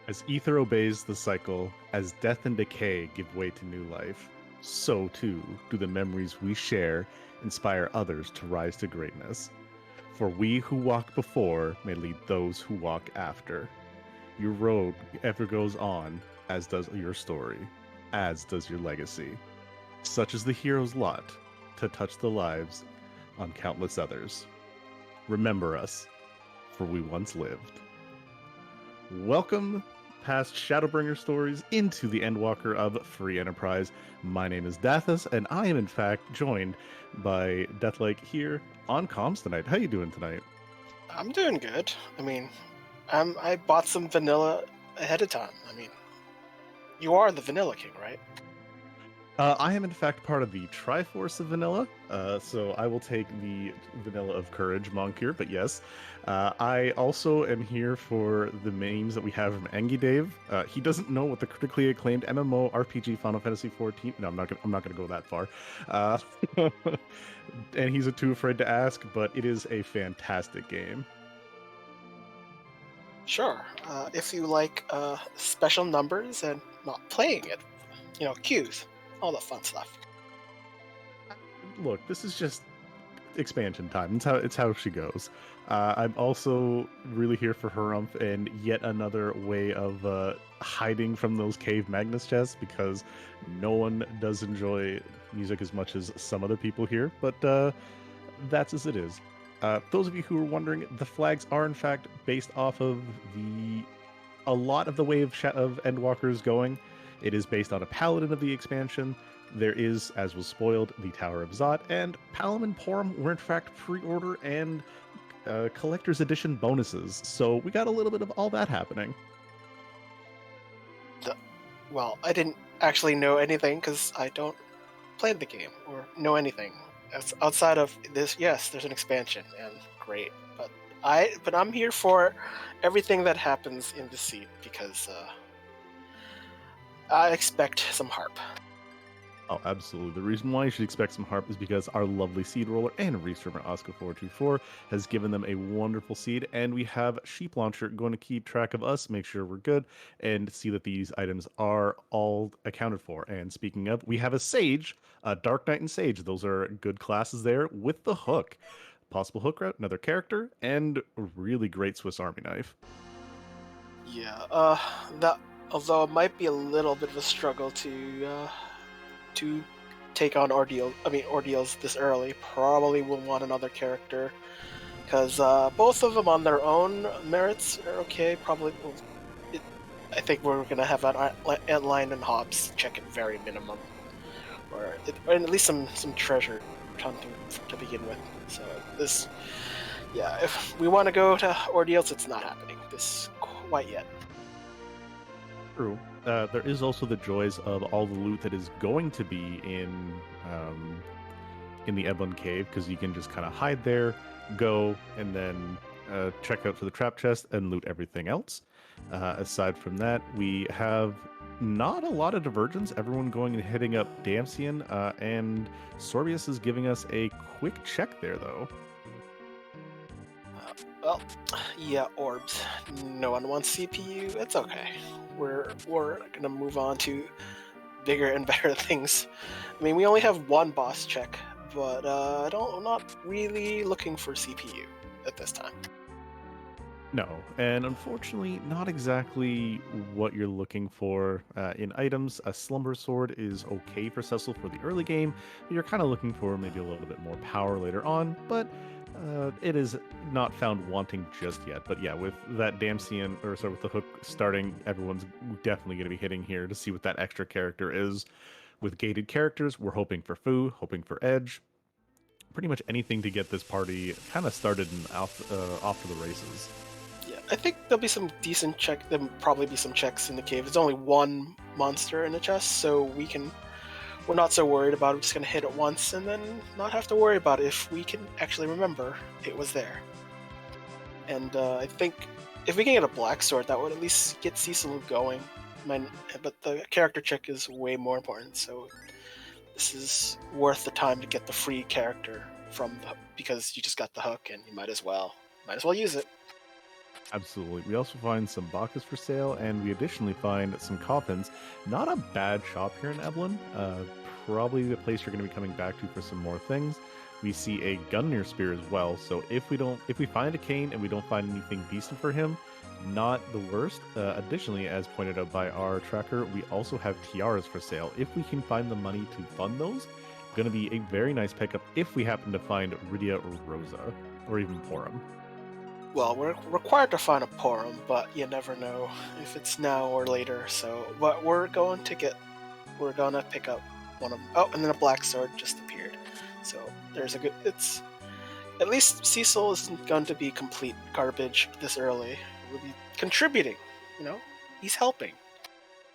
As ether obeys the cycle, as death and decay give way to new life, so too do the memories we share inspire others to rise to greatness. For we who walk before may lead those who walk after. Your road ever goes on, as does your story, as does your legacy. Such is the hero's lot, to touch the lives on countless others. Remember us, for we once lived. Welcome past Shadowbringer stories into the Endwalker of Free Enterprise. My name is Dathus, and I am in fact joined by Deathlake here on comms tonight. How you doing tonight? I'm doing good. I bought some vanilla ahead of time. You are the Vanilla King, right? I am in fact part of the Triforce of Vanilla, so I will take the Vanilla of Courage monk here, but yes. I also am here for the memes that we have from Engi Dave. He doesn't know what the critically acclaimed MMO RPG Final Fantasy XIV. No, I'm not gonna go that far. Uh, and he's too afraid to ask, but it is a fantastic game. Sure. If you like special numbers and not playing it, cues, all the fun stuff. Look, this is just expansion time. It's how she goes. I'm also really here for Harumph and yet another way of hiding from those cave Magnus chests because no one does enjoy music as much as some other people here, but that's as it is. Those of you who are wondering, the flags are in fact based off of a lot of the way of Endwalkers going. It is based on a paladin of the expansion. There is, as was spoiled, the Tower of Zot, and Palom and Porum were in fact pre-order and collector's edition bonuses. So we got a little bit of all that happening. Well, I didn't actually know anything because I don't play the game or know anything. Outside of this, yes, there's an expansion, and great. But I'm here for everything that happens in the seat because I expect some harp. Oh, absolutely. The reason why you should expect some harp is because our lovely seed roller and restreamer Oscar424 has given them a wonderful seed, and we have Sheep Launcher going to keep track of us, make sure we're good, and see that these items are all accounted for. And speaking of, we have a Sage, a Dark Knight and Sage. Those are good classes there with the hook. Possible hook route, another character, and a really great Swiss Army knife. Yeah, that although it might be a little bit of a struggle to take on ordeals this early. Probably will want another character because both of them on their own merits are okay. It, I think we're gonna have an Lion and Hobbs check at very minimum, or at least some treasure hunting to begin with. So this, yeah, if we want to go to ordeals, it's not happening this quite yet. True. There is also the joys of all the loot that is going to be in the Ebon Cave because you can just kind of hide there, go, and then check out for the trap chest and loot everything else. Aside from that, we have not a lot of divergence. Everyone going and hitting up Damsian, and Sorbius is giving us a quick check there, though. Well, yeah, orbs. No one wants CPU. It's okay. We're gonna move on to bigger and better things. We only have one boss check, but I'm not really looking for CPU at this time. No, and unfortunately, not exactly what you're looking for in items. A Slumber Sword is okay for Cecil for the early game, but you're kind of looking for maybe a little bit more power later on, but it is not found wanting just yet. But yeah, with that Damsian, or sorry, with the hook starting, everyone's definitely going to be hitting here to see what that extra character is. With gated characters, we're hoping for Fu, hoping for Edge, pretty much anything to get this party kind of started and off to the races. Yeah, I think there'll be some decent check. There'll probably be some checks in the cave. There's only one monster in the chest, so we're not so worried about it. We're just gonna hit it once and then not have to worry about it if we can actually remember it was there. And I think if we can get a black sword, that would at least get Cecil going. But the character check is way more important, so this is worth the time to get the free character because you just got the hook and you might as well use it. Absolutely. We also find some Bacchus for sale, and we additionally find some coffins. Not a bad shop here in Evelyn. Probably the place you're going to be coming back to for some more things. We see a Gungnir spear as well. So if we find a cane and we don't find anything decent for him, not the worst. Additionally, as pointed out by our tracker, we also have tiaras for sale. If we can find the money to fund those, going to be a very nice pickup if we happen to find Rydia or Rosa, or even Porum. Well, we're required to find a Porum, but you never know if it's now or later. So, but we're going to pick up one of. Oh, and then a black sword just appeared. So there's a good. It's at least Cecil isn't going to be complete garbage this early. We'll be contributing. You know, he's helping.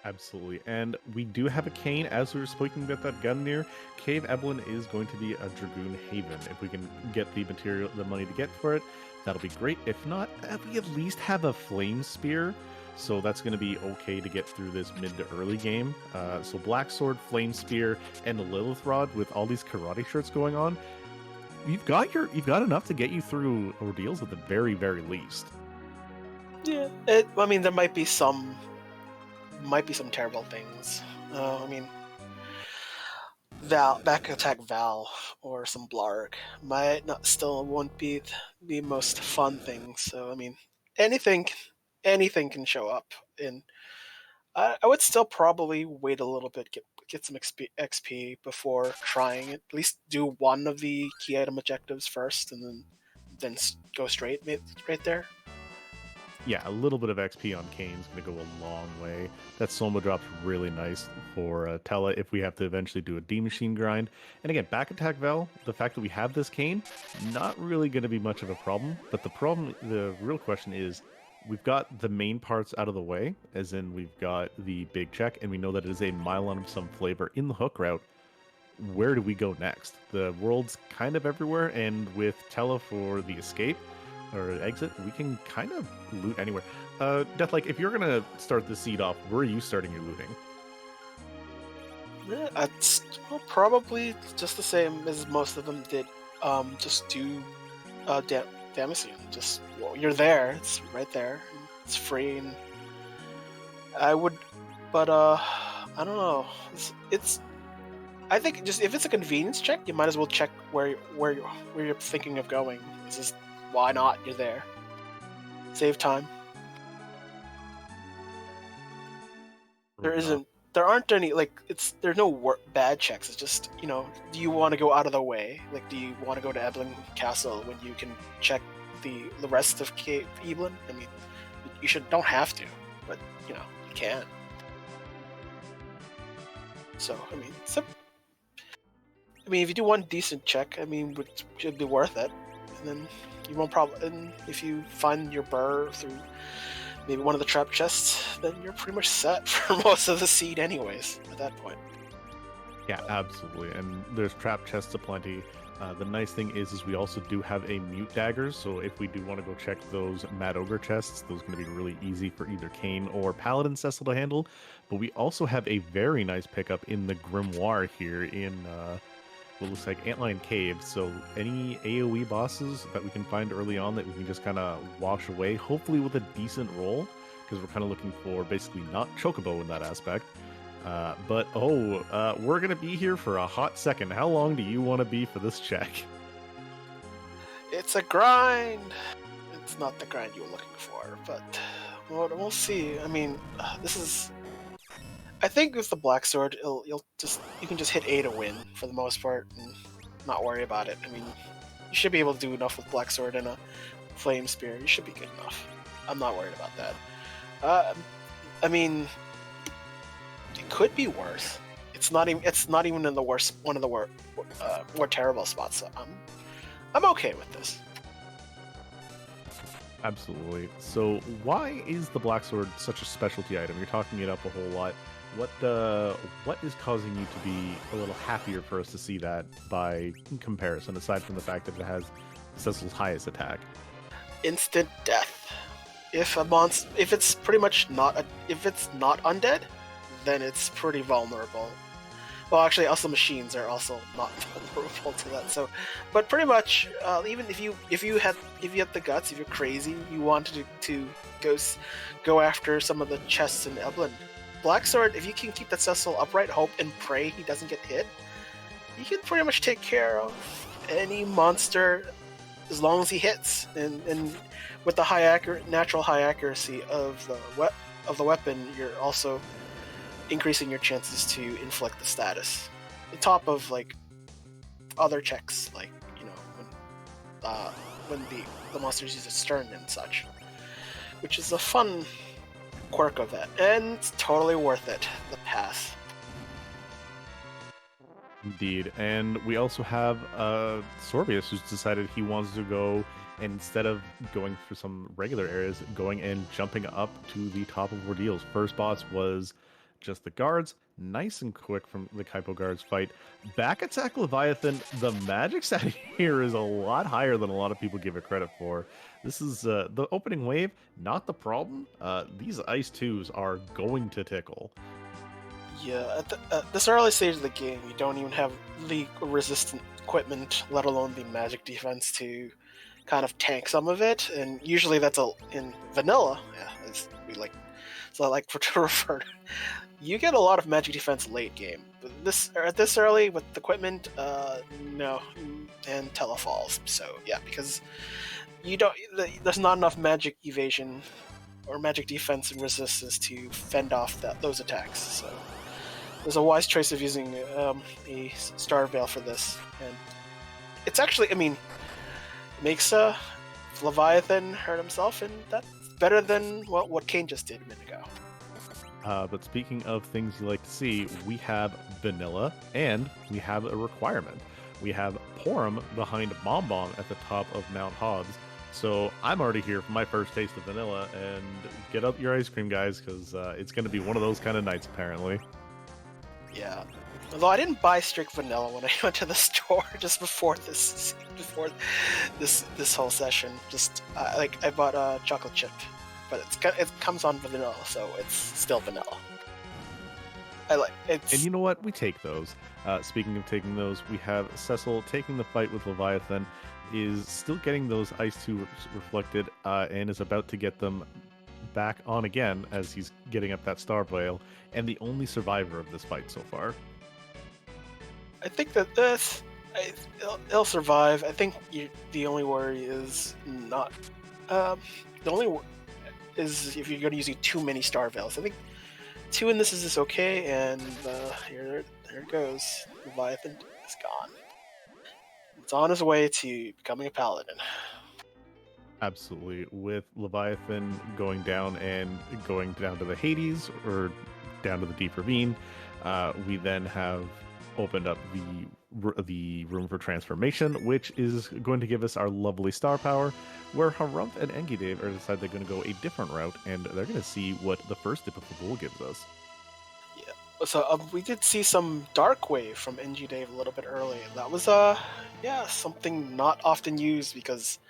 Absolutely. And we do have a cane. As we were speaking about that Gungnir, Cave Evelyn is going to be a Dragoon Haven. If we can get the money to get for it, that'll be great. If not, we at least have a Flame Spear. So that's going to be okay to get through this mid to early game. So Black Sword, Flame Spear, and the Lilith Rod with all these karate shirts going on. You've got enough to get you through ordeals at the very, very least. Yeah. I mean, there might be some terrible things. I mean, back attack Val or some Blarg might not still won't be the most fun thing. So I mean, anything anything can show up, and I would still probably wait a little bit, get some XP before trying it. At least do one of the key item objectives first, and then go straight there. Yeah, a little bit of XP on Kane's going to go a long way. That Soma drop's really nice for Tella if we have to eventually do a D machine grind. And again, back attack Vel, the fact that we have this Kane, not really going to be much of a problem. But the real question is, we've got the main parts out of the way, as in we've got the big check, and we know that it is a Mylon of some flavor in the hook route. Where do we go next? The world's kind of everywhere, and with Tella for the escape, or exit, we can kind of loot anywhere. Deathlike, if you're gonna start the seed off, where are you starting your looting? Yeah, it's probably just the same as most of them did. Just do Damascene. Just you're there. It's right there. It's free, and I would, but I don't know. It's I think just if it's a convenience check, you might as well check where you're thinking of going. It's just why not? You're there. Save time. There aren't any there's no bad checks. It's just do you want to go out of the way? Like, do you want to go to Eblin Castle when you can check the rest of Cave Eblin? I mean, you don't have to, but you can. So I mean, if you do one decent check, I mean, it should be worth it. And then you won't probably. And if you find your burr through maybe one of the trap chests, then you're pretty much set for most of the seed, anyways. At that point. Yeah, absolutely. And there's trap chests aplenty. The nice thing is we also do have a mute daggers. So if we do want to go check those Mad Ogre chests, those are going to be really easy for either Kane or Paladin Cecil to handle. But we also have a very nice pickup in the Grimoire here in what looks like Antlion Cave. So any AoE bosses that we can find early on that we can just kind of wash away, hopefully with a decent roll, because we're kind of looking for basically not Chocobo in that aspect. We're going to be here for a hot second. How long do you want to be for this check? It's a grind. It's not the grind you were looking for, but we'll see. I mean, this is... I think with the Black Sword, you can just hit A to win for the most part and not worry about it. I mean, you should be able to do enough with Black Sword and a Flame Spear. You should be good enough. I'm not worried about that. I mean, it could be worse. It's not even in the worst, one of the more terrible spots. So I'm okay with this. Absolutely. So why is the Black Sword such a specialty item? You're talking it up a whole lot. What is causing you to be a little happier for us to see that by comparison, aside from the fact that it has Cecil's highest attack? Instant death. If a monster, if it's not undead, then it's pretty vulnerable. Well, actually, also machines are also not vulnerable to that. So, but pretty much, even if you had the guts, if you're crazy, you wanted to go after some of the chests in Eblin. Black Sword, if you can keep that Cecil upright, hope and pray he doesn't get hit, you can pretty much take care of any monster as long as he hits. And with the natural high accuracy of the weapon, you're also increasing your chances to inflict the status. On top of like other checks, like when the monsters use a stern and such, which is a fun quirk of it, and it's totally worth it. The pass. Indeed. And we also have Sorbius, who's decided he wants to go, and instead of going for some regular areas, going and jumping up to the top of ordeals. First boss was just the guards, nice and quick from the Kaipo guards fight. Back attack Leviathan, the magic stat here is a lot higher than a lot of people give it credit for. This is the opening wave, not the problem. These ice 2s are going to tickle. Yeah, at this early stage of the game, you don't even have the resistant equipment, let alone the magic defense to kind of tank some of it. And usually that's in vanilla, as we like, so I like to refer to. You get a lot of magic defense late game. But at this early with the equipment, no, and telefalls. So yeah, because there's not enough magic evasion or magic defense and resistance to fend off those attacks. So there's a wise choice of using a Star Veil for this, and it's actually, it makes Leviathan hurt himself, and that's better than what Kane just did a minute ago. But speaking of things you like to see, we have vanilla, and we have a requirement. We have Porum behind Bomb Bomb at the top of Mount Hobbs. So I'm already here for my first taste of vanilla, and get up your ice cream, guys, because it's going to be one of those kind of nights, apparently. Yeah. Although I didn't buy strict vanilla when I went to the store just before this whole session. Just I bought a chocolate chip, but it comes on vanilla, so it's still vanilla. And you know what? We take those. Speaking of taking those, we have Cecil taking the fight with Leviathan, is still getting those Ice 2 reflected, and is about to get them back on again as he's getting up that Star Veil, and the only survivor of this fight so far. I think that it'll survive. I think the only worry is not the only is if you're going to use too many Star Veils. I think 2 in this is okay, and here it goes. Leviathan is gone. It's on his way to becoming a paladin. Absolutely. With Leviathan going down to the Hades, or down to the Deep Ravine, we then have opened up the room for transformation, which is going to give us our lovely star power, where Harumph and Enguidave are decided they're going to go a different route, and they're going to see what the first dip of the bull gives us. Yeah. So we did see some Dark Wave from Enguidave a little bit early. That was something not often used because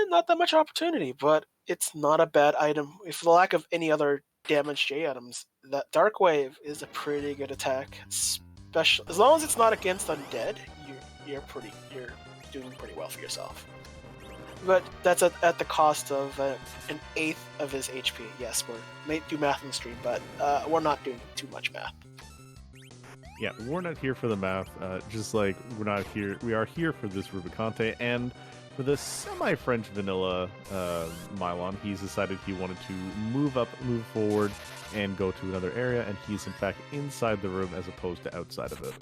not that much opportunity, but it's not a bad item. If the lack of any other damage J items, that Dark Wave is a pretty good attack. Especially as long as it's not against undead, you're doing pretty well for yourself. But that's at the cost of an eighth of his HP. Yes, we may do math in the stream, but we're not doing too much math. Yeah, we're not here for the math. Just like we are here for this Rubicante, and for the semi-French vanilla Mylon, he's decided he wanted to move forward, and go to another area, and he's in fact inside the room as opposed to outside of it.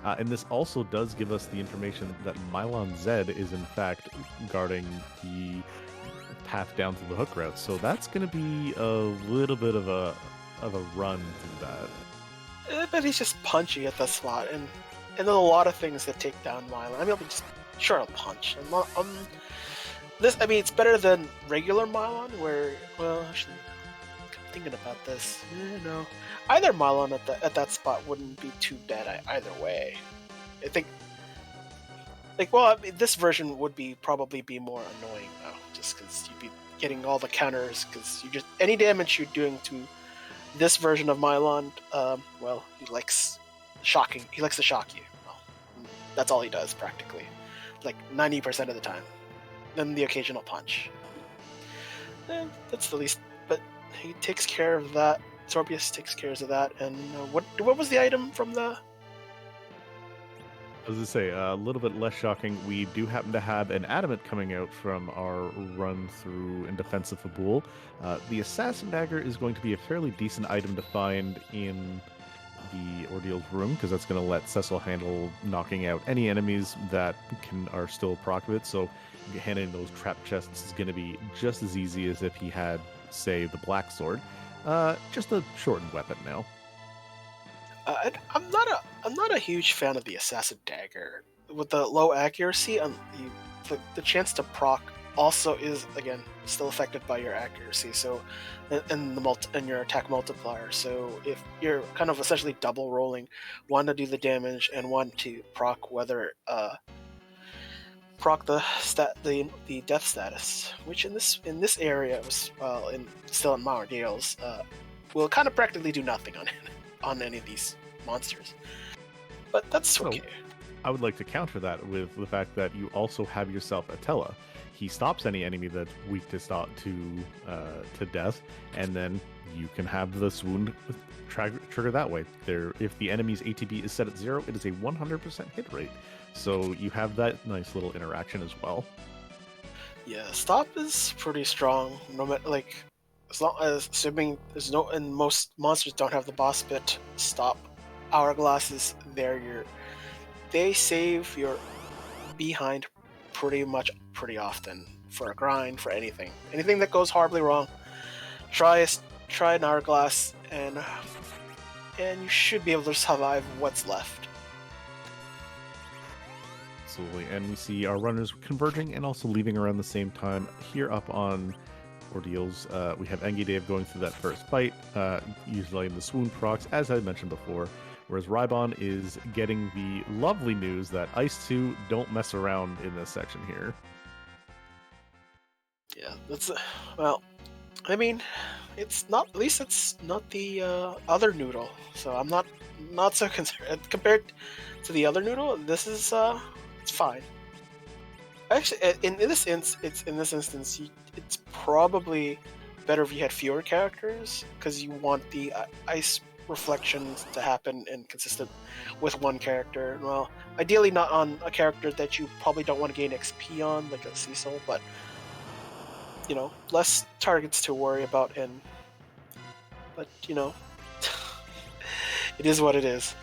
And this also does give us the information that Mylon Z is in fact guarding the path down to the hook route. So that's going to be a little bit of a run through that. But he's just punchy at that spot, and there's a lot of things that take down Mylon. I'll be just sure I'll punch. It's better than regular Mylon, where actually, I'm thinking about this. No, either Mylon at that spot wouldn't be too bad either way. I think, this version would probably be more annoying though, just because you'd be getting all the counters, because any damage you're doing to This version of Mylon, well, he likes shocking. He likes to shock you. Well, that's all he does practically, like 90% of the time. Then the occasional punch. That's the least, but he takes care of that. Sorbius takes care of that. And what was the item from the? As I say, a little bit less shocking, we do happen to have an adamant coming out from our run through in defense of Fabul. The Assassin Dagger is going to be a fairly decent item to find in the Ordeal's room, because that's going to let Cecil handle knocking out any enemies that are still proc of it. So handling those trap chests is going to be just as easy as if he had, say, the Black Sword. Just a shortened weapon now. I'm not a huge fan of the Assassin Dagger with the low accuracy. The chance to proc also is again still affected by your accuracy. So, and your attack multiplier. So if you're kind of essentially double rolling, one to do the damage and one to proc whether proc the death status, which in this area was still in Mauer Gales, will kind of practically do nothing on any of these monsters. But that's okay. I would like to counter that with the fact that you also have yourself Atella. He stops any enemy that's weak to death, and then you can have the swoon trigger that way. If the enemy's ATB is set at 0, it is a 100% hit rate. So you have that nice little interaction as well. Yeah, stop is pretty strong. No matter as long as assuming there's no, and most monsters don't have the boss bit. Stop, hourglass is there. They save your behind pretty often for a grind, for anything that goes horribly wrong. Try an hourglass and you should be able to survive what's left. Absolutely, and we see our runners converging and also leaving around the same time. Here up on Ordeals, we have Engi Dave going through that first fight, usually the swoon procs, as I mentioned before, whereas Rybon is getting the lovely news that Ice 2 don't mess around in this section here. Yeah, that's well, I mean, it's not, at least it's not the other noodle, so I'm not so concerned compared to the other noodle. This is it's fine. Actually, in this instance, it's probably better if you had fewer characters, because you want the ice reflections to happen and consistent with one character. Well, ideally not on a character that you probably don't want to gain XP on, like a Cecil, but less targets to worry about. But it is what it is.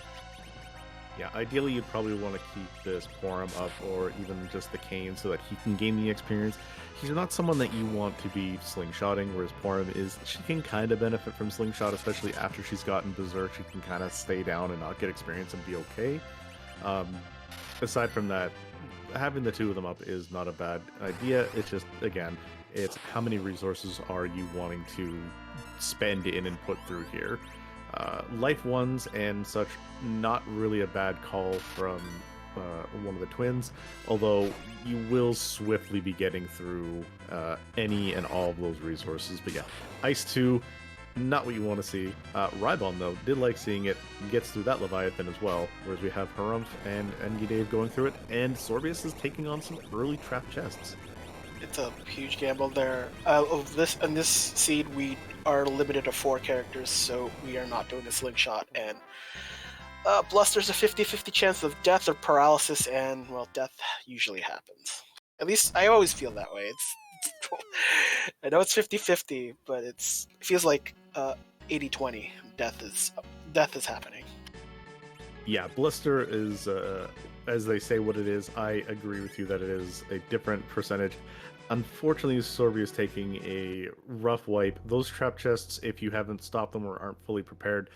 Yeah, ideally you'd probably want to keep this Porum up, or even just the Cane, so that he can gain the experience. He's not someone that you want to be slingshotting, whereas Porum is, she can kind of benefit from slingshot, especially after she's gotten Berserk. She can kind of stay down and not get experience and be okay. Aside from that, having the two of them up is not a bad idea. It's just, again, it's how many resources are you wanting to spend in and put through here. Life ones and such, not really a bad call from one of the twins, although you will swiftly be getting through any and all of those resources. But yeah, Ice 2, not what you want to see. Rybon, though, did like seeing it, gets through that Leviathan as well, whereas we have Harumph and Engi Dave going through it, and Sorbius is taking on some early trap chests. It's a huge gamble there. In this seed, we are limited to 4 characters, so we are not doing a slingshot. And plus, there's a 50-50 chance of death or paralysis, and well, death usually happens. At least I always feel that way. I know it's 50-50, but it feels like 80-20. Death is happening. Yeah, Blister is, as they say, what it is. I agree with you that it is a different percentage. Unfortunately, Sorby is taking a rough wipe. Those trap chests, if you haven't stopped them or aren't fully prepared,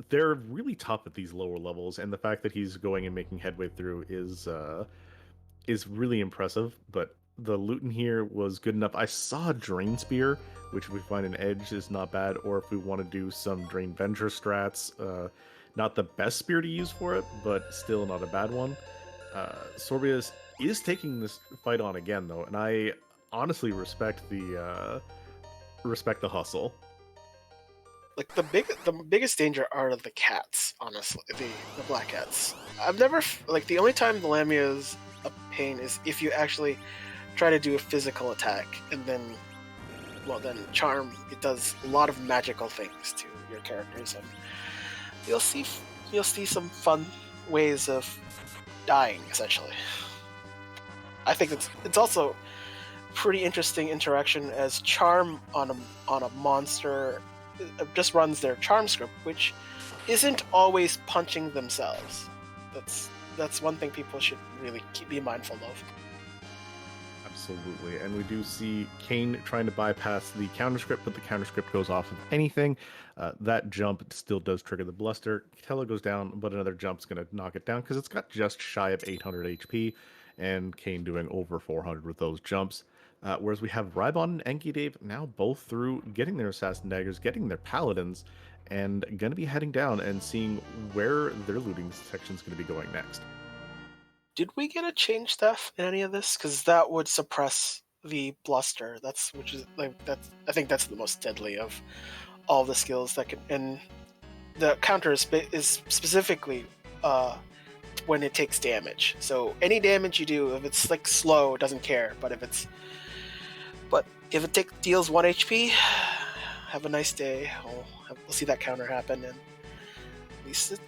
they're really tough at these lower levels, and the fact that he's going and making headway through is really impressive. But the loot in here was good enough. I saw a Drain Spear, which if we find an edge is not bad, or if we want to do some Drain Venture strats, not the best spear to use for it, but still not a bad one. Sorbius is taking this fight on again, though, and I honestly respect the hustle. like the biggest danger are the cats. Honestly, the black cats. I've never like the only time the Lamia is a pain is if you actually try to do a physical attack and then well then charm it does a lot of magical things to your characters and you'll see you'll see some fun ways of dying essentially. I think it's also pretty interesting interaction as charm on a monster just runs their charm script, which isn't always punching themselves. That's one thing people should really be mindful of. Absolutely. And we do see Kane trying to bypass the counter script, but the counter script goes off of anything. That jump still does trigger the bluster. Tella goes down, but another jump's going to knock it down because it's got just shy of 800 HP, and Kane doing over 400 with those jumps. Whereas we have Rybon and Enki now both through getting their Assassin Daggers, getting their Paladins, and going to be heading down and seeing where their looting section is going to be going next. Did we get a change staff in any of this? Because that would suppress the bluster. That's which is like that's I think that's the most deadly of all the skills that can. And the counter is specifically when it takes damage. So any damage you do, if it's like slow, it doesn't care. But if it deals 1 HP, have a nice day. We'll see that counter happen, and at least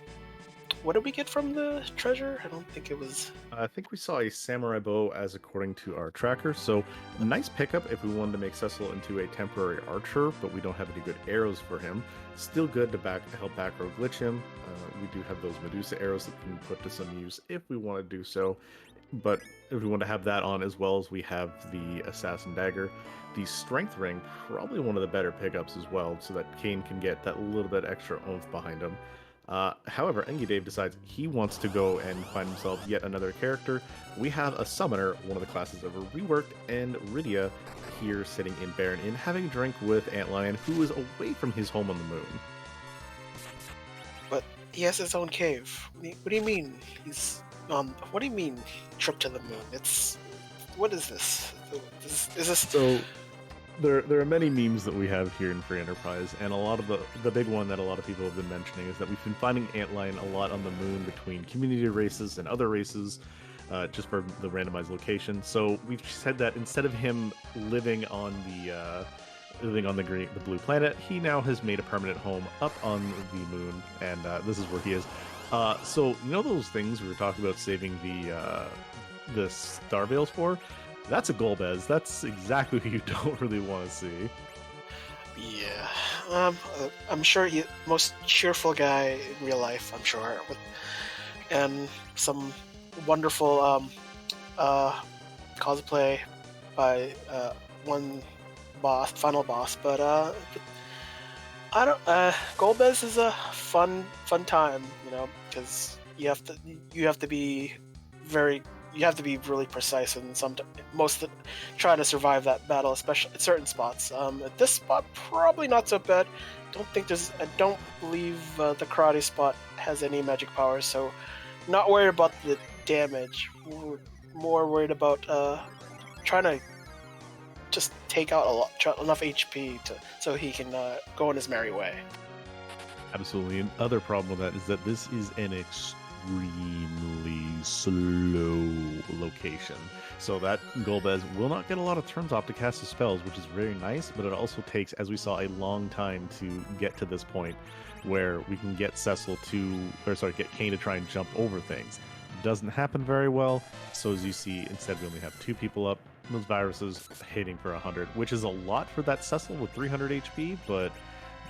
what did we get from the treasure? I don't think it was. I think we saw a samurai bow as according to our tracker, so a nice pickup if we wanted to make Cecil into a temporary archer, but we don't have any good arrows for him. Still good to help back row glitch him. We do have those Medusa arrows that can put to some use if we want to do so, but if we want to have that on as well as we have the Assassin Dagger. The Strength Ring, probably one of the better pickups as well, so that Kane can get that little bit extra oomph behind him. However, Engi decides he wants to go and find himself yet another character. We have a summoner, one of the classes ever reworked, and Rydia here sitting in Baron Inn having a drink with Antlion, who is away from his home on the moon. But he has his own cave. What do you mean? He's on. What do you mean trip to the moon? It's what is this? Is this? So there are many memes that we have here in Free Enterprise, and a lot of the big one that a lot of people have been mentioning is that we've been finding Antlion a lot on the moon between community races and other races, just for the randomized location. So we've said that instead of him living on the blue planet, he now has made a permanent home up on the moon, and this is where he is. So you know those things we were talking about saving the Star Veils for? That's a Golbez. That's exactly who you don't really want to see. Yeah, I'm sure he most cheerful guy in real life. I'm sure, and some wonderful cosplay by one final boss. But I don't. Golbez is a fun time, because you have to be really precise and trying to survive that battle, especially at certain spots. At this spot, probably not so bad. I don't believe the karate spot has any magic powers, so not worried about the damage. More worried about trying to just take out enough HP so he can go on his merry way. Absolutely. Another problem with that is that this is an extremely slow location. So that Golbez will not get a lot of turns off to cast his spells, which is very nice, but it also takes, as we saw, a long time to get to this point where we can get get Kane to try and jump over things. Doesn't happen very well, so as you see, instead we only have 2 people up. Those viruses hitting for 100, which is a lot for that Cecil with 300 HP, but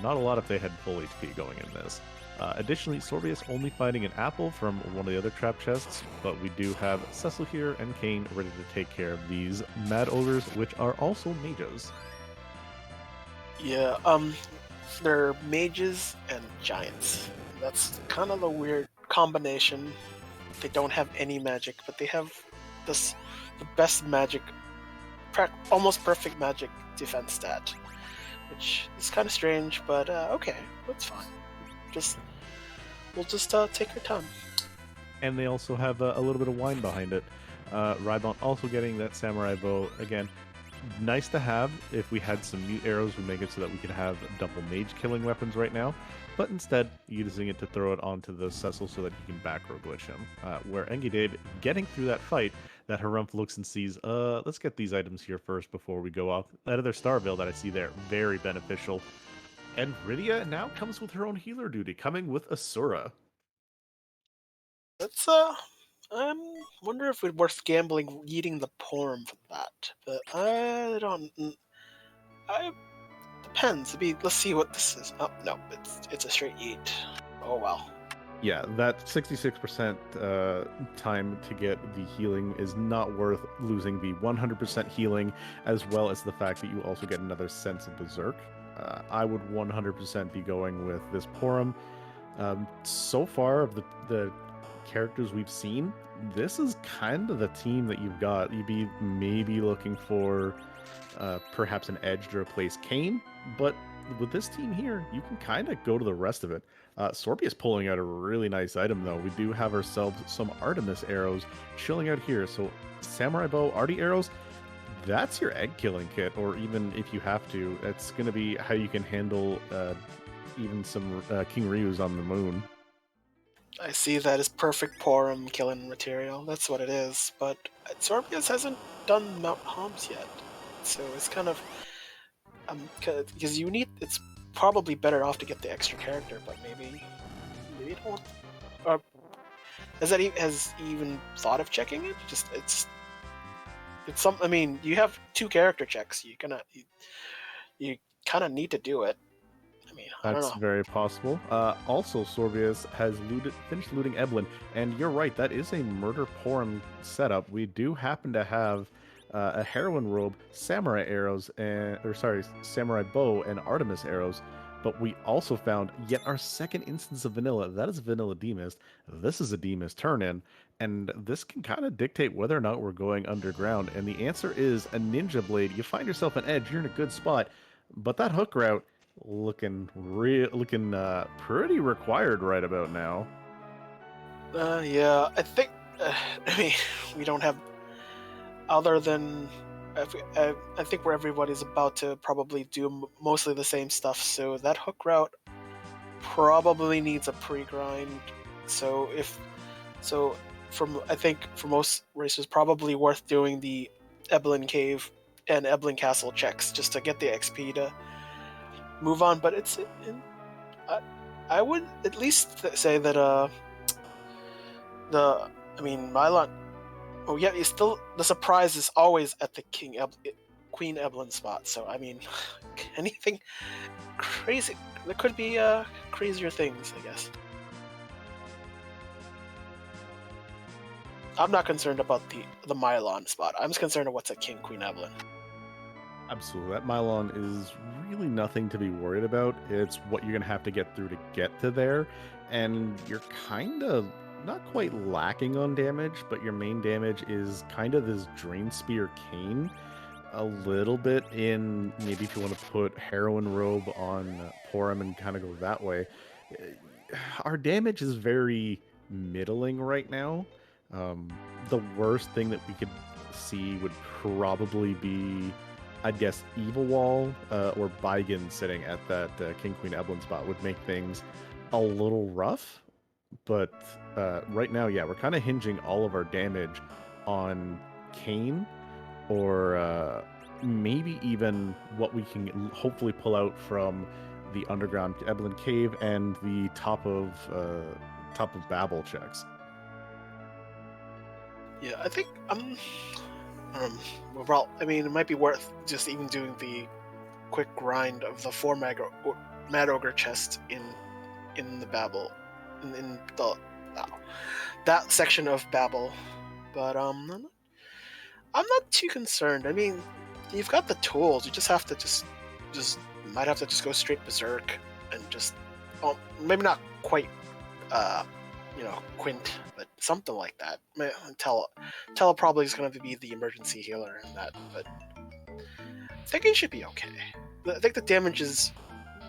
not a lot if they had full HP going in this. Additionally, Sorbius only finding an apple from one of the other trap chests, but we do have Cecil here and Kane ready to take care of these mad ogres, which are also mages. Yeah, they're mages and giants. That's kind of a weird combination. They don't have any magic, but they have the best magic, almost perfect magic defense stat, which is kind of strange, but okay, that's fine. We'll just take our time. And they also have a little bit of wine behind it. Rybon also getting that samurai bow again. Nice to have. If we had some mute arrows, would make it so that we could have double mage killing weapons right now. But instead, using it to throw it onto the Cecil so that you can back row glitch him. Where Engi did, getting through that fight, that Harumph looks and sees, let's get these items here first before we go off. That other Starveil that I see there, very beneficial. And Rydia now comes with her own healer duty, coming with Asura. Let's wonder if it's worth gambling eating the porm for that. But I don't. I depends. Let's see what this is. Oh no, it's a straight eat. Oh well. Yeah, that 66% time to get the healing is not worth losing the 100% healing, as well as the fact that you also get another sense of Berserk. I would 100% be going with this Porum. So far, of the characters we've seen, this is kind of the team that you've got. You'd be maybe looking for perhaps an edge to replace Kane, but with this team here, you can kind of go to the rest of it. Sorby is pulling out a really nice item, though. We do have ourselves some Artemis arrows chilling out here. So Samurai Bow, Artie arrows, that's your egg killing kit, or even if you have to, it's going to be how you can handle even some King Ryu's on the moon. I see that as perfect Porum killing material. That's what it is. But Sorbius hasn't done Mount Homs yet, so it's kind of because you need. It's probably better off to get the extra character, but maybe you don't. Or has he even thought of checking it? Just it's some. I mean, you have 2 character checks. You kind of need to do it. I mean, I don't That's know. very possible. Also, Sorbius has finished looting Eblin, and you're right, that is a murder porn setup. We do happen to have a heroine robe, samurai arrows, samurai bow, and Artemis arrows. But we also found yet our second instance of vanilla. That is vanilla Demist. This is a Demist turn-in, and this can kind of dictate whether or not we're going underground. And the answer is a ninja blade. You find yourself an edge, you're in a good spot. But that hook route looking pretty required right about now. Yeah, I think. I mean, we don't have other than. I think where everybody's about to probably do mostly the same stuff, so that hook route probably needs a pre-grind. So if so, from I think for most racers, probably worth doing the Eblin Cave and Eblin Castle checks just to get the XP to move on. But I, I would at least say that I mean Mylon. Oh yeah, it's still the surprise is always at the Queen Eblin spot. So I mean, anything crazy. There could be crazier things, I guess. I'm not concerned about the Mylon spot. I'm just concerned with what's at King Queen Evelyn. Absolutely, that Mylon is really nothing to be worried about. It's what you're gonna have to get through to get to there, and you're kind of not quite lacking on damage, but your main damage is kind of this Drain Spear Cane. A little bit in maybe if you want to put Heroin Robe on Porum and kind of go that way. Our damage is very middling right now. The worst thing that we could see would probably be, I'd guess, Evil Wall or Baigen sitting at that King Queen Eblin spot would make things a little rough. But right now, yeah, we're kind of hinging all of our damage on Kane or maybe even what we can hopefully pull out from the underground Eblin Cave and the top of Babel checks. Yeah, I think well, I mean, it might be worth just even doing the quick grind of the 4 Mad Ogre chest in the Babel, in the that section of Babel. But I'm not too concerned. I mean, you've got the tools. You just have to just might have to just go straight berserk and just maybe not quite Quint, but something like that. Tell probably is going to be the emergency healer in that, but I think it should be okay. I think the damage is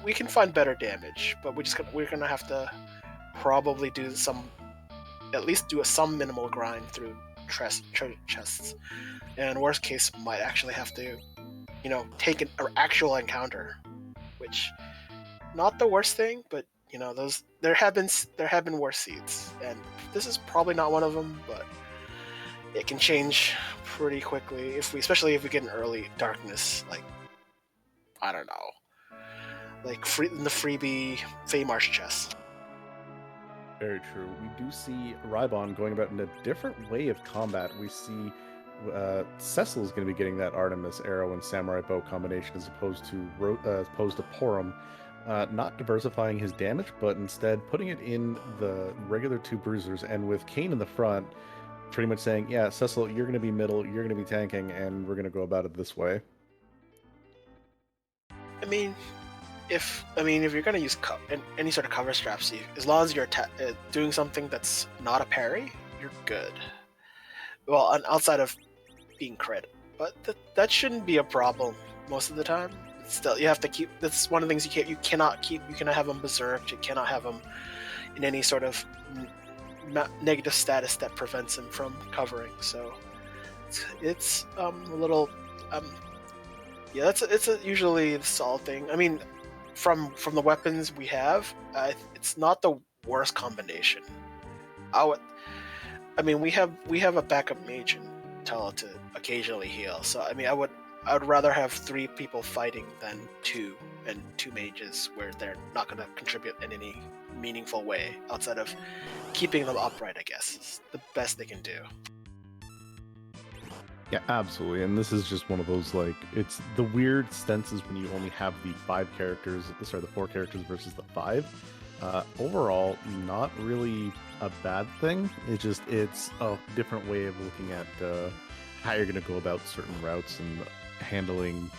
we can find better damage, but we're gonna have to probably do at least do some minimal grind through chests, and worst case might actually have to take an actual encounter, which not the worst thing, but those there have been worse seeds, and this is probably not one of them, but it can change pretty quickly especially if we get an early darkness, like I don't know, like in the freebie Feymarsh chest. Very true. We do see Rybon going about in a different way of combat. We see Cecil is going to be getting that Artemis arrow and samurai bow combination as opposed to Porum, not diversifying his damage, but instead putting it in the regular two bruisers, and with Kane in the front, pretty much saying, "Yeah, Cecil, you're going to be middle, you're going to be tanking, and we're going to go about it this way." I mean, if you're gonna use any sort of cover straps, as long as you're doing something that's not a parry, you're good. Well, outside of being crit, but that shouldn't be a problem most of the time. Still, you have to keep. That's one of the things you cannot keep. You cannot have them berserked. You cannot have them in any sort of negative status that prevents him from covering. So it's a little yeah. It's usually the solid thing. I mean, from the weapons we have, it's not the worst combination. We have a backup mage and Tala to occasionally heal. So I would rather have 3 people fighting than 2 and 2 mages where they're not going to contribute in any meaningful way outside of keeping them upright. I guess is the best they can do. Yeah, absolutely. And this is just one of those, like, it's the weird stances when you only have the 4 characters versus the 5. Overall, not really a bad thing. It's a different way of looking at how you're going to go about certain routes and handling,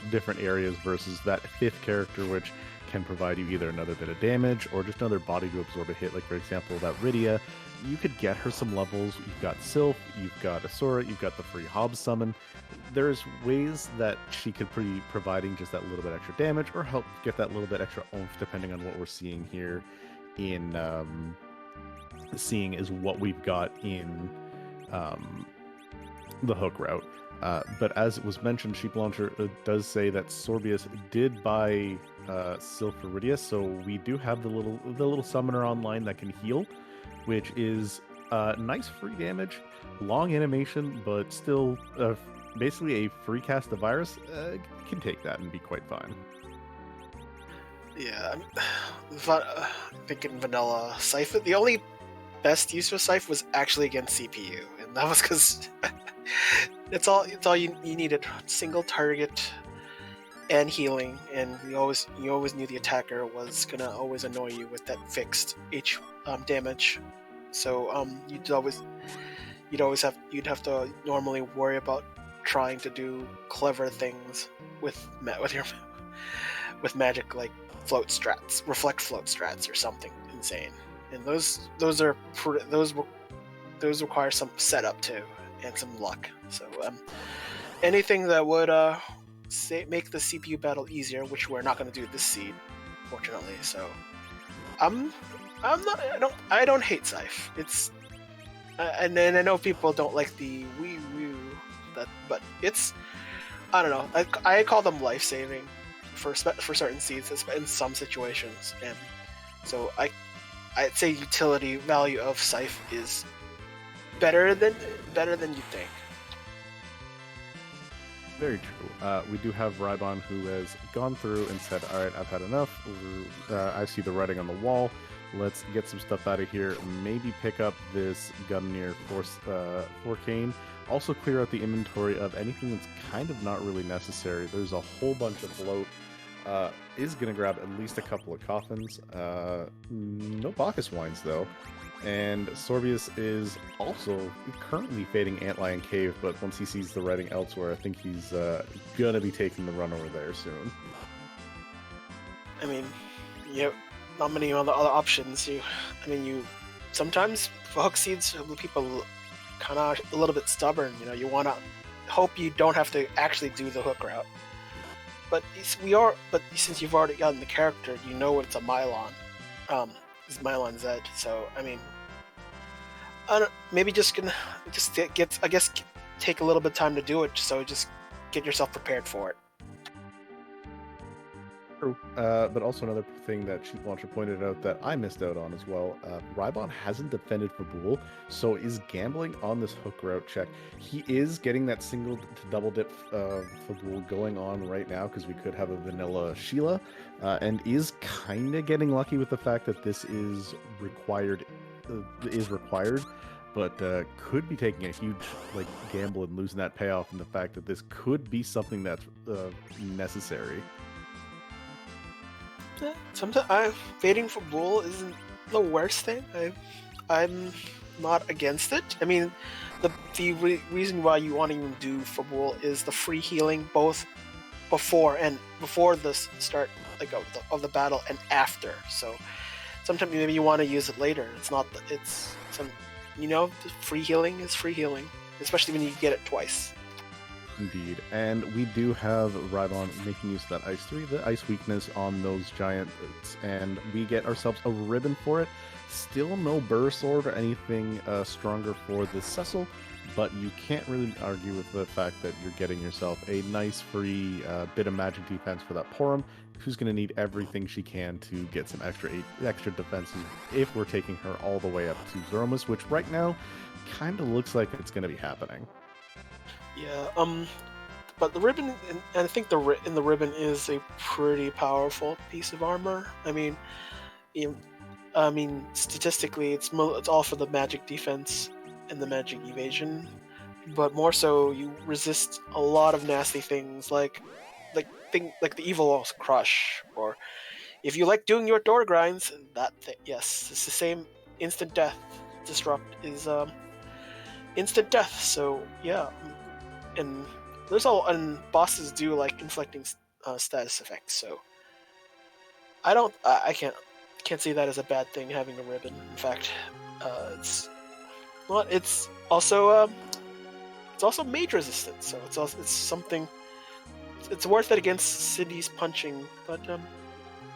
different areas versus that 5th character, which can provide you either another bit of damage or just another body to absorb a hit. Like, for example, that Rydia, you could get her some levels. You've got Sylph, you've got Asura, you've got the free Hob summon. There's ways that she could be providing just that little bit extra damage or help get that little bit extra oomph, depending on what we're seeing here in seeing is what we've got in the hook route. But as it was mentioned, Sheep Launcher does say that Sorbius did buy Sylph for Rydia, so we do have the little summoner online that can heal, which is nice free damage, long animation, but still basically a free cast of virus. Can take that and be quite fine. Yeah, I'm thinking vanilla Scythe. The only best use of Scythe was actually against CPU, and that was because it's all you needed: single target and healing, and you always knew the attacker was gonna always annoy you with that fixed H damage. So you'd have to normally worry about trying to do clever things with magic, like reflect float strats or something insane. And those require some setup too and some luck. So anything that would make the CPU battle easier, which we're not going to do this seed, fortunately. So I don't hate Scythe. It's and then I know people don't like the wee woo but it's, I don't know. I call them life saving for certain seeds in some situations, and so I'd say utility value of Scythe is better than you think. Very true. We do have Rybon who has gone through and said, "All right, I've had enough. I see the writing on the wall. Let's get some stuff out of here. Maybe pick up this Gungnir for Kane. Also clear out the inventory of anything that's kind of not really necessary. There's a whole bunch of bloat. Is going to grab at least a couple of coffins. No Bacchus wines, though. And Sorbius is also currently fading Antlion Cave, but once he sees the writing elsewhere, I think he's going to be taking the run over there soon. I mean, yep. Not many other options. Sometimes for hook seeds, people kind of a little bit stubborn. You want to hope you don't have to actually do the hook route. But since you've already gotten the character, you know it's a Mylon. It's Mylon Z. So maybe take a little bit of time to do it. So just get yourself prepared for it. True. But also another thing that Sheep Launcher pointed out that I missed out on as well. Rybon hasn't defended Fabul, so is gambling on this hook route check. He is getting that single to double dip Fabul going on right now because we could have a vanilla Sheila, and is kind of getting lucky with the fact that this is required. But could be taking a huge gamble and losing that payoff, and the fact that this could be something that's necessary. Sometimes waiting for Bull isn't the worst thing. I'm not against it. I mean, the reason why you want to even do for Bull is the free healing both before the start of the battle and after. So sometimes maybe you want to use it later. It's not that it's some the free healing is free healing, especially when you get it twice. Indeed, and we do have Rybon making use of that Ice 3, the Ice weakness on those giant boots, and we get ourselves a ribbon for it. Still no Burst Sword or anything stronger for the Cecil, but you can't really argue with the fact that you're getting yourself a nice free bit of magic defense for that Porum, who's going to need everything she can to get some extra defenses if we're taking her all the way up to Zeromus, which right now kind of looks like it's going to be happening. Yeah, but the ribbon, and I think the ribbon is a pretty powerful piece of armor. I mean, statistically, it's all for the magic defense and the magic evasion, but more so, you resist a lot of nasty things like the evil crush, or if you like doing your door grinds, that thing. Yes, it's the same. Instant death disrupt is instant death. So yeah. And bosses do like inflicting status effects, so I can't see that as a bad thing, having a ribbon. In fact, it's also mage resistant, so it's something. It's worth it against Cindy's punching, but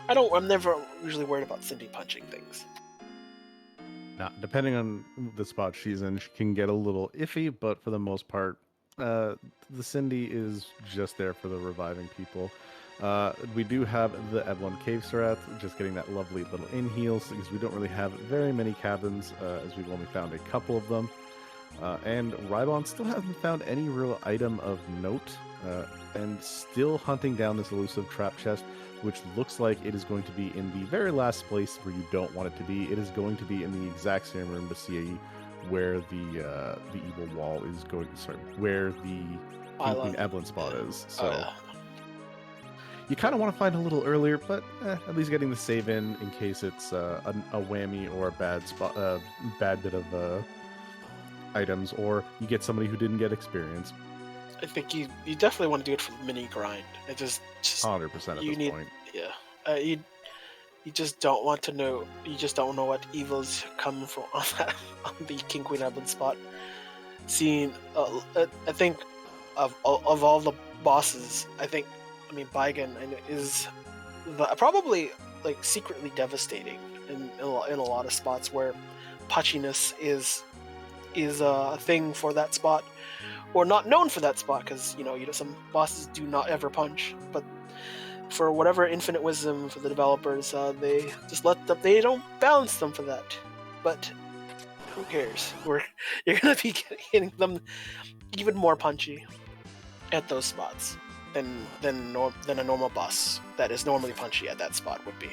I'm never usually worried about Cindy punching things. Now, depending on the spot she's in, she can get a little iffy, but for the most part, the Cindy is just there for the reviving people. We do have the Eblon Cave Strat, just getting that lovely little in heals, because we don't really have very many cabins, as we've only found a couple of them. And Rybon still hasn't found any real item of note, and still hunting down this elusive trap chest, which looks like it is going to be in the very last place where you don't want it to be. It is going to be in the exact same room to see where the evil wall is going. Sorry, where the Queen Evelyn spot is. So you kind of want to find a little earlier, but at least getting the save in case it's a whammy or a bad spot, bad bit of items, or you get somebody who didn't get experience. I think you definitely want to do it for the mini grind. It just 100% at this point. Yeah, you just don't want to know. You just don't know what evils come from on the King Queen Evelyn spot. Seeing, I think of all the bosses, Baigan is probably like secretly devastating in a lot of spots where punchiness is a thing for that spot, or not known for that spot, because some bosses do not ever punch, but for whatever infinite wisdom for the developers, they just they don't balance them for that. But who cares? You're gonna be hitting them even more punchy at those spots than a normal boss that is normally punchy at that spot would be.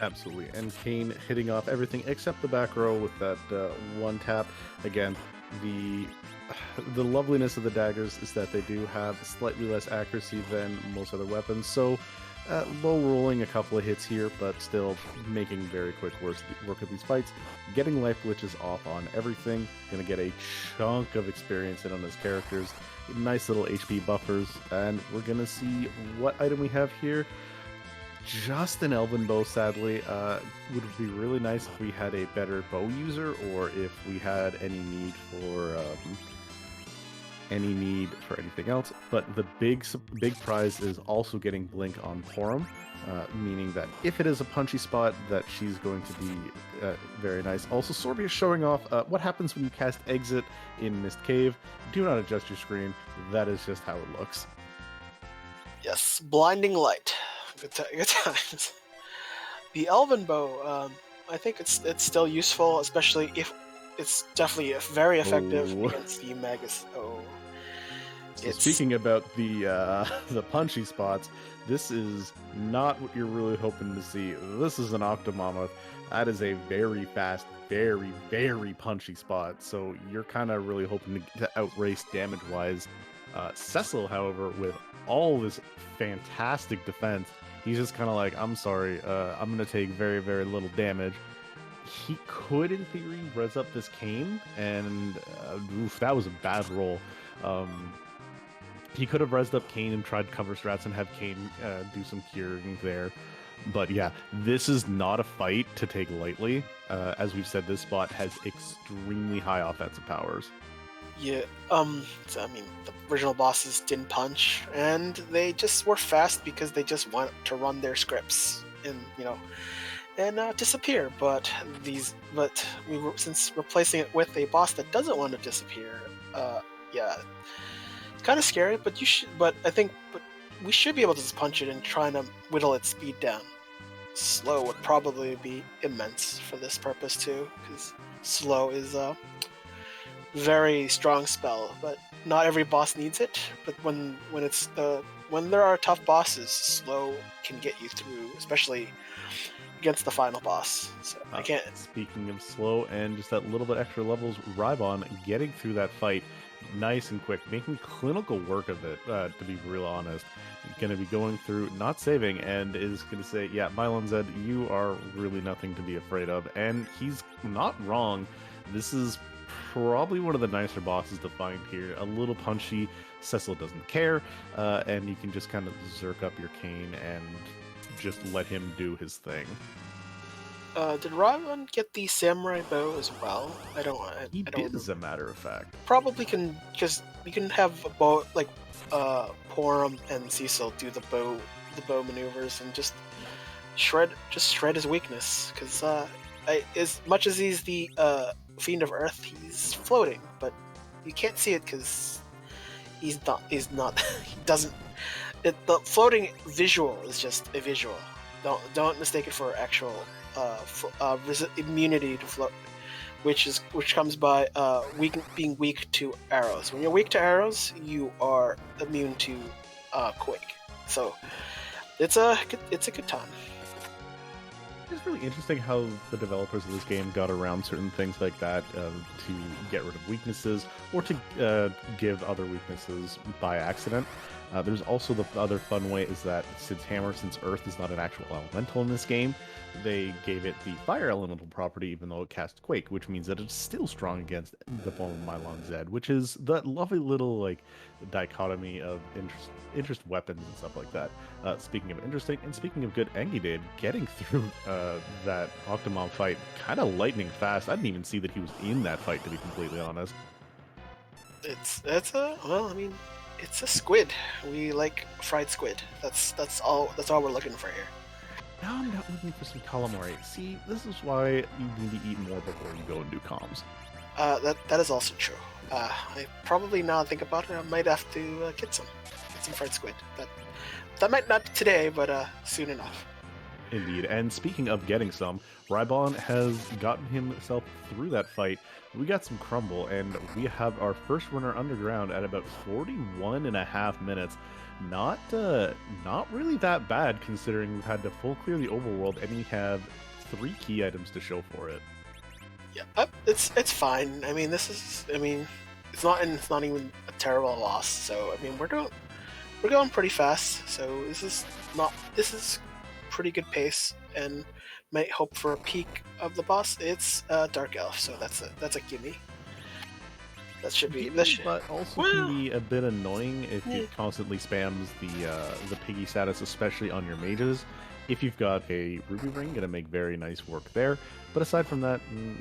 Absolutely, and Kane hitting off everything except the back row with that one tap. Again, the loveliness of the daggers is that they do have slightly less accuracy than most other weapons, so low rolling a couple of hits here, but still making very quick work of these fights. Getting life glitches off on everything, gonna get a chunk of experience in on his characters, nice little HP buffers, and we're gonna see what item we have here. Just an Elven bow, sadly. Would be really nice if we had a better bow user, or if we had any need for anything else. But the big prize is also getting Blink on Porum, meaning that if it is a punchy spot, that she's going to be very nice. Also, Sorby is showing off what happens when you cast Exit in Mist Cave. Do not adjust your screen. That is just how it looks. Yes, blinding light. Good times. The Elven Bow, I think it's still useful, especially if it's definitely very effective Oh. against the Magus. Oh, So it's speaking about the the punchy spots, this is not what you're really hoping to see. This is an Octomammoth. That is a very fast, very, very punchy spot. So you're kind of really hoping to outrace damage-wise. Cecil, however, with all this fantastic defense, he's just kind of like, I'm sorry, I'm going to take very, very little damage. He could, in theory, res up this Cane, and oof, that was a bad roll. Um, he could have rezzed up Kane and tried cover strats and have Kane do some curing there. But yeah, this is not a fight to take lightly. As we've said, this spot has extremely high offensive powers. yeah. So, I mean, the original bosses didn't punch, and they just were fast because they just want to run their scripts and disappear. But since replacing it with a boss that doesn't want to disappear, yeah, it's kind of scary. But we should be able to just punch it and try to whittle its speed down. Slow would probably be immense for this purpose too, because slow is a very strong spell, but not every boss needs it. But when there are tough bosses, slow can get you through, especially against the final boss. So I can't. Speaking of slow and just that little bit extra levels, Rybon getting through that fight nice and quick, making clinical work of it, to be real honest. Going to be going through, not saving, and is going to say, yeah, Mylon Zed, you are really nothing to be afraid of. And he's not wrong. This is probably one of the nicer bosses to find here. A little punchy, Cecil doesn't care, and you can just kind of zerk up your Cane and just let him do his thing. Did Ron get the samurai bow as well? I don't. He I don't did, as remember. a matter of fact. Probably can, because we can have a bow like Porum and Cecil do the bow maneuvers and just shred his weakness. Because as much as he's the fiend of Earth, he's floating, but you can't see it because he's not. He doesn't. The floating visual is just a visual. Don't mistake it for actual immunity to float, which comes by being weak to arrows. When you're weak to arrows, you are immune to quake. So it's a good time. It's really interesting how the developers of this game got around certain things like that, to get rid of weaknesses or to give other weaknesses by accident. There's also the other fun way is that since Earth is not an actual elemental in this game, they gave it the fire elemental property even though it casts Quake, which means that it's still strong against the form of Mylon Zed, which is that lovely little like dichotomy of interest weapons and stuff like that. Speaking of interesting, and speaking of good, Engidade getting through that Octomom fight kind of lightning fast. I didn't even see that he was in that fight, to be completely honest. It's I mean, it's a squid. We like fried squid. That's all we're looking for here. Now I'm not looking for some calamari. See, this is why you need to eat more before you go and do comms. That is also true. I probably, now I think about it, I might have to get some fried squid. That might not be today, but soon enough. Indeed. And speaking of getting some, Rybon has gotten himself through that fight. We got some crumble, and we have our first runner underground at about 41 and a half minutes. Not really that bad considering we've had to full clear the overworld and we have 3 key items to show for it. Yeah, it's fine. I mean, it's not even a terrible loss. So I mean, we're going pretty fast. So this is pretty good pace, and might hope for a peak of the boss. It's Dark Elf, so that's a gimme. That should be. But also can be a bit annoying if it constantly spams the piggy status, especially on your mages. If you've got a ruby ring, gonna make very nice work there. But aside from that,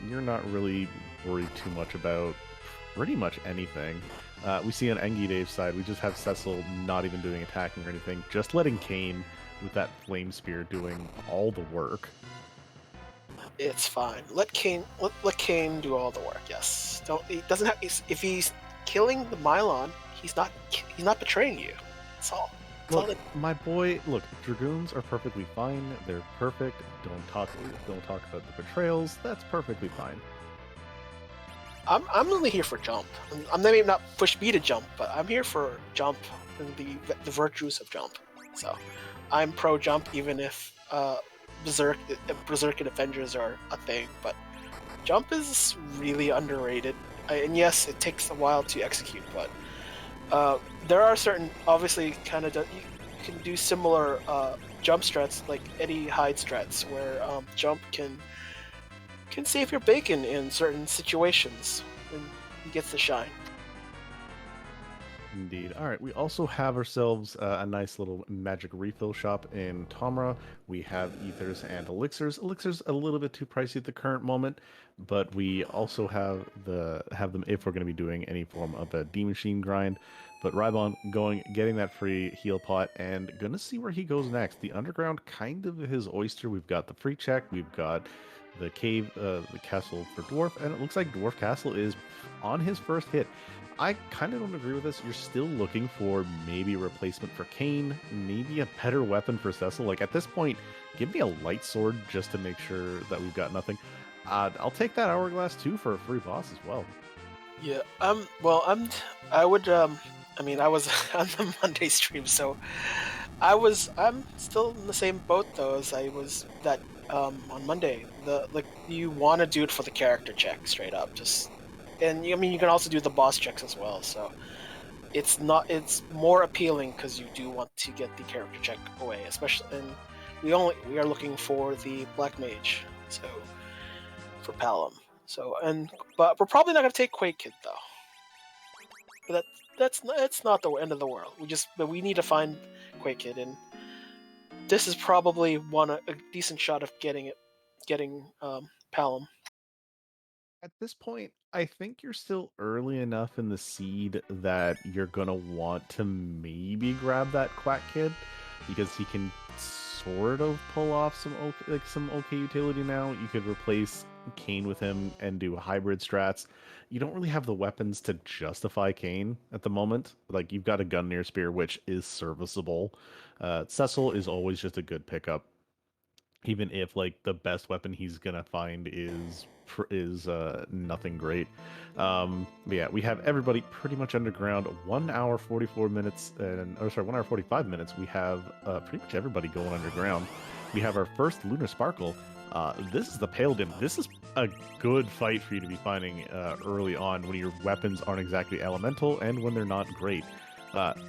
you're not really worried too much about pretty much anything. We see on Engidave's side, we just have Cecil not even doing attacking or anything, just letting Kane with that flame spear doing all the work. It's fine. Let Kane do all the work. Yes. He doesn't have. If he's killing the Mylon, he's not betraying you. That's all. Look, Solid. my boy. Look, dragoons are perfectly fine. They're perfect. Don't talk about the betrayals. That's perfectly fine. I'm only here for jump. I'm maybe not push me to jump, but I'm here for jump and the virtues of jump. So I'm pro jump, even if Berserk and Avengers are a thing. But jump is really underrated. And yes, it takes a while to execute, but there are certain, obviously, you can do similar jump strats like Eddie Hyde strats, where jump can save your bacon in certain situations when he gets the shine. Indeed. All right. We also have ourselves a nice little magic refill shop in Tomra. We have ethers and elixirs. Elixirs a little bit too pricey at the current moment, but we also have them if we're going to be doing any form of a D machine grind. But Rybon getting that free heal pot and gonna see where he goes next. The underground kind of his oyster. We've got the free check. We've got the cave, the castle for dwarf, and it looks like dwarf castle is on his first hit. I kind of don't agree with this. You're still looking for maybe a replacement for Kane, maybe a better weapon for Cecil. Like at this point, give me a light sword just to make sure that we've got nothing. I'll take that hourglass too for a free boss as well. Yeah. Well, I would. I mean, I was on the Monday stream, so I'm still in the same boat though as I was that on Monday. You want to do it for the character check straight up, just and I mean you can also do the boss checks as well. So it's more appealing because you do want to get the character check away, especially and we are looking for the black mage, so for Palom. But we're probably not gonna take Quake Kid though. But that's not the end of the world. But we need to find Quake Kid, and this is probably a decent shot of getting Palom. At this point, I think you're still early enough in the seed that you're gonna want to maybe grab that Quack Kid because he can sort of pull off some okay utility now. You could replace Kane with him and do hybrid strats. You don't really have the weapons to justify Kane at the moment. Like you've got a Gungnir Spear, which is serviceable. Cecil is always just a good pickup even if like the best weapon he's gonna find is nothing great. But yeah, we have everybody pretty much underground. 1 hour 44 minutes, and or sorry, 1 hour 45 minutes. We have pretty much everybody going underground. We have our first Lunar Sparkle. This is the Pale Dim. This is a good fight for you to be finding early on when your weapons aren't exactly elemental and when they're not great.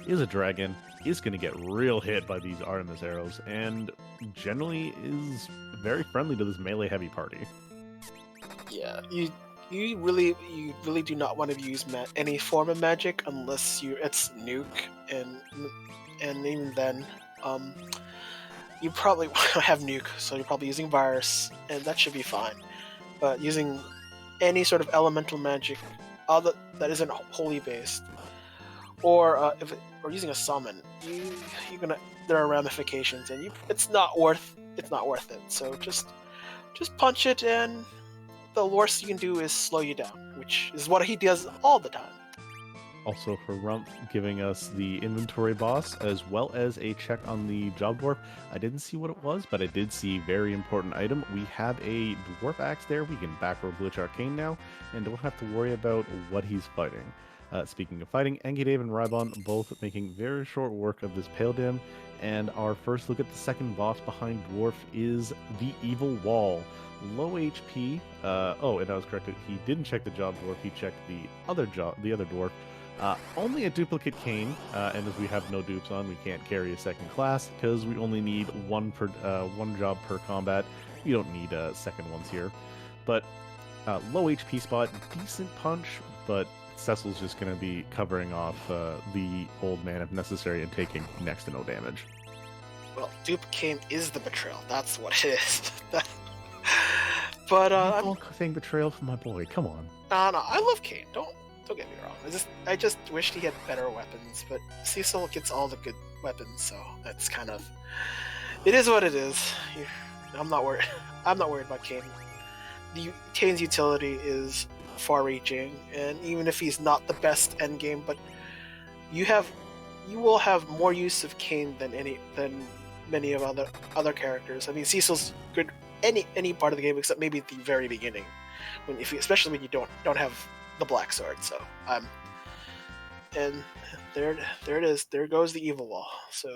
Is a dragon, is going to get real hit by these Artemis arrows, and generally is very friendly to this melee heavy party. Yeah, you really do not want to use any form of magic unless it's nuke, and even then, you probably have nuke, so you're probably using virus, and that should be fine. But using any sort of elemental magic, other that isn't wholly based, or using a summon, you're gonna there are ramifications, and it's not worth it. So just punch it, and the worst you can do is slow you down, which is what he does all the time. Also for Rump giving us the inventory boss as well as a check on the job dwarf. I didn't see what it was, but I did see very important item. We have a dwarf axe there. We can back row glitch arcane now and don't have to worry about what he's fighting. Speaking of fighting, Engidave and Rybon both making very short work of this Pale Dim, and our first look at the second boss behind Dwarf is the Evil Wall. Low HP. Oh, and I was corrected. He didn't check the job dwarf. He checked the other dwarf. Only a duplicate Cane, and as we have no dupes on, we can't carry a second class because we only need one job per combat. You don't need second ones here, but low HP spot, decent punch, but Cecil's just going to be covering off the old man if necessary and taking next to no damage. Well, dupe Kane is the betrayal. That's what it is. But I'm saying betrayal for my boy. Come on. no, I love Kane. Don't get me wrong. I just wished he had better weapons. But Cecil gets all the good weapons, so that's kind of it is what it is. I'm not worried. I'm not worried about Kane. Kane's utility is far-reaching, and even if he's not the best endgame, but you have you will have more use of Kane than many of other characters. I mean, Cecil's good any part of the game except maybe at the very beginning, especially when you don't have the black sword. So and there it is. There goes the evil wall. So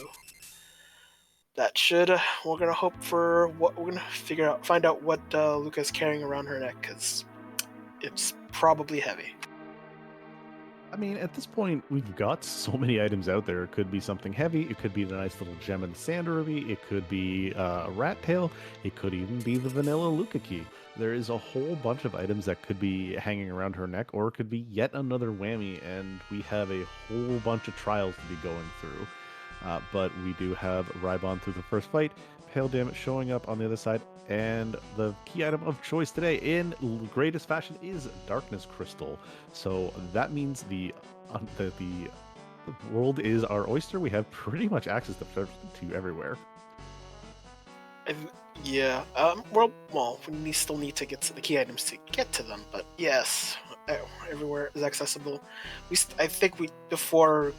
that should we're gonna hope for what we're gonna find out what Luca's carrying around her neck because it's probably heavy. I mean, at this point, we've got so many items out there. It could be something heavy. It could be the nice little gem in the sand ruby. It could be a rat tail. It could even be the vanilla Luca key. There is a whole bunch of items that could be hanging around her neck, or it could be yet another whammy, and we have a whole bunch of trials to be going through. But we do have Rybon through the first fight, Pale Dim showing up on the other side, and the key item of choice today in greatest fashion is Darkness Crystal. So that means the world is our oyster. We have pretty much access to everywhere. Yeah. Well, we still need to get to the key items to get to them, but yes, everywhere is accessible. I think before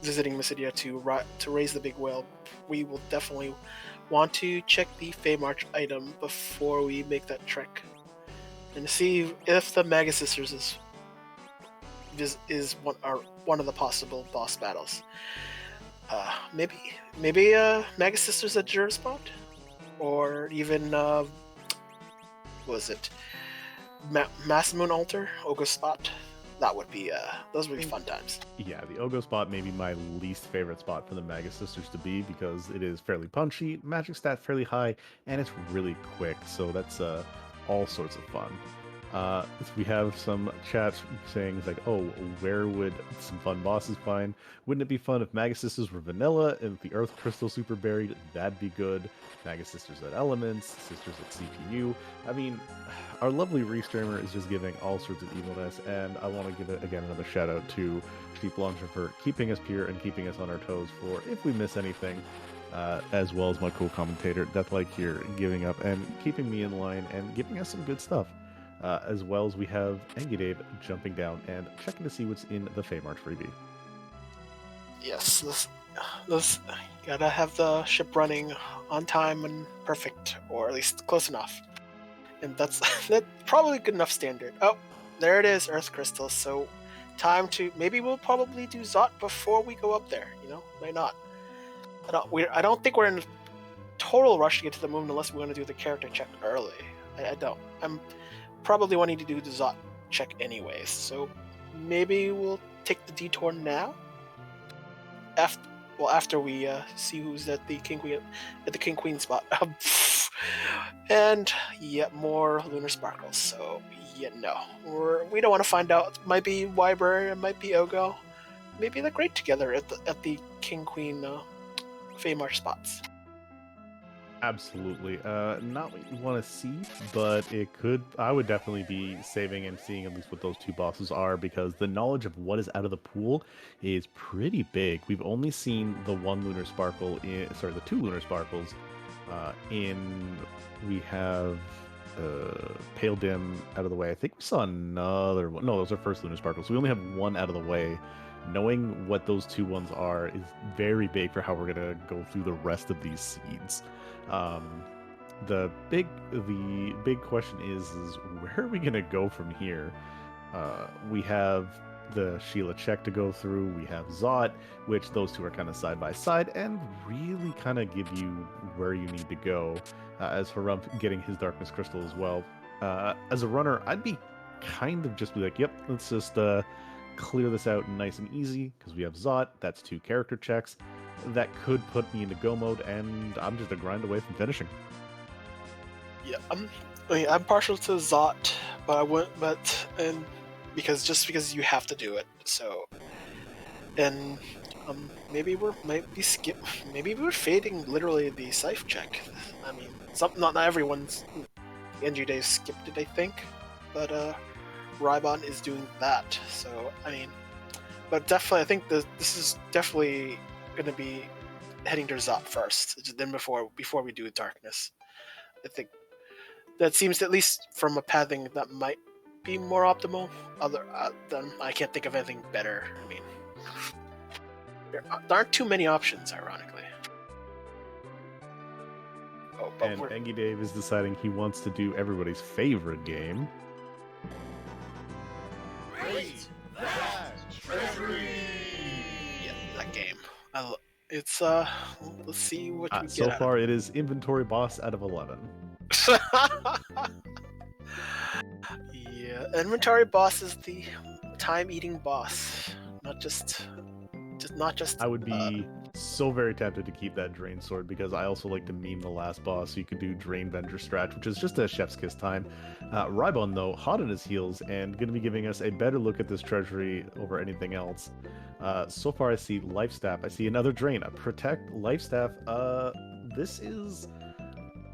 visiting Mysidia to raise the big whale, we will definitely want to check the Feymarch item before we make that trek, and see if the Magus Sisters is one of the possible boss battles. Maybe Magus Sisters at Jura spot, or even was it Mass Moon Altar Ogo spot? That would be those would be fun times. Yeah, the Ogo spot may be my least favorite spot for the Magus Sisters to be because it is fairly punchy, magic stat fairly high, and it's really quick. So that's all sorts of fun. We have some chats saying like, "Oh, where would some fun bosses find? Wouldn't it be fun if Magus Sisters were vanilla and the Earth Crystal super buried? That'd be good. Magus Sisters at Elements, Sisters at CPU. I mean, our lovely restreamer is just giving all sorts of evilness, and I want to give it again another shout out to Sheep Launcher for keeping us pure and keeping us on our toes for if we miss anything." As well as my co-commentator Deathlike here giving up and keeping me in line and giving us some good stuff. As well as we have Angie Dave jumping down and checking to see what's in the Feymarch freebie. Yes, this gotta have the ship running on time and perfect, or at least close enough. And that's probably good enough standard. Oh, there it is, Earth Crystal. So time to maybe we'll probably do Zot before we go up there. Might not. I don't think we're in a total rush to get to the moon unless we want to do the character check early. I don't. I'm probably wanting to do the Zot check anyways. So maybe we'll take the detour now. After we see who's at the King Queen spot. And yet more lunar sparkles. So no, we don't want to find out. It might be Wyber, it might be Ogo, maybe they're great together at the King Queen Feymarch spots. Absolutely. Not what you want to see, but it could. I would definitely be saving and seeing at least what those two bosses are because the knowledge of what is out of the pool is pretty big. We've only seen the one lunar sparkle the two lunar sparkles. We have Pale Dim out of the way. I think we saw another one. No, those are first lunar sparkles. We only have one out of the way. Knowing what those two ones are is very big for how we're gonna go through the rest of these seeds. The big question is where are we gonna go from here? We have the Sheila check to go through. We have Zot, which those two are kind of side by side and really kind of give you where you need to go. As for Rump getting his Darkness Crystal as well. As a runner, I'd be kind of just be like, yep, let's just clear this out nice and easy because we have Zot. That's two character checks. That could put me into go mode, and I'm just a grind away from finishing. Yeah, I'm partial to Zot, but I wouldn't. Because you have to do it. So, and maybe maybe we're fading literally the Scythe check. I mean, not everyone's NG days skipped it, I think, but Rybon is doing that. So I mean, but definitely, I think this is definitely going to be heading to Zot first, then before we do Darkness. I think that seems, at least from a pathing, that might be more optimal. Than I can't think of anything better. I mean, there aren't too many options, ironically. Oh, but And Engie Dave is deciding he wants to do everybody's favorite game. Great Vast Treasury! Yeah, that game. It's let's see what we So get. far, it is inventory boss out of 11. Yeah, inventory boss is the time-eating boss, not just. I would be so very tempted to keep that Drain Sword because I also like to meme the last boss, so you can do Drain Venger strat, which is just a chef's kiss time. Rybon, though, hot on his heels and going to be giving us a better look at this treasury over anything else. So far, I see Life Staff. I see another Drain, a Protect Life Staff. This is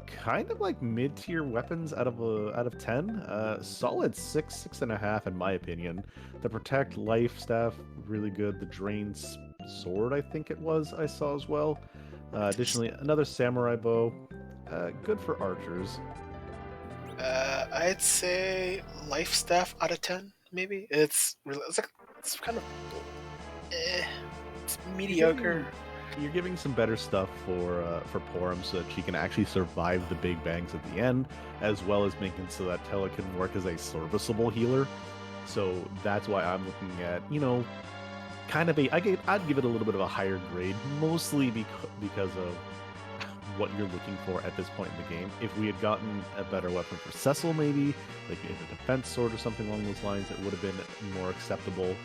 kind of like mid-tier weapons out of 10. Solid 6.5 in my opinion. The Protect Life Staff, really good. The Drain Sword, I think it was, I saw as well. Additionally, another Samurai Bow. Good for archers. I'd say Life Staff out of 10, maybe. It's kind of it's mediocre. You're giving some better stuff for Porum so that she can actually survive the big bangs at the end, as well as making so that Tella can work as a serviceable healer. So that's why I'm looking at, kind of I'd give it a little bit of a higher grade, mostly because of what you're looking for at this point in the game. If we had gotten a better weapon for Cecil, maybe like a defense sword or something along those lines, it would have been more acceptable.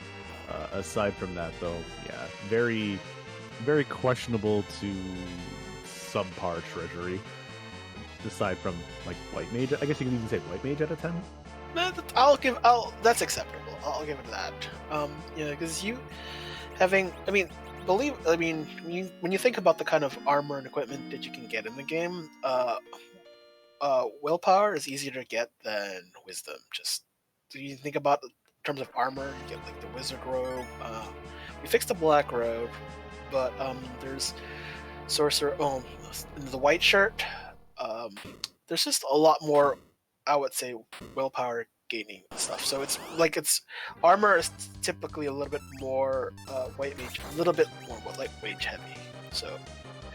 Aside from that, though, yeah, very, very questionable to subpar treasury. Aside from like White Mage, I guess you can even say White Mage out of 10. That's acceptable. I'll give it that. Yeah, because when you think about the kind of armor and equipment that you can get in the game, willpower is easier to get than wisdom. Just so you think about in terms of armor, you get like the wizard robe. We fixed the black robe, but there's sorcerer. The white shirt. There's just a lot more, I would say, willpower gaining stuff. So it's armor is typically a little bit more white mage, a little bit more light mage heavy. So,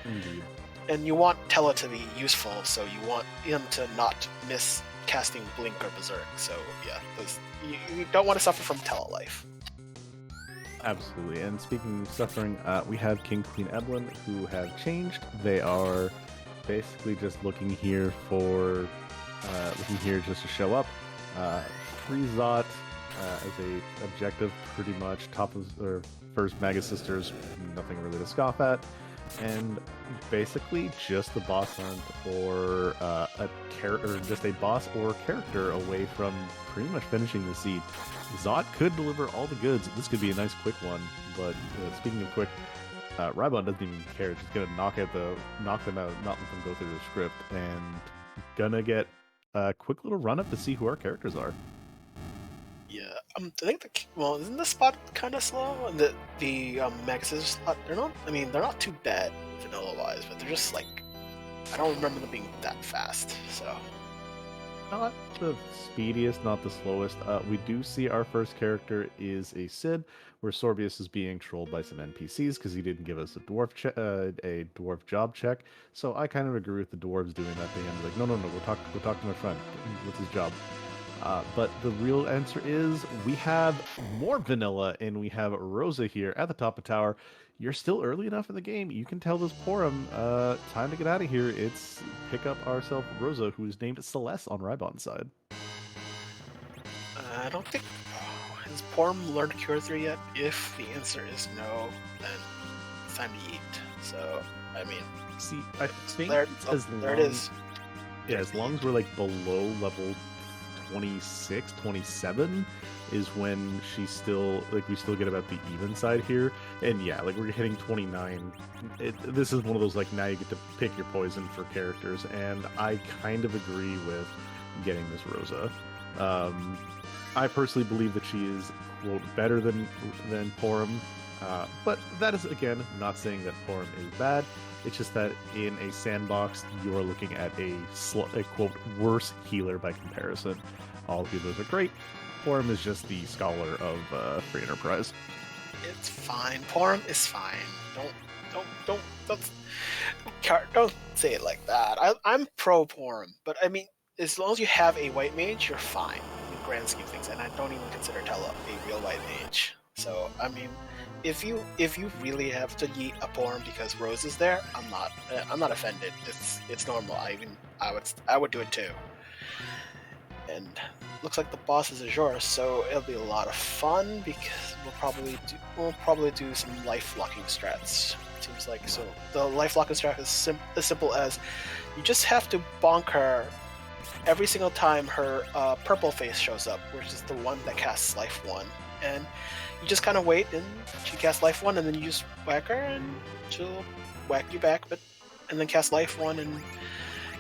Indeed. And you want Tella to be useful, so you want him to not miss casting Blink or Berserk. So yeah, you don't want to suffer from Tella life. Absolutely. And speaking of suffering, we have King Queen Evelyn, who have changed. They are basically just looking here just to show up. Free Zot as a objective, pretty much. Top of or first Maga Sisters, nothing really to scoff at. And basically just the boss hunt or just a boss or character away from pretty much finishing the seed. Zot could deliver all the goods. This could be a nice quick one, but speaking of quick, Rybon doesn't even care. Just gonna knock them out, not let them go through the script, and gonna get a quick little run up to see who our characters are. Yeah, I think isn't the spot kind of slow? And the Max's spot, they're not too bad vanilla wise, but they're just like, I don't remember them being that fast. So Not the speediest, not the slowest. We do see our first character is a Cid, where Sorbius is being trolled by some NPCs because he didn't give us a dwarf job check. So I kind of agree with the dwarves doing that thing. I'm like, no, we'll talk to my friend. What's his job? But the real answer is we have more vanilla, and we have Rosa here at the top of tower. You're still early enough in the game. You can tell this Porum, time to get out of here. It's pick up ourselves Rosa, who is named Celeste on Rybon's side. I don't think has Porum learned Cure 3 yet. If the answer is no, then it's time to eat. So I mean, see, I think there it is. Yeah, as long as we're like below level 26, 27 is when we still get about the even side here. And yeah, like we're hitting 29. This is one of those like now you get to pick your poison for characters, and I kind of agree with getting this Rosa. I personally believe that she is quote better than Porum, but that is again not saying that Porum is bad. It's just that in a sandbox, you're looking at a quote worse healer by comparison. All healers are great. Porum is just the scholar of Free Enterprise. It's fine. Porum is fine. Don't don't say it like that. I'm pro Porum, but I mean, as long as you have a white mage, you're fine in the grand scheme of things. And I don't even consider Tella a real white mage. So I mean, if you really have to yeet a Porum because Rose is there, I'm not offended. It's normal. I would do it too. And looks like the boss is Azure, so it'll be a lot of fun because we'll probably do some life locking strats. Seems like so. The life locking strat is as simple as you just have to bonk her every single time her purple face shows up, which is the one that casts life 1, and you just kind of wait, and she casts life 1, and then you just whack her, and she'll whack you back, and then cast life 1, and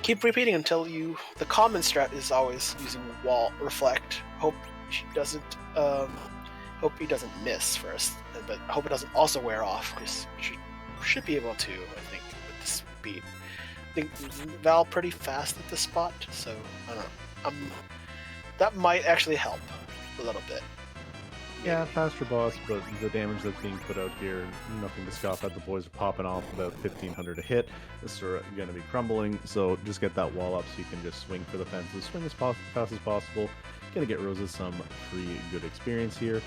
keep repeating until you. The common strat is always using wall reflect. Hope she doesn't. Hope he doesn't miss first, but I hope it doesn't also wear off because she should be able to. I think with the speed. I think Val pretty fast at this spot, so I don't know. That might actually help a little bit. Yeah, faster boss, but the damage that's being put out here, nothing to scoff at. The boys are popping off about 1500 a hit. This are going to be crumbling, so just get that wall up so you can just swing for the fences, swing as fast as possible. Gonna get Roses some pretty good experience here,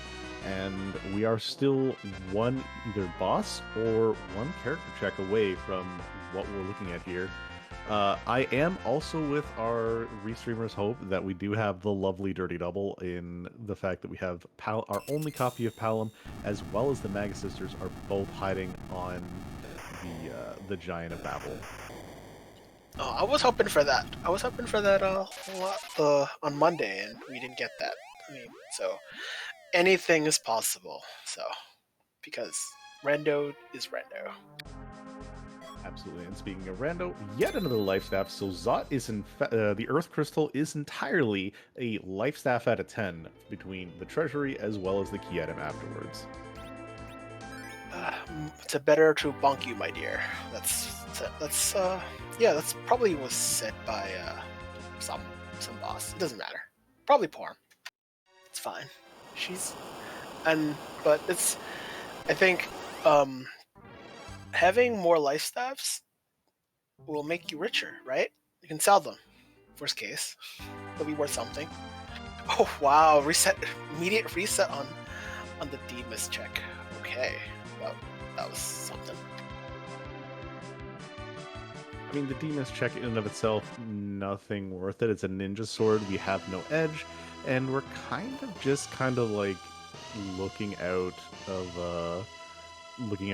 and we are still one either boss or one character check away from what we're looking at here. I am also with our restreamers' hope that we do have the lovely Dirty Double in the fact that we have our only copy of Palom, as well as the Maga Sisters are both hiding on the Giant of Babel. Oh, I was hoping for that. I was hoping for that on Monday, and we didn't get that. I mean, so anything is possible. So because Rendo is Rendo. Absolutely. And speaking of Rando, yet another life staff. So Zot is the Earth Crystal is entirely a life staff out of 10 between the Treasury as well as the key item afterwards. It's a better to bonk you, my dear. That's probably was said by some boss. It doesn't matter. Probably Porn. It's fine. But it's. I think having more life staffs will make you richer, right? You can sell them. Worst case, they'll be worth something. Oh wow! Immediate reset on the Demas check. Okay, well, that was something. I mean, the Demas check in and of itself, nothing worth it. It's a ninja sword. We have no edge, and we're kind of like looking out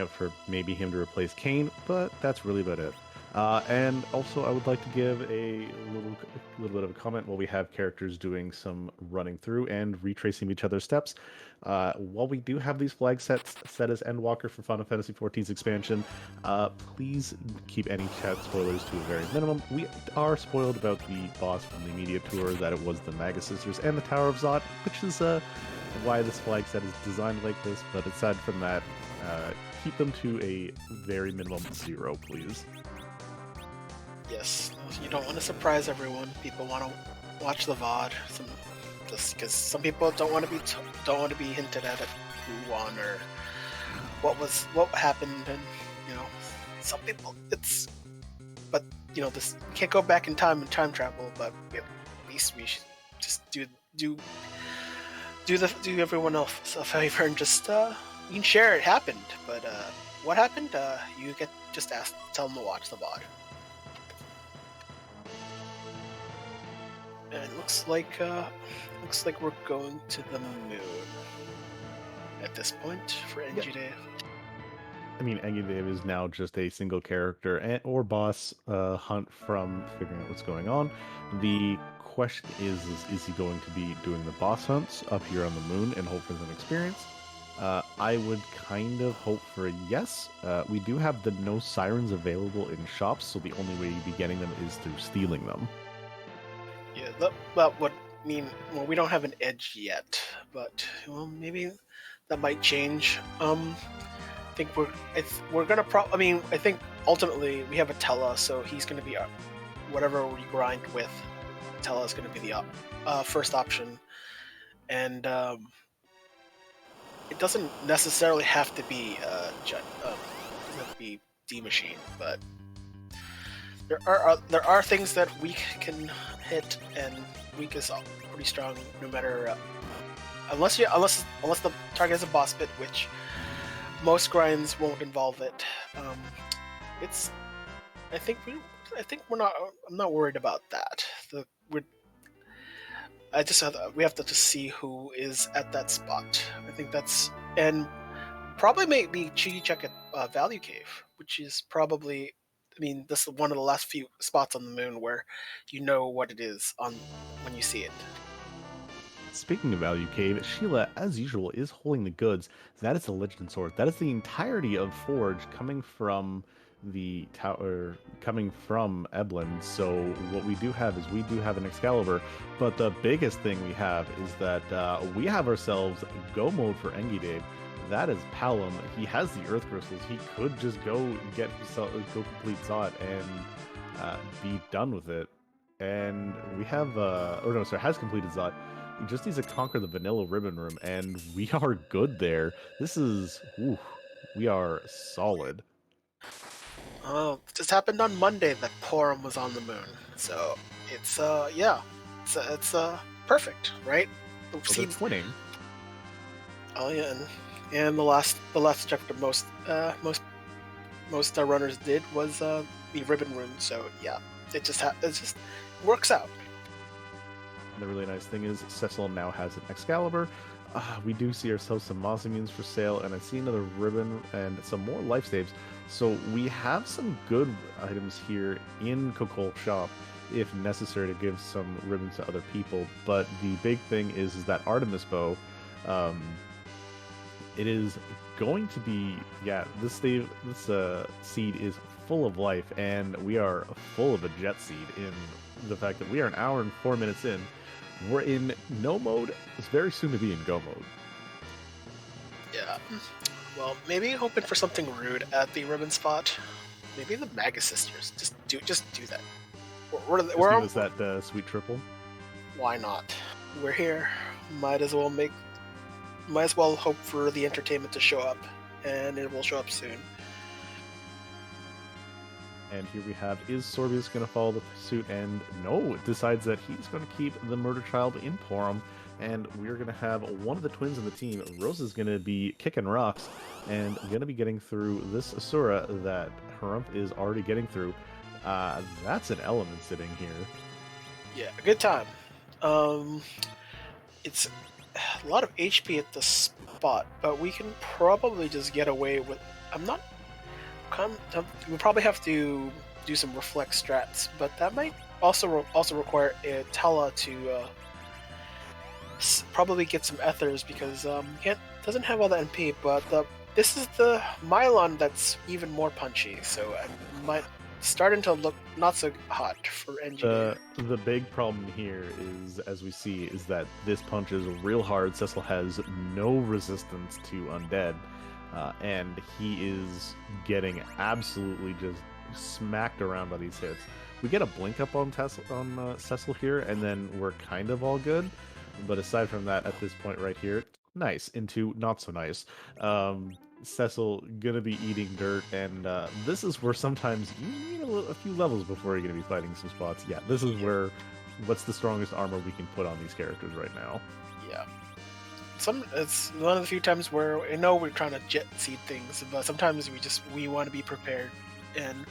for maybe him to replace Kane, but that's really about it. And also, I would like to give a little bit of a comment while we have characters doing some running through and retracing each other's steps. While we do have these flag sets set as Endwalker for Final Fantasy XIV's expansion, please keep any chat spoilers to a very minimum. We are spoiled about the boss from the media tour that it was the Maga Sisters and the Tower of Zot, which is why this flag set is designed like this. But aside from that, keep them to a very minimum 0, please. Yes, you don't want to surprise everyone. People want to watch the VOD, just because some people don't want to be hinted at who won or what happened, and some people but this we can't go back in time and time travel, but at least we should just do everyone else a favor and just you can share it happened, but what happened? You get just tell them to watch the VOD. And it looks like we're going to the moon at this point for NG Dave. I mean, NG Dave is now just a single character or boss hunt from figuring out what's going on. The question is he going to be doing the boss hunts up here on the moon and hope for some experience? I would kind of hope for a yes. We do have the no sirens available in shops, so the only way you'd be getting them is through stealing them. Yeah, that would mean we don't have an edge yet, but maybe that might change. I think we're gonna I think ultimately we have a Tella, so he's gonna be whatever we grind with. Tella is gonna be the first option, and it doesn't necessarily have to be doesn't have to be D machine, but there are things that weak can hit, and weak is pretty strong no matter unless the target is a boss bit, which most grinds won't involve it. It's I think we're not. I'm not worried about that. We have to just see who is at that spot. I think that's and probably maybe Chi check at Value Cave, which is probably. I mean, this is one of the last few spots on the moon where you know what it is on when you see it. Speaking of Value Cave, Sheila, as usual, is holding the goods. That is the Legend Sword. That is the entirety of Forge coming from the tower, coming from Eblin. So what we do have is we do have an Excalibur, but the biggest thing we have is that we have ourselves Go mode for Engidabe. That is Palom. He has the Earth Crystals. He could just go go complete Zot and be done with it. And we have, or no, sorry, has completed Zot. He just needs to conquer the vanilla ribbon room, and we are good there. This is, ooh, we are solid. Oh, this happened on Monday that Porum was on the moon, so it's yeah, it's perfect, right? So they're twinning. Oh yeah, and the last objective most runners did was the ribbon room. So yeah, it just works out. The really nice thing is Cecil now has an Excalibur. We do see ourselves some Mausoleums for sale, and I see another ribbon and some more life saves. So we have some good items here in Coco's shop, if necessary, to give some ribbons to other people. But the big thing is that Artemis bow. It is going to be, yeah, this seed is full of life, and we are full of a jet seed in the fact that we are an hour and 4 minutes in. We're in no mode. It's very soon to be in go mode. Yeah. Well, maybe hoping for something rude at the ribbon spot. Maybe the Magus Sisters. Just do that. Give us that sweet triple. Why not? We're here. Might as well hope for the entertainment to show up, and it will show up soon. And here we have, is Sorbius going to follow the suit? And no, decides that he's going to keep the murder child in Porum. And we're going to have one of the twins in the team. Rosa's going to be kicking rocks and going to be getting through this Asura that Harumph is already getting through. That's an element sitting here. Yeah, a good time. It's a lot of HP at the spot, but we can probably just get away with... we probably have to do some reflect strats, but that might also require a Tala to probably get some ethers, because doesn't have all the NP, but this is the Mylon that's even more punchy, so I might starting to look not so hot for engineer. The big problem here is, as we see, is that this punch is real hard. Cecil has no resistance to undead. And he is getting absolutely just smacked around by these hits. We get a blink up on Cecil here, and then we're kind of all good. But aside from that, at this point right here, nice into not so nice. Cecil gonna be eating dirt, and this is where sometimes you need a few levels before you're gonna be fighting some spots. Yeah, this is where what's the strongest armor we can put on these characters right now. Yeah. It's one of the few times where I know we're trying to jet seed things, but sometimes we want to be prepared, and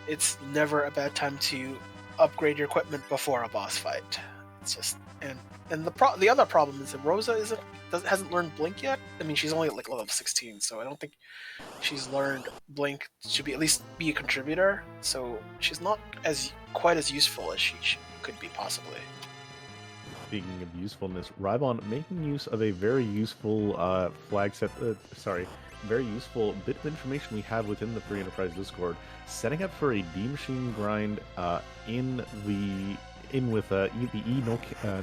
it's never a bad time to upgrade your equipment before a boss fight. It's just and the other problem is that Rosa hasn't learned Blink yet. I mean, she's only like level 16, so I don't think she's learned Blink. Should be at least be a contributor, so she's not quite as useful as she could be possibly. Speaking of usefulness, Rybon making use of a very useful flag set. Very useful bit of information we have within the Free Enterprise Discord, setting up for a D machine grind with the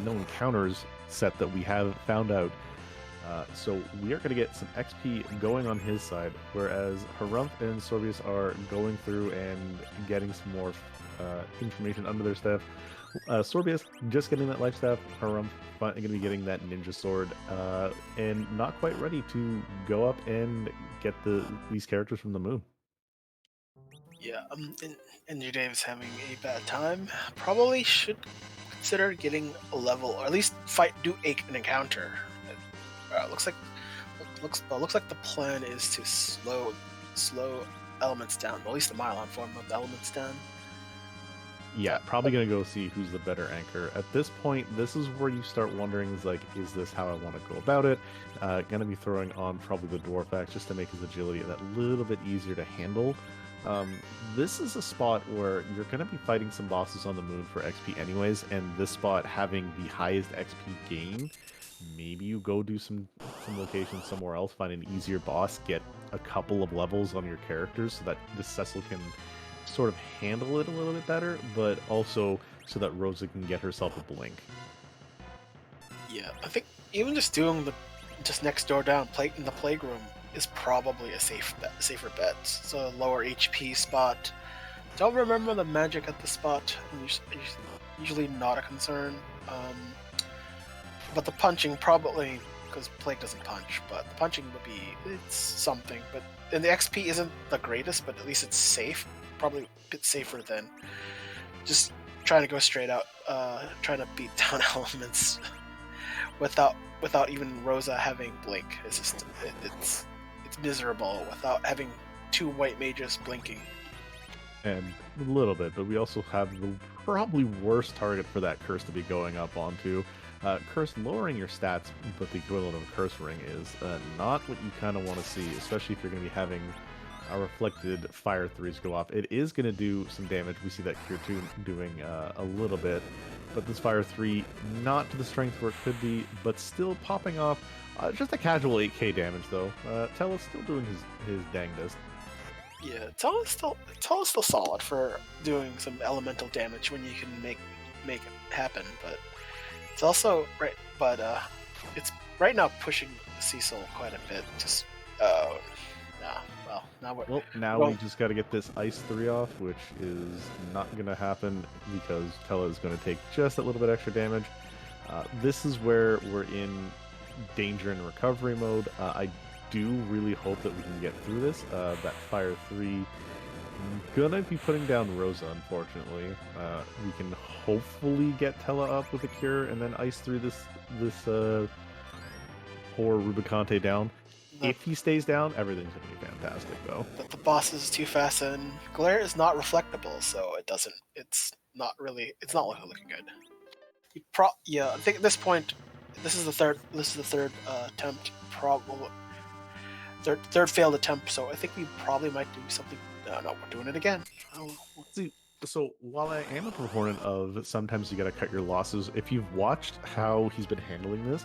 no encounters set that we have found out. So we are going to get some XP going on his side, whereas Harumph and Sorbius are going through and getting some more information under their stuff. Sorbius just getting that life staff. Harumph going to be getting that ninja sword, and not quite ready to go up and get these characters from the moon. Yeah, and your Dave is having a bad time. Probably should consider getting a level, or at least do an encounter. Looks like the plan is to slow elements down. Well, at least the Mylon form of the elements down. Yeah, probably going to go see who's the better anchor. At this point, this is where you start wondering, is this how I want to go about it? Going to be throwing on probably the Dwarf Axe just to make his agility that little bit easier to handle. This is a spot where you're going to be fighting some bosses on the moon for XP anyways, and this spot having the highest XP gain, maybe you go do some locations somewhere else, find an easier boss, get a couple of levels on your characters so that the Cecil can sort of handle it a little bit better, but also so that Rosa can get herself a blink. Yeah, I think even just doing just next door down in the plague room is probably a safer bet. So lower HP spot. Don't remember the magic at the spot. Usually not a concern. But the punching probably, because plague doesn't punch, but the punching would be something. And the XP isn't the greatest, but at least it's safe. Probably a bit safer than just trying to go straight out, trying to beat down elements without even Rosa having blink. It's miserable without having two white mages blinking. And a little bit, but we also have the probably worst target for that curse to be going up onto. Curse lowering your stats, but the equivalent of a curse ring is not what you kind of want to see, especially if you're going to be having reflected fire 3s go off. It is going to do some damage. We see that Cure 2 doing a little bit, but this fire 3 not to the strength where it could be, but still popping off just a casual 8k damage though. Tella's still doing his dangdest. Yeah, Tella's still solid for doing some elemental damage when you can make it happen, but it's also right. But it's right now pushing Cecil quite a bit. Just now we just got to get this Ice 3 off, which is not going to happen because Tella is going to take just a little bit extra damage. This is where we're in danger and recovery mode. I do really hope that we can get through this. That Fire 3 gonna be putting down Rosa, unfortunately. We can hopefully get Tella up with a cure and then Ice 3 this poor Rubicante down. If he stays down, everything's going to be fantastic, though. But the boss is too fast, and Glare is not reflectable, so it's not looking good. I think at this point, this is the third attempt, probably third failed attempt. So I think we probably might do something. No, we're doing it again. See, so while I am a proponent of sometimes you got to cut your losses, if you've watched how he's been handling this,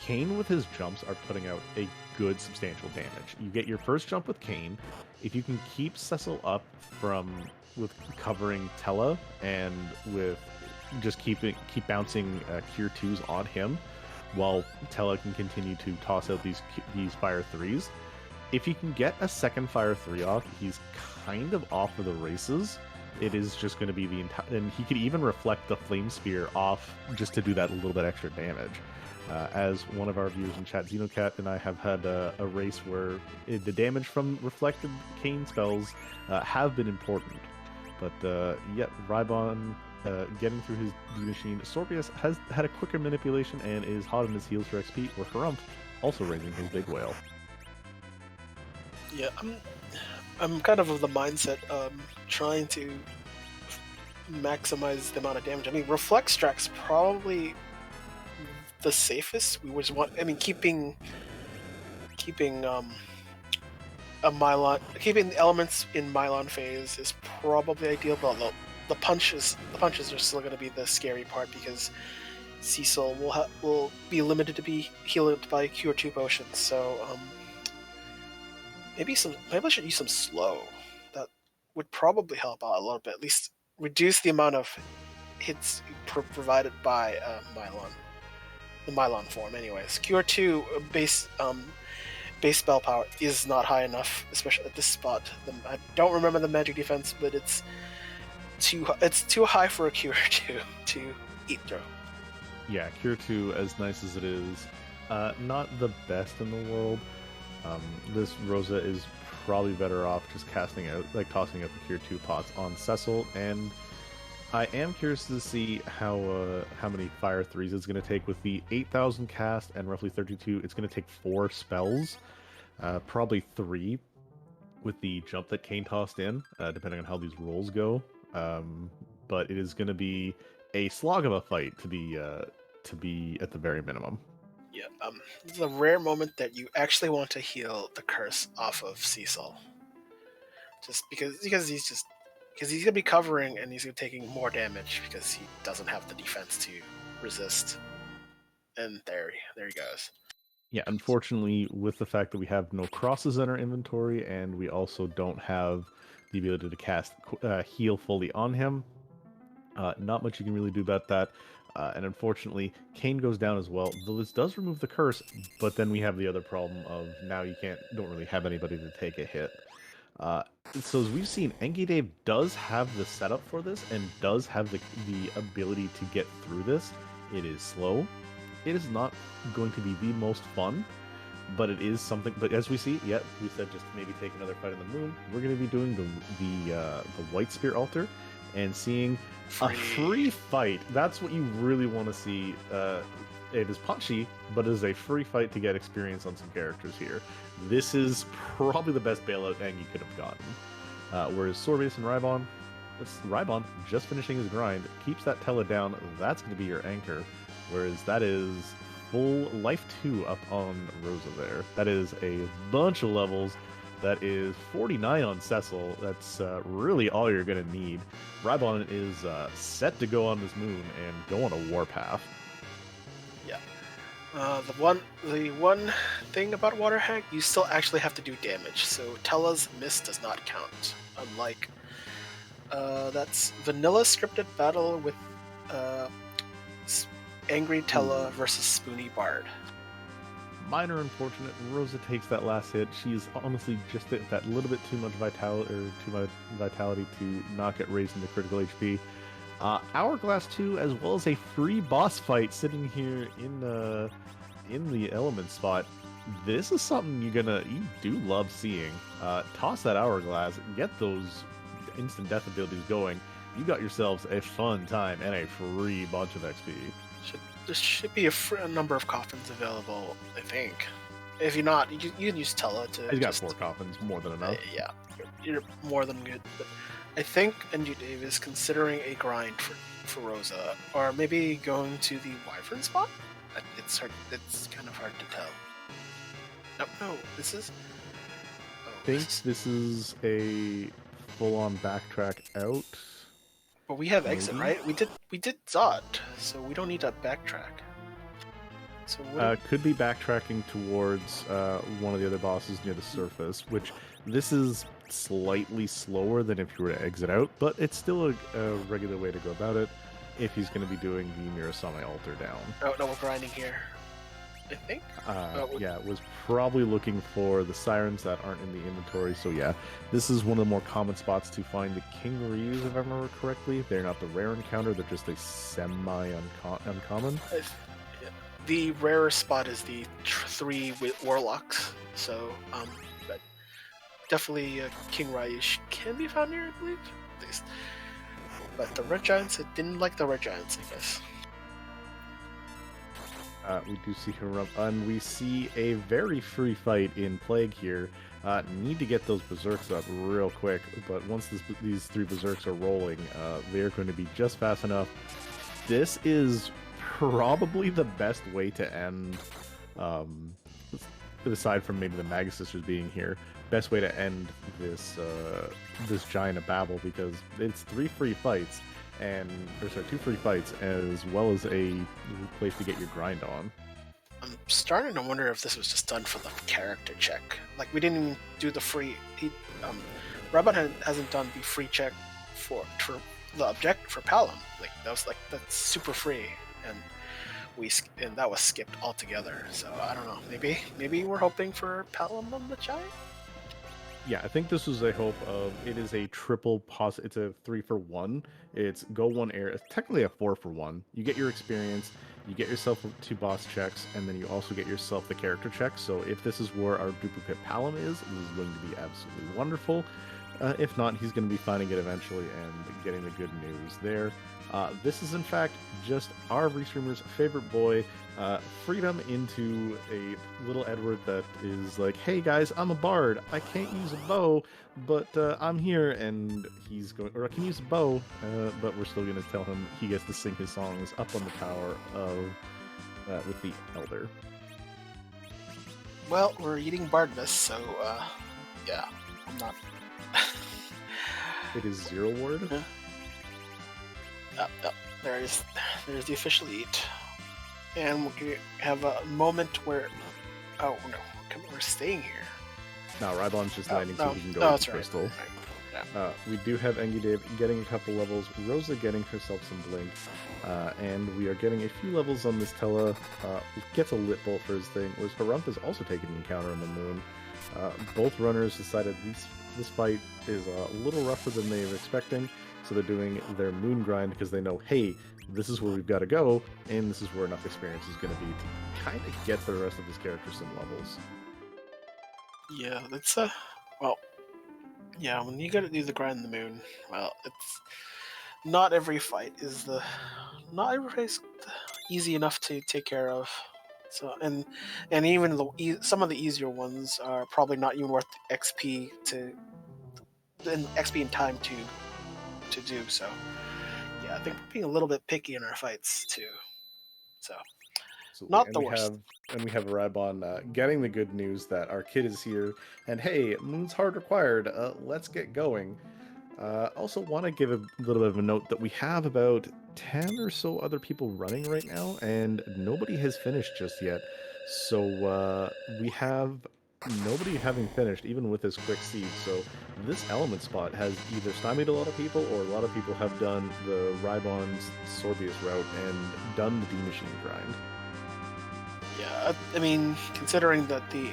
Kane with his jumps are putting out a good substantial damage. You get your first jump with Kane. If you can keep Cecil up with covering Tella and with just keep bouncing Cure 2s on him, while Tella can continue to toss out these Fire 3s. If you can get a second Fire 3 off, he's kind of off of the races. It is just going to be the entire... And he could even reflect the Flame Spear off just to do that little bit extra damage. As one of our viewers in chat, Xenocat and I have had a race where the damage from reflected Kane spells have been important. But Rybon getting through his D-Machine. Sorbius has had a quicker manipulation and is hot on his heels for XP, where Harumph also raising his big whale. Yeah, I'm kind of the mindset trying to maximize the amount of damage. I mean, Reflect Strack's probably the safest. We just want, keeping keeping elements in Mylon phase is probably ideal, but the punches are still going to be the scary part because Cecil will be limited to be healed by Cure 2 potions. So maybe I should use some slow. That would probably help out a little bit. At least reduce the amount of hits provided by Mylon. The Mylon form, anyways. Cure 2 base spell power is not high enough, especially at this spot. I don't remember the magic defense, but it's too high for a cure to eat through. Yeah, Cure 2, as nice as it is, not the best in the world. This Rosa is probably better off just casting out, like tossing out the Cure 2 pots on Cecil, and I am curious to see how many Fire 3s it's going to take. With the 8,000 cast and roughly 32, it's going to take 4 spells, probably 3 with the jump that Kane tossed in, depending on how these rolls go. But it is going to be a slog of a fight to be at the very minimum. Yeah, this is a rare moment that you actually want to heal the curse off of Cecil, just because he's gonna be covering and he's gonna be taking more damage because he doesn't have the defense to resist. And there he goes. Yeah, unfortunately, with the fact that we have no crosses in our inventory and we also don't have the ability to cast heal fully on him, not much you can really do about that. And unfortunately, Kane goes down as well. Though this does remove the curse, but then we have the other problem of now you don't really have anybody to take a hit. So as we've seen, Enki Dave does have the setup for this and does have the ability to get through this. It is slow. It is not going to be the most fun, but it is something. But as we see, yeah, we said just maybe take another fight in the moon. We're going to be doing the White Spear Altar and seeing a free fight. That's what you really want to see. It is punchy, but it is a free fight to get experience on some characters here. This is probably the best bailout Angie could have gotten. Whereas Sorbase and Rybon just finishing his grind, keeps that Tela down. That's going to be your anchor. Whereas that is full life 2 up on Rosa there. That is a bunch of levels. That is 49 on Cecil. That's really all you're going to need. Rybon is set to go on this moon and go on a warpath. Yeah. The one thing about Water Hag, you still actually have to do damage. So Tela's miss does not count. Unlike that's vanilla scripted battle with Angry Tela versus Spoony Bard. Minor unfortunate. Rosa takes that last hit. She's honestly just at that little bit too much vitality to not get raised into critical HP. Hourglass 2, as well as a free boss fight sitting here in the element spot. This is something you do love seeing. Toss that Hourglass, get those instant death abilities going. You got yourselves a fun time and a free bunch of XP. There should be a number of coffins available, I think. If you're not, you can use Tela to. He's got 4 coffins, more than enough. Yeah, you're more than good. But I think Endu Dave is considering a grind for Rosa, or maybe going to the Wyvern spot. It's hard. It's kind of hard to tell. No, this is. I think this is a full-on backtrack out. But we have exit, right? We did Zod, so we don't need to backtrack. So could be backtracking towards one of the other bosses near the surface, which this is slightly slower than if you were to exit out, but it's still a regular way to go about it if he's going to be doing the Mirasame altar down. Oh, no, we're grinding here, I think. Yeah, was probably looking for the sirens that aren't in the inventory. So yeah, this is one of the more common spots to find the King Ryus, if I remember correctly. They're not the rare encounter; they're just a semi-uncommon. The rarest spot is the 3 warlocks. So but definitely King Ryu can be found here, I believe. At least. But the red giants, I didn't like the red giants, I guess. We do see her and we see a very free fight in Plague here. Need to get those berserks up real quick, but once these 3 berserks are rolling, they're going to be just fast enough. This is probably the best way to end, aside from maybe the Magus Sisters being here, best way to end this this Giant of Babel, because it's 3 free fights. 2 free fights, as well as a place to get your grind on. I'm starting to wonder if this was just done for the character check. Like, we didn't even do the free. Rabbit hasn't done the free check for the object for Palom. That's super free, and that was skipped altogether. So I don't know. Maybe we're hoping for Palom on the Giant. Yeah, I think this was a hope of it is a triple it's a 3-for-1. It's go one air. It's technically a 4-for-1. You get your experience, you get yourself 2 boss checks, and then you also get yourself the character check. So if this is where our duplicate Palom is, this is going to be absolutely wonderful. If not, he's going to be finding it eventually and getting the good news there. This is in fact just our restreamer's favorite boy, Freedom, into a little Edward that is like, hey guys, I'm a bard. I can't use a bow, but I'm here. And he's going, or I can use a bow, but we're still going to tell him he gets to sing his songs up on the tower of with the Elder. Well, we're eating Bardness, so yeah, I'm not. It is 0 ward. There's the official eat, and we have a moment where, oh no, we're staying here. No, Rybon's just landing so he can go no, with that's the right. crystal. Right. Yeah. We do have Engidave getting a couple levels, Rosa getting herself some Blink, and we are getting a few levels on this Tella. Gets a Lit Bolt for his thing, whereas Harump is also taking an encounter on the moon. Both runners decided this fight is a little rougher than they were expecting, so they're doing their moon grind because they know, hey, this is where we've got to go, and this is where enough experience is going to be to kind of get the rest of this character some levels. Yeah, that's well, yeah. When you got to do the grind in the moon, well, it's not every fight is not every fight's easy enough to take care of. So and even some of the easier ones are probably not even worth XP and time to do. So yeah, I think we're being a little bit picky in our fights too. So Absolutely. not and the we worst. we have Rybon getting the good news that our kid is here, and hey, Moon's Hard required. Let's get going. Also, want to give a little bit of a note that we have about 10 or so other people running right now, and nobody has finished just yet. So we have nobody having finished, even with this quick seed. So this element spot has either stymied a lot of people, or a lot of people have done the Rybon's Sorbius route and done the D-Machine grind. Yeah, I mean, considering that the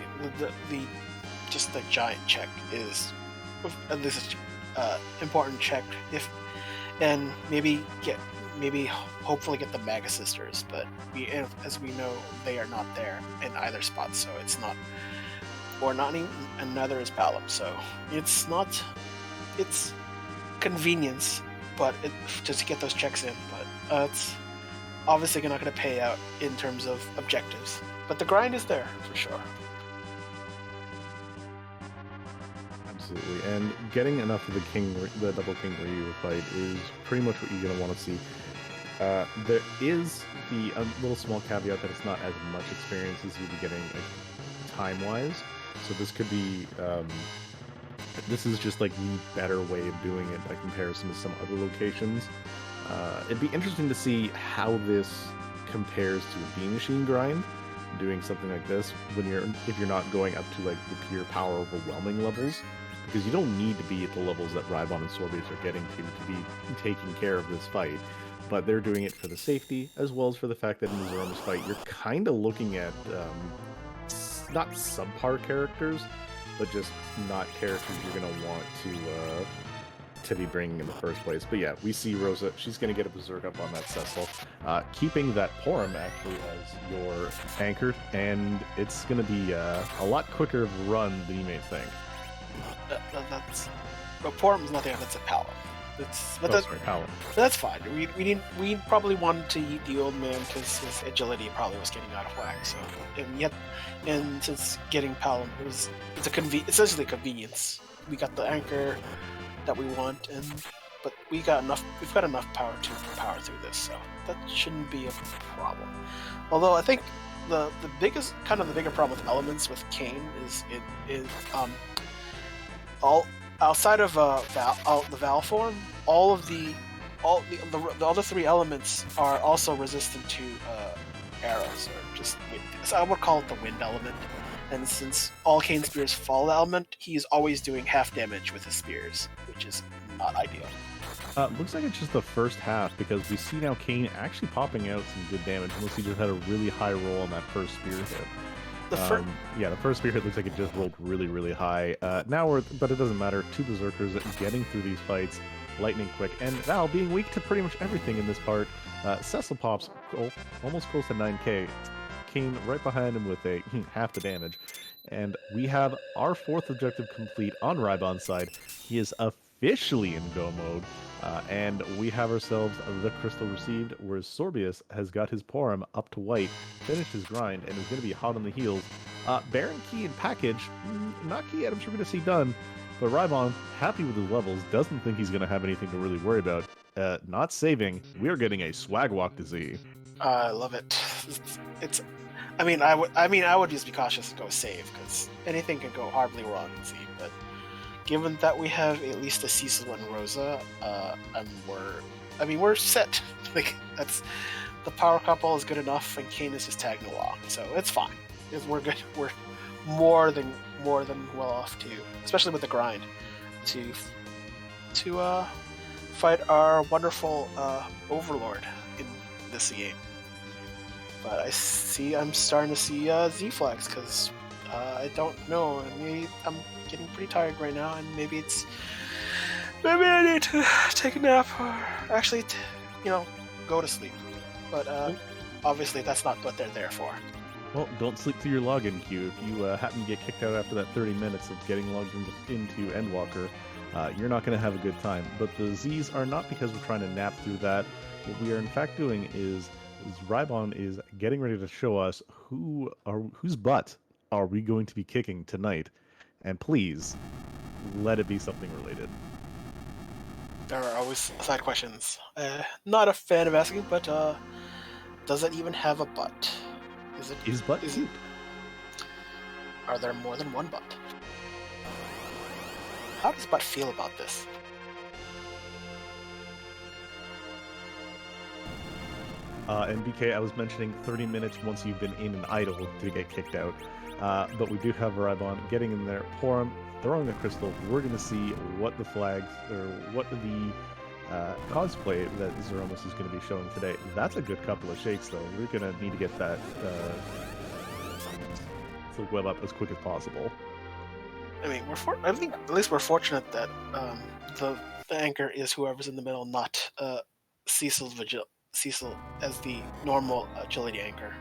just the giant check is this is important check and maybe hopefully get the Mega Sisters, but as we know, they are not there in either spot, so it's not, or not even, and neither is Palom, so it's convenience, but just to get those checks in, but it's obviously not going to pay out in terms of objectives, but the grind is there for sure. Absolutely, and getting enough of the double King Ryu fight is pretty much what you're going to want to see. There is the little small caveat that it's not as much experience as you'd be getting time-wise, so this could be this is just like the better way of doing it by comparison to some other locations. It'd be interesting to see how this compares to a D-Machine grind, doing something like this if you're not going up to like the pure power overwhelming levels, because you don't need to be at the levels that Rybon and Sorbius are getting to be taking care of this fight, but they're doing it for the safety as well as for the fact that in the Zoromus fight you're kind of looking at not subpar characters, but just not characters you're going to want to be bringing in the first place. But yeah, we see Rosa. She's going to get a Berserk up on that Cecil, keeping that Porum actually as your anchor, and it's going to be a lot quicker of a run than you may think. But Porum's not there. That's a Palom. Palom. That's fine. We probably wanted to eat the old man because his agility probably was getting out of whack. So and since getting Palom, it's essentially a convenience. We got the anchor that we want, but we've got enough power to power through this, so that shouldn't be a problem. Although I think the bigger problem with elements with Kain is all outside of the Val form, all the other 3 elements are also resistant to arrows, or just wind. So I would call it the wind element. And since all Kain spears fall element, he's always doing half damage with his spears, which is not ideal. Looks like it's just the first half, because we see now Kain actually popping out some good damage, unless he just had a really high roll on that first spear hit. The first. Yeah, the first spear hit looks like it just rolled really, really high. But it doesn't matter. Two berserkers getting through these fights, lightning quick, and Val being weak to pretty much everything in this part. Cecil pops almost close to 9k, came right behind him with a half the damage, and we have our fourth objective complete on Rybon's side. He is officially in go mode. And we have ourselves the crystal received, whereas Sorbius has got his Porum up to white, finished his grind, and is going to be hot on the heels. Baron Key and Package, not key items we're going to see done, but Rybon, happy with his levels, doesn't think he's going to have anything to really worry about. Not saving, we are getting a swag walk to Z. I love it. It's. I would just be cautious and go save because anything can go horribly wrong in Z, but. Given that we have at least a Cecil and Rosa, we're set. Like that's the power couple is good enough, and Kane is just tagging along, so it's fine. We're good. We're more than well off to, especially with the grind, to fight our wonderful overlord in this game. But I'm starting to see Z flags because I don't know. Maybe I'm getting pretty tired right now, and maybe I need to take a nap or actually, go to sleep. But obviously, that's not what they're there for. Well, don't sleep through your login queue. If you happen to get kicked out after that 30 minutes of getting logged into Endwalker, you're not going to have a good time. But the Z's are not because we're trying to nap through that. What we are in fact doing is Rybon is getting ready to show us whose butt are we going to be kicking tonight. And please, let it be something related. There are always side questions. Not a fan of asking, but does it even have a butt? Is butt cute? Are there more than one butt? How does butt feel about this? And BK, I was mentioning 30 minutes once you've been in an idle to get kicked out. But we do have Rybon getting in there, Porum, throwing a crystal. We're going to see what the flags, or what the cosplay that Zeromus is going to be showing today. That's a good couple of shakes, though. We're going to need to get that web up as quick as possible. I mean, I think at least we're fortunate that the anchor is whoever's in the middle, not Cecil as the normal agility anchor.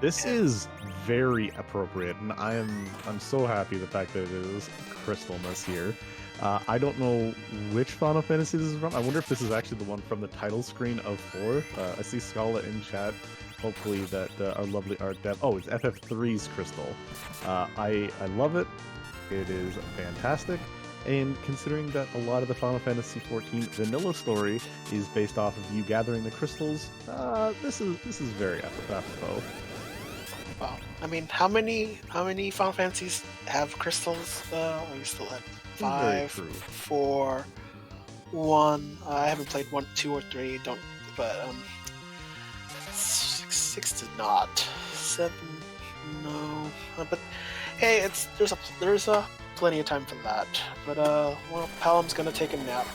This is very appropriate, and I'm so happy the fact that it is Crystalness here. I don't know which Final Fantasy this is from. I wonder if this is actually the one from the title screen of 4. I see Scala in chat. Hopefully that our lovely art dev. Oh, it's FF3's Crystal. I love it. It is fantastic. And considering that a lot of the Final Fantasy XIV vanilla story is based off of you gathering the crystals, this is very apropos. Wow. I mean, how many Final Fantasies have crystals? We still have 5, 4, 1. I haven't played 1, 2, or 3. But 6 did not. 7, no. But hey, there's a plenty of time for that. But Pelham's gonna take a nap.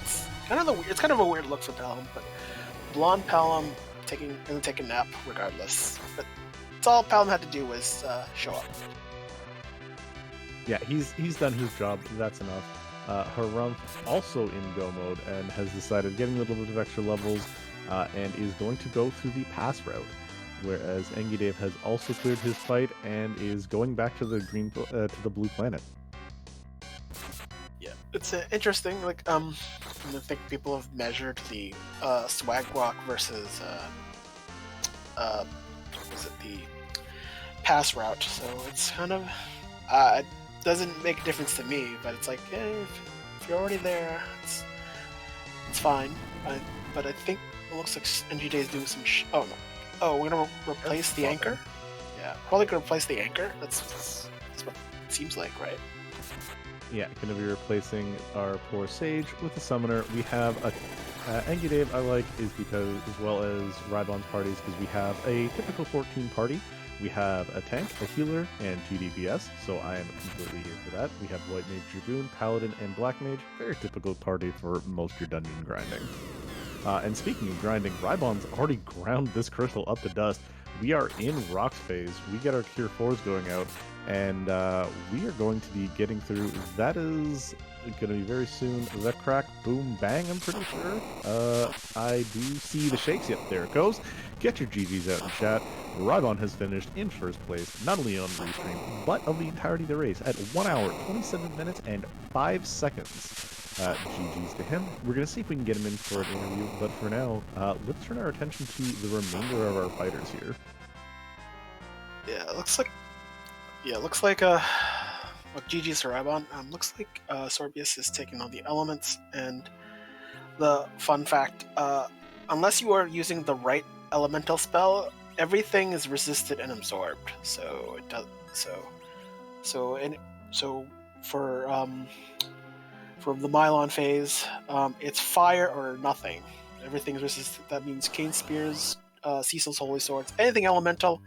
It's kind of a weird look for Pelham, but blonde Pelham gonna take a nap regardless. But all Pelham had to do was show up. Yeah, he's done his job. That's enough. Harumph also in go mode and has decided getting a little bit of extra levels and is going to go through the pass route. Whereas Engidave has also cleared his fight and is going back to the the blue planet. Yeah, it's interesting. Like I think people have measured the swag walk versus the pass route. So it's kind of it doesn't make a difference to me, but it's like if you're already there, it's fine. But I think it looks like NGJ is doing some. Oh no. Oh, we're gonna replace the anchor? Yeah, probably gonna replace the anchor. That's what it seems like, right? Yeah, gonna be replacing our poor Sage with a summoner. We have a Engidave I like is because, as well as Rybon's parties, because we have a typical 14 party. We have a tank, a healer, and 2 DPS, so I am completely here for that. We have White Mage, Dragoon, Paladin, and Black Mage. Very typical party for most of your dungeon grinding. And speaking of grinding, Rybon's already ground this crystal up to dust. we are in Rocks phase. We get our Cure 4s going out, and we are going to be getting through. That is going to be very soon. The Crack Boom Bang, I'm pretty sure. I do see the shakes. Yep, there it goes. Get your GGs out in chat. Rybon has finished in first place, not only on Restream, but of the entirety of the race at 1 hour, 27 minutes, and 5 seconds. GG's to him. We're going to see if we can get him in for an interview, but for now, let's turn our attention to the remainder of our fighters here. Yeah, it looks like GG's to Rybon. Looks like Sorbius is taking on the elements, and the fun fact, unless you are using the right elemental spell, everything is resisted and absorbed. So it does so for the Mylon phase, it's fire or nothing. Everything's resisted. That means Cane Spears, Cecil's Holy Swords, anything elemental.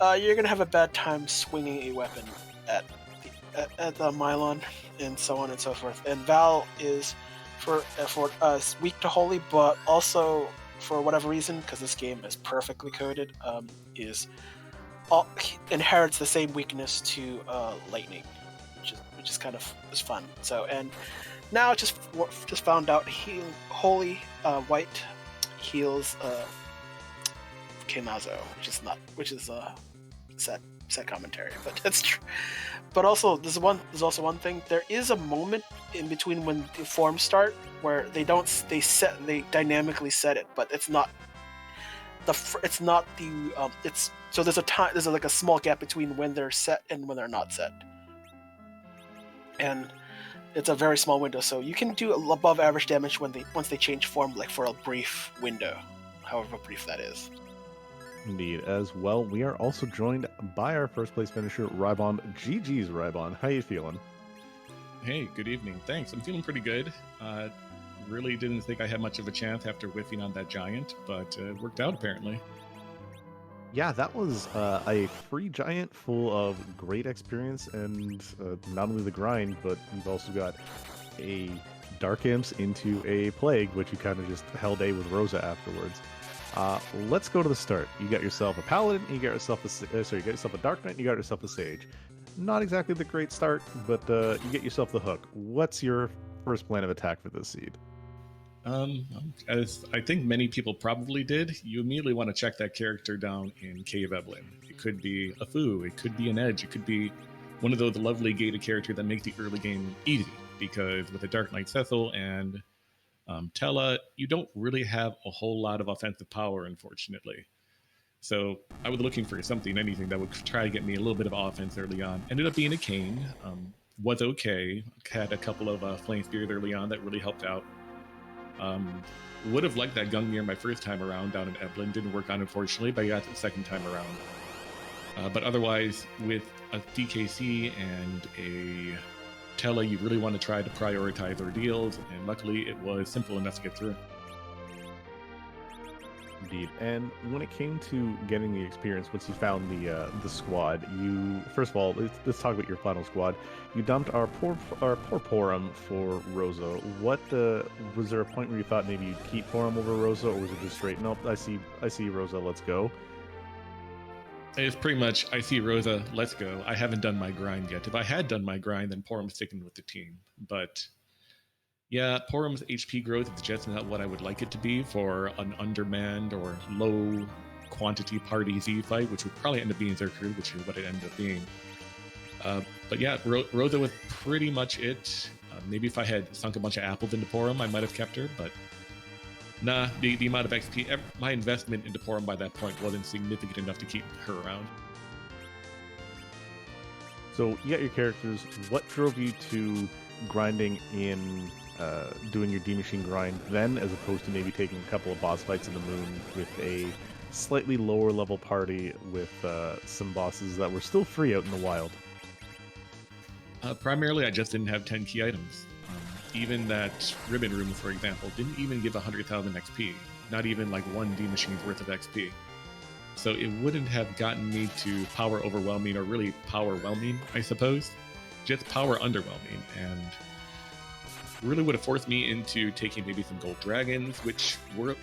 You're gonna have a bad time swinging a weapon at the Mylon, and so on and so forth. And Val is for weak to holy, but also for whatever reason, because this game is perfectly coded, inherits the same weakness to lightning, which is kind of is fun. So, and now just found out holy white heals Kemazo, which is set commentary, but that's true. But also, there's also one thing. There is a moment in between when the forms start where they dynamically set it, but it's not so there's like a small gap between when they're set and when they're not set, and it's a very small window. So you can do above average damage once they change form, like for a brief window, however brief that is. Indeed. As well, we are also joined by our first place finisher, Rybon. GG's, Rybon. How you feeling? Hey, good evening. Thanks. I'm feeling pretty good. Really didn't think I had much of a chance after whiffing on that giant, but it worked out apparently. Yeah, that was a free giant full of great experience, and not only the grind, but you've also got a Dark Imps into a Plague, which you kind of just held A with Rosa afterwards. Let's go to the start. You got yourself a Paladin, you got yourself a Dark Knight, and you got yourself a Sage. Not exactly the great start, but you get yourself the hook. What's your first plan of attack for this seed? As I think many people probably did, you immediately want to check that character down in Cave Evelyn. It could be a Fu, it could be an Edge, it could be one of those lovely gated characters that make the early game easy, because with a Dark Knight Cecil and Tella, you don't really have a whole lot of offensive power, unfortunately. So I was looking for anything that would try to get me a little bit of offense early on. Ended up being a Cane. Was okay. Had a couple of Flame Spears early on that really helped out. Would have liked that Gungnir my first time around down in Evelyn. Didn't work out, unfortunately, but I got it the second time around. But otherwise, with a DKC and a Tella, you really want to try to prioritize ordeals, and luckily it was simple enough to get through. Indeed. And when it came to getting the experience, once you found the squad, you first of all let's talk about your final squad. You dumped our poor Porum for Rosa. What was there a point where you thought maybe you'd keep Porum over Rosa, or was it just straight? Nope, I see Rosa. Let's go. It's pretty much, I see Rosa, let's go. I haven't done my grind yet. If I had done my grind, then Porum's sticking with the team. But yeah, Porum's HP growth is just not what I would like it to be for an undermanned or low quantity party Z fight, which would probably end up being Zerkru, which is what it ended up being. But yeah, Rosa was pretty much it. Maybe if I had sunk a bunch of apples into Porum, I might have kept her, but nah, the amount of XP, my investment into Porum by that point wasn't significant enough to keep her around. So you got your characters. What drove you to grinding in, doing your D-Machine grind then, as opposed to maybe taking a couple of boss fights in the Moon with a slightly lower level party with some bosses that were still free out in the wild? Primarily, I just didn't have 10 key items. Even that ribbon room, for example, didn't even give 100,000 XP. Not even like one D-Machine's worth of XP. So it wouldn't have gotten me to power overwhelming, or really power whelming, I suppose. Just power underwhelming. And really would have forced me into taking maybe some gold dragons, which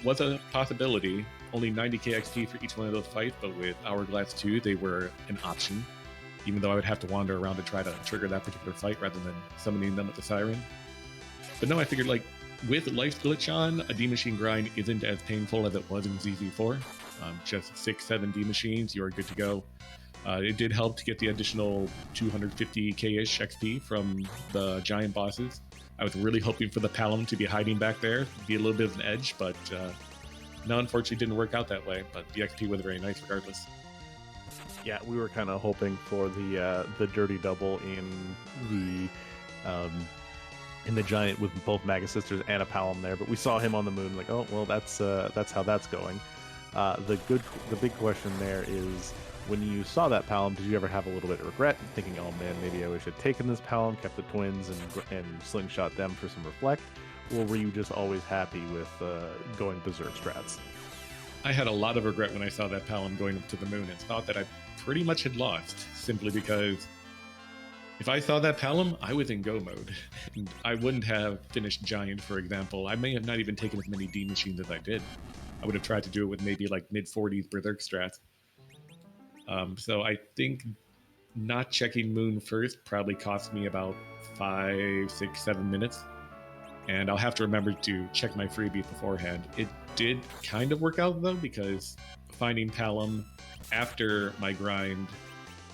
was a possibility. Only 90k XP for each one of those fights, but with Hourglass 2, they were an option, even though I would have to wander around to try to trigger that particular fight rather than summoning them with the Siren. But no, I figured, like, with Life's Glitch on, a D Machine grind isn't as painful as it was in ZZ4. Just 6-7 D Machines, you are good to go. It did help to get the additional 250k-ish XP from the giant bosses. I was really hoping for the Palom to be hiding back there, be a little bit of an edge, but no, unfortunately didn't work out that way, but the XP was very nice regardless. Yeah, we were kind of hoping for the dirty double in the giant with both Magus Sisters and a Palom there, but we saw him on the moon, like, oh well, that's how that's going. The big question there is, when you saw that Palom, did you ever have a little bit of regret, thinking, oh man, maybe I wish I'd taken this Palom, kept the twins, and slingshot them for some reflect, or were you just always happy with going berserk strats? I had a lot of regret when I saw that Palom going up to the moon and thought that I pretty much had lost, simply because if I saw that Palom, I was in go mode. And I wouldn't have finished Giant, for example. I may have not even taken as many D Machines as I did. I would have tried to do it with maybe like mid-40s berserk strats. So I think not checking Moon first probably cost me about 5, 6, 7 minutes. And I'll have to remember to check my freebie beforehand. It did kind of work out, though, because finding Palom after my grind,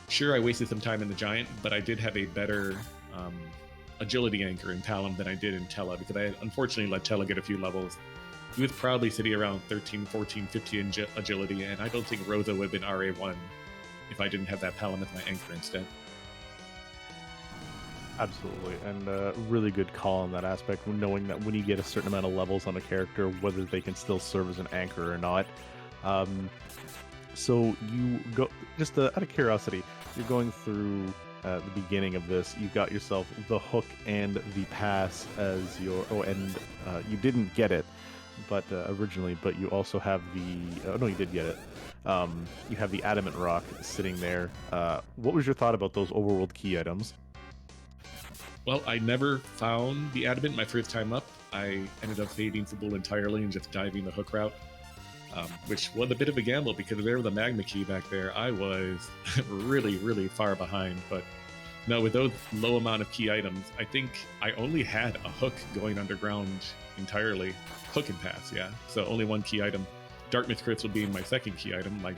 sure, I wasted some time in the Giant, but I did have a better agility anchor in Palom than I did in Tella, because I unfortunately let Tella get a few levels. He was probably sitting around 13, 14, 15 agility, and I don't think Rosa would have been RA1 if I didn't have that Palom as my anchor instead. Absolutely, and really good call on that aspect, knowing that when you get a certain amount of levels on a character, whether they can still serve as an anchor or not. So you go, just out of curiosity, you're going through the beginning of this, you got yourself the hook and the pass as your, you didn't get it, but originally, but you also have the, no, you did get it. You have the Adamant Rock sitting there. What was your thought about those overworld key items? Well, I never found the Adamant my first time up. I ended up fading Fabul entirely and just diving the hook route, which was a bit of a gamble because if there was a Magma Key back there, I was really, really far behind. But no, with those low amount of key items, I think I only had a hook going underground entirely. Hook and pass, yeah. So only one key item. Darkness Crystal being my second key item. Like,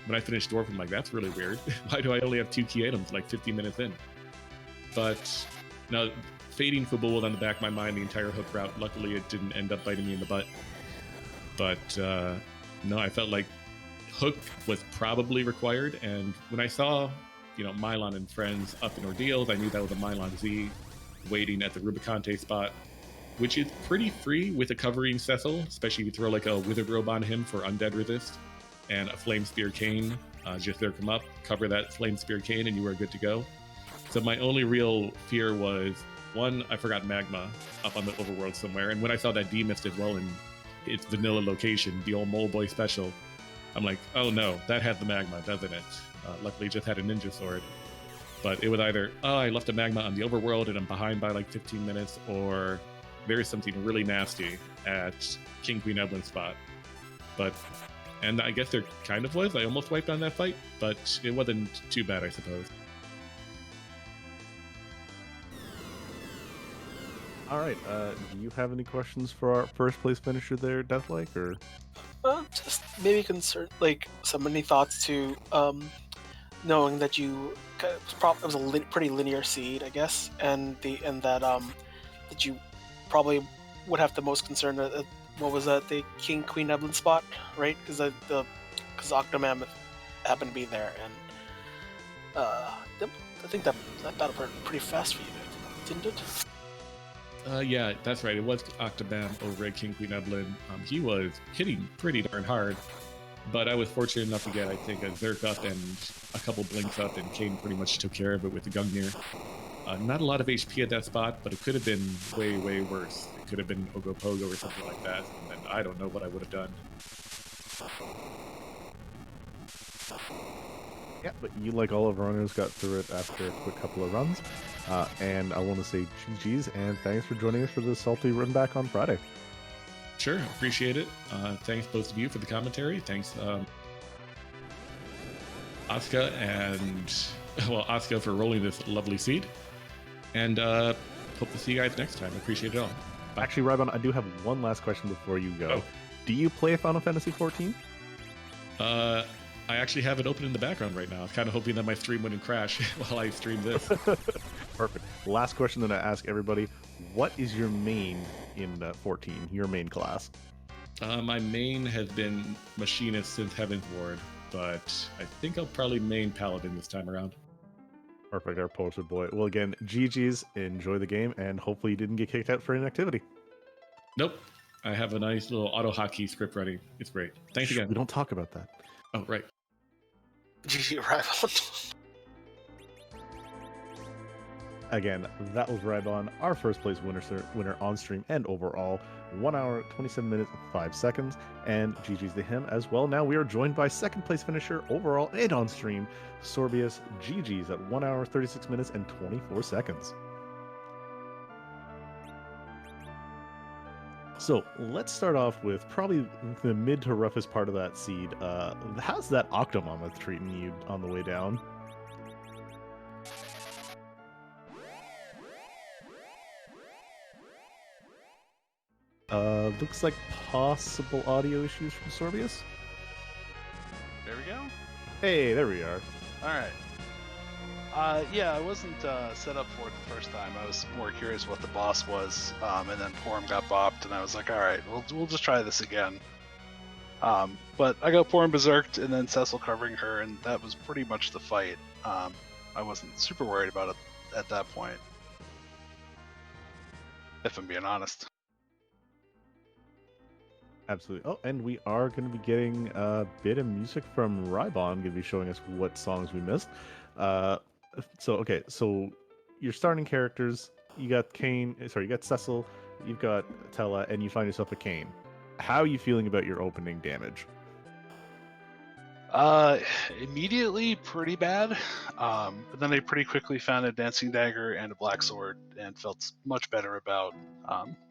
when I finished Dwarf, I'm like, that's really weird. Why do I only have 2 key items like 50 minutes in? But now, fading Fabul was on the back of my mind the entire hook route. Luckily, it didn't end up biting me in the butt. But no, I felt like hook was probably required. And when I saw, Mylon and friends up in Ordeals, I knew that was a Mylon Z waiting at the Rubicante spot, which is pretty free with a covering Cecil, especially if you throw like a Withered Robe on him for Undead Resist and a Flame Spear Cane. Just there, come up, cover that Flame Spear Cane, and you are good to go. So my only real fear was, one, I forgot Magma up on the overworld somewhere, and when I saw that D-Mist as well in its vanilla location, the old Mole Boy special, I'm like, oh no, that had the Magma, doesn't it? Luckily, it just had a Ninja Sword. But it was either, oh, I left a Magma on the overworld and I'm behind by like 15 minutes, or there is something really nasty at King Queen Evelyn spot. And I guess there kind of was. I almost wiped on that fight, but it wasn't too bad, I suppose. All right. Do you have any questions for our first place finisher there, Deathlike, or? Just maybe concern, like, many thoughts to knowing that it was a pretty linear seed, I guess, and that you probably would have the most concern at what was that, the King Queen Evelyn spot, right? Because Octomammoth happened to be there, and I think that battle pretty fast for you, didn't it? Yeah, that's right. It was Octobam over at King Queen Evelyn. He was hitting pretty darn hard, but I was fortunate enough to get, I think, a Zerk up and a couple blinks up, and Kane pretty much took care of it with the Gungnir. Not a lot of HP at that spot, but it could have been way, way worse. It could have been Ogopogo or something like that, and I don't know what I would have done. Yeah, but you, like all of our runners, got through it after a quick couple of runs. And I want to say GG's and thanks for joining us for the Salty Run Back on Friday. Sure, appreciate it. Thanks both of you for the commentary. Thanks, Asuka Asuka for rolling this lovely seed. And hope to see you guys next time. Appreciate it all. Bye. Actually, Rybon, I do have one last question before you go. Oh. Do you play Final Fantasy 14? I actually have it open in the background right now. I'm kind of hoping that my stream wouldn't crash while I stream this. Perfect. Last question that I ask everybody. What is your main in 14, your main class? My main has been Machinist since Heaven's Ward, but I think I'll probably main Paladin this time around. Perfect, our poster boy. Well, again, GG's, enjoy the game, and hopefully you didn't get kicked out for inactivity. Nope. I have a nice little auto hotkey script ready. It's great. Thanks again. We don't talk about that. Oh, right. GG Rybon. Again, that was Rybon, our first place winner on stream and overall. 1 hour, 27 minutes, 5 seconds, and GG's to him as well. Now we are joined by second place finisher overall and on stream, Sorbius. GG's at 1 hour, 36 minutes, and 24 seconds. So let's start off with probably the mid to roughest part of that seed. How's that Octomammoth treating you on the way down? Looks like possible audio issues from Sorbius. There we go. Hey, there we are. All right. Yeah, I wasn't set up for it the first time. I was more curious what the boss was, and then Porum got bopped, and I was like, all right, we'll just try this again. But I got Porum berserked, and then Cecil covering her, and that was pretty much the fight. I wasn't super worried about it at that point, if I'm being honest. Absolutely. Oh, and we are going to be getting a bit of music from Rybon, going to be showing us what songs we missed. So your starting characters, you got you got Cecil, you've got Tella, and you find yourself a Kain. How are you feeling about your opening damage? Immediately pretty bad, but then I pretty quickly found a dancing dagger and a black sword, and felt much better about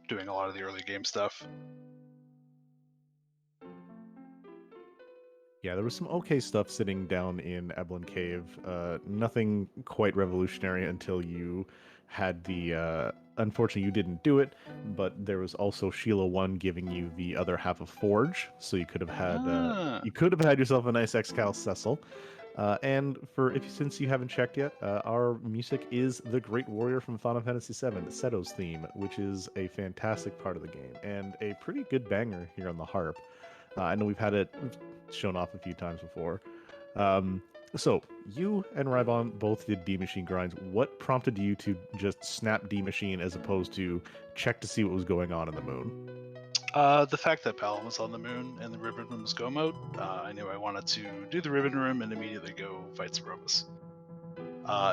doing a lot of the early game stuff. Yeah, there was some okay stuff sitting down in Eblin Cave. Nothing quite revolutionary until you had the... unfortunately, you didn't do it, but there was also Sheila 1 giving you the other half of Forge, so you could have had yourself a nice Excal Cecil. And since you haven't checked yet, our music is The Great Warrior from Final Fantasy VII, Seto's theme, which is a fantastic part of the game, and a pretty good banger here on the harp. I know we've had it shown off a few times before. So you and Rybon both did D Machine grinds. What prompted you to just snap D Machine as opposed to check to see what was going on in the moon? The fact that Palom was on the moon and the Ribbon Room was go mode, I knew I wanted to do the Ribbon Room and immediately go fight Cerobus.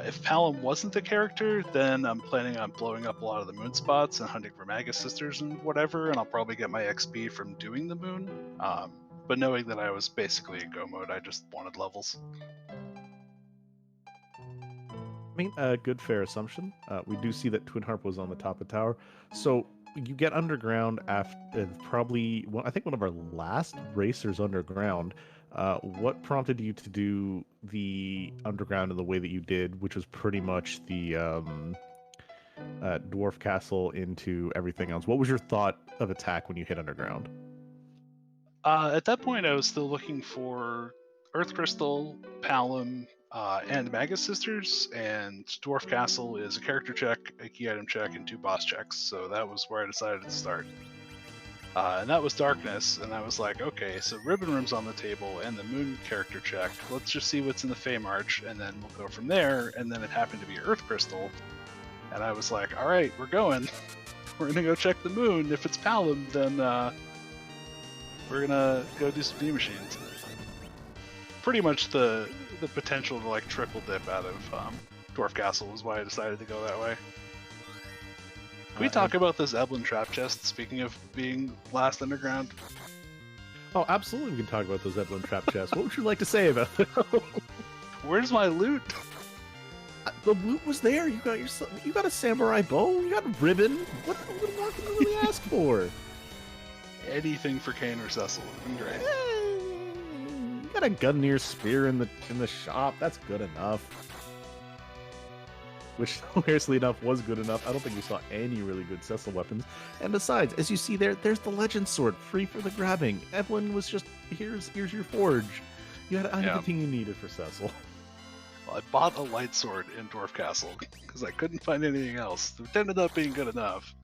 If Palom wasn't the character, then I'm planning on blowing up a lot of the moon spots and hunting for Magus Sisters and whatever, and I'll probably get my XP from doing the moon. But knowing that I was basically in go mode, I just wanted levels. I mean, a good fair assumption. We do see that Twin Harp was on the top of the tower. So you get underground after probably, I think one of our last racers underground. What prompted you to do the underground in the way that you did, which was pretty much the Dwarf Castle into everything else? What was your thought of attack when you hit underground? At that point, I was still looking for Earth Crystal, Palom, and Magus Sisters, and Dwarf Castle is a character check, a key item check, and 2 boss checks, so that was where I decided to start. And that was Darkness, and I was like, okay, so Ribbon Room's on the table, and the Moon character check, let's just see what's in the Fey March, and then we'll go from there, and then it happened to be Earth Crystal, and I was like, alright, we're going. We're gonna go check the Moon. If it's Palom, then we're gonna go do some D-Machines. Pretty much the potential to like triple dip out of Dwarf Castle was why I decided to go that way. Can we talk about this Eblin trap chest, speaking of being last underground? Oh, absolutely we can talk about those Eblin trap chests. What would you like to say about them? Where's my loot? The loot was there. You got a samurai bow. You got a ribbon. What more can you really ask for? Anything for Kane or Cecil would be great. You got a Gungnir spear in the shop. That's good enough. Which, hilariously enough, was good enough. I don't think we saw any really good Cecil weapons. And besides, as you see there's the Legend Sword, free for the grabbing. Evelyn was just, here's your forge. You had everything you needed for Cecil. Well, I bought a light sword in Dwarf Castle because I couldn't find anything else. It ended up being good enough.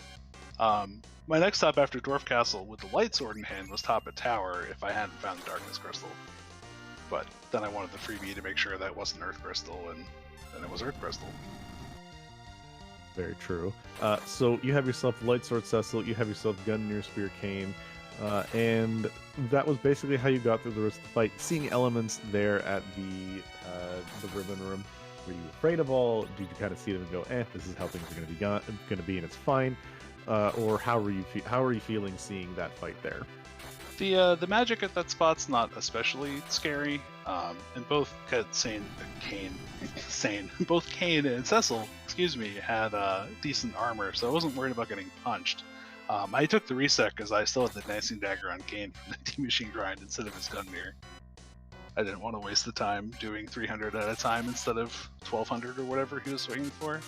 My next stop after Dwarf Castle with the light sword in hand was top at Tower if I hadn't found the Darkness Crystal. But then I wanted the freebie to make sure that wasn't Earth Crystal, and then it was Earth Crystal. Very true. So you have yourself Light Sword Cecil, you have yourself Gungnir Spear Kane, and that was basically how you got through the rest of the fight. Seeing elements there at the ribbon room, were you afraid of all? Did you kind of see them and go, this is how things are going to be, and it's fine? Or how were you feeling seeing that fight there? The magic at that spot's not especially scary, and both both Kane and Cecil, had decent armor, so I wasn't worried about getting punched. I took the reset because I still had the Dancing Dagger on Kane from the D-Machine grind instead of his Gungnir. I didn't want to waste the time doing 300 at a time instead of 1200 or whatever he was swinging for.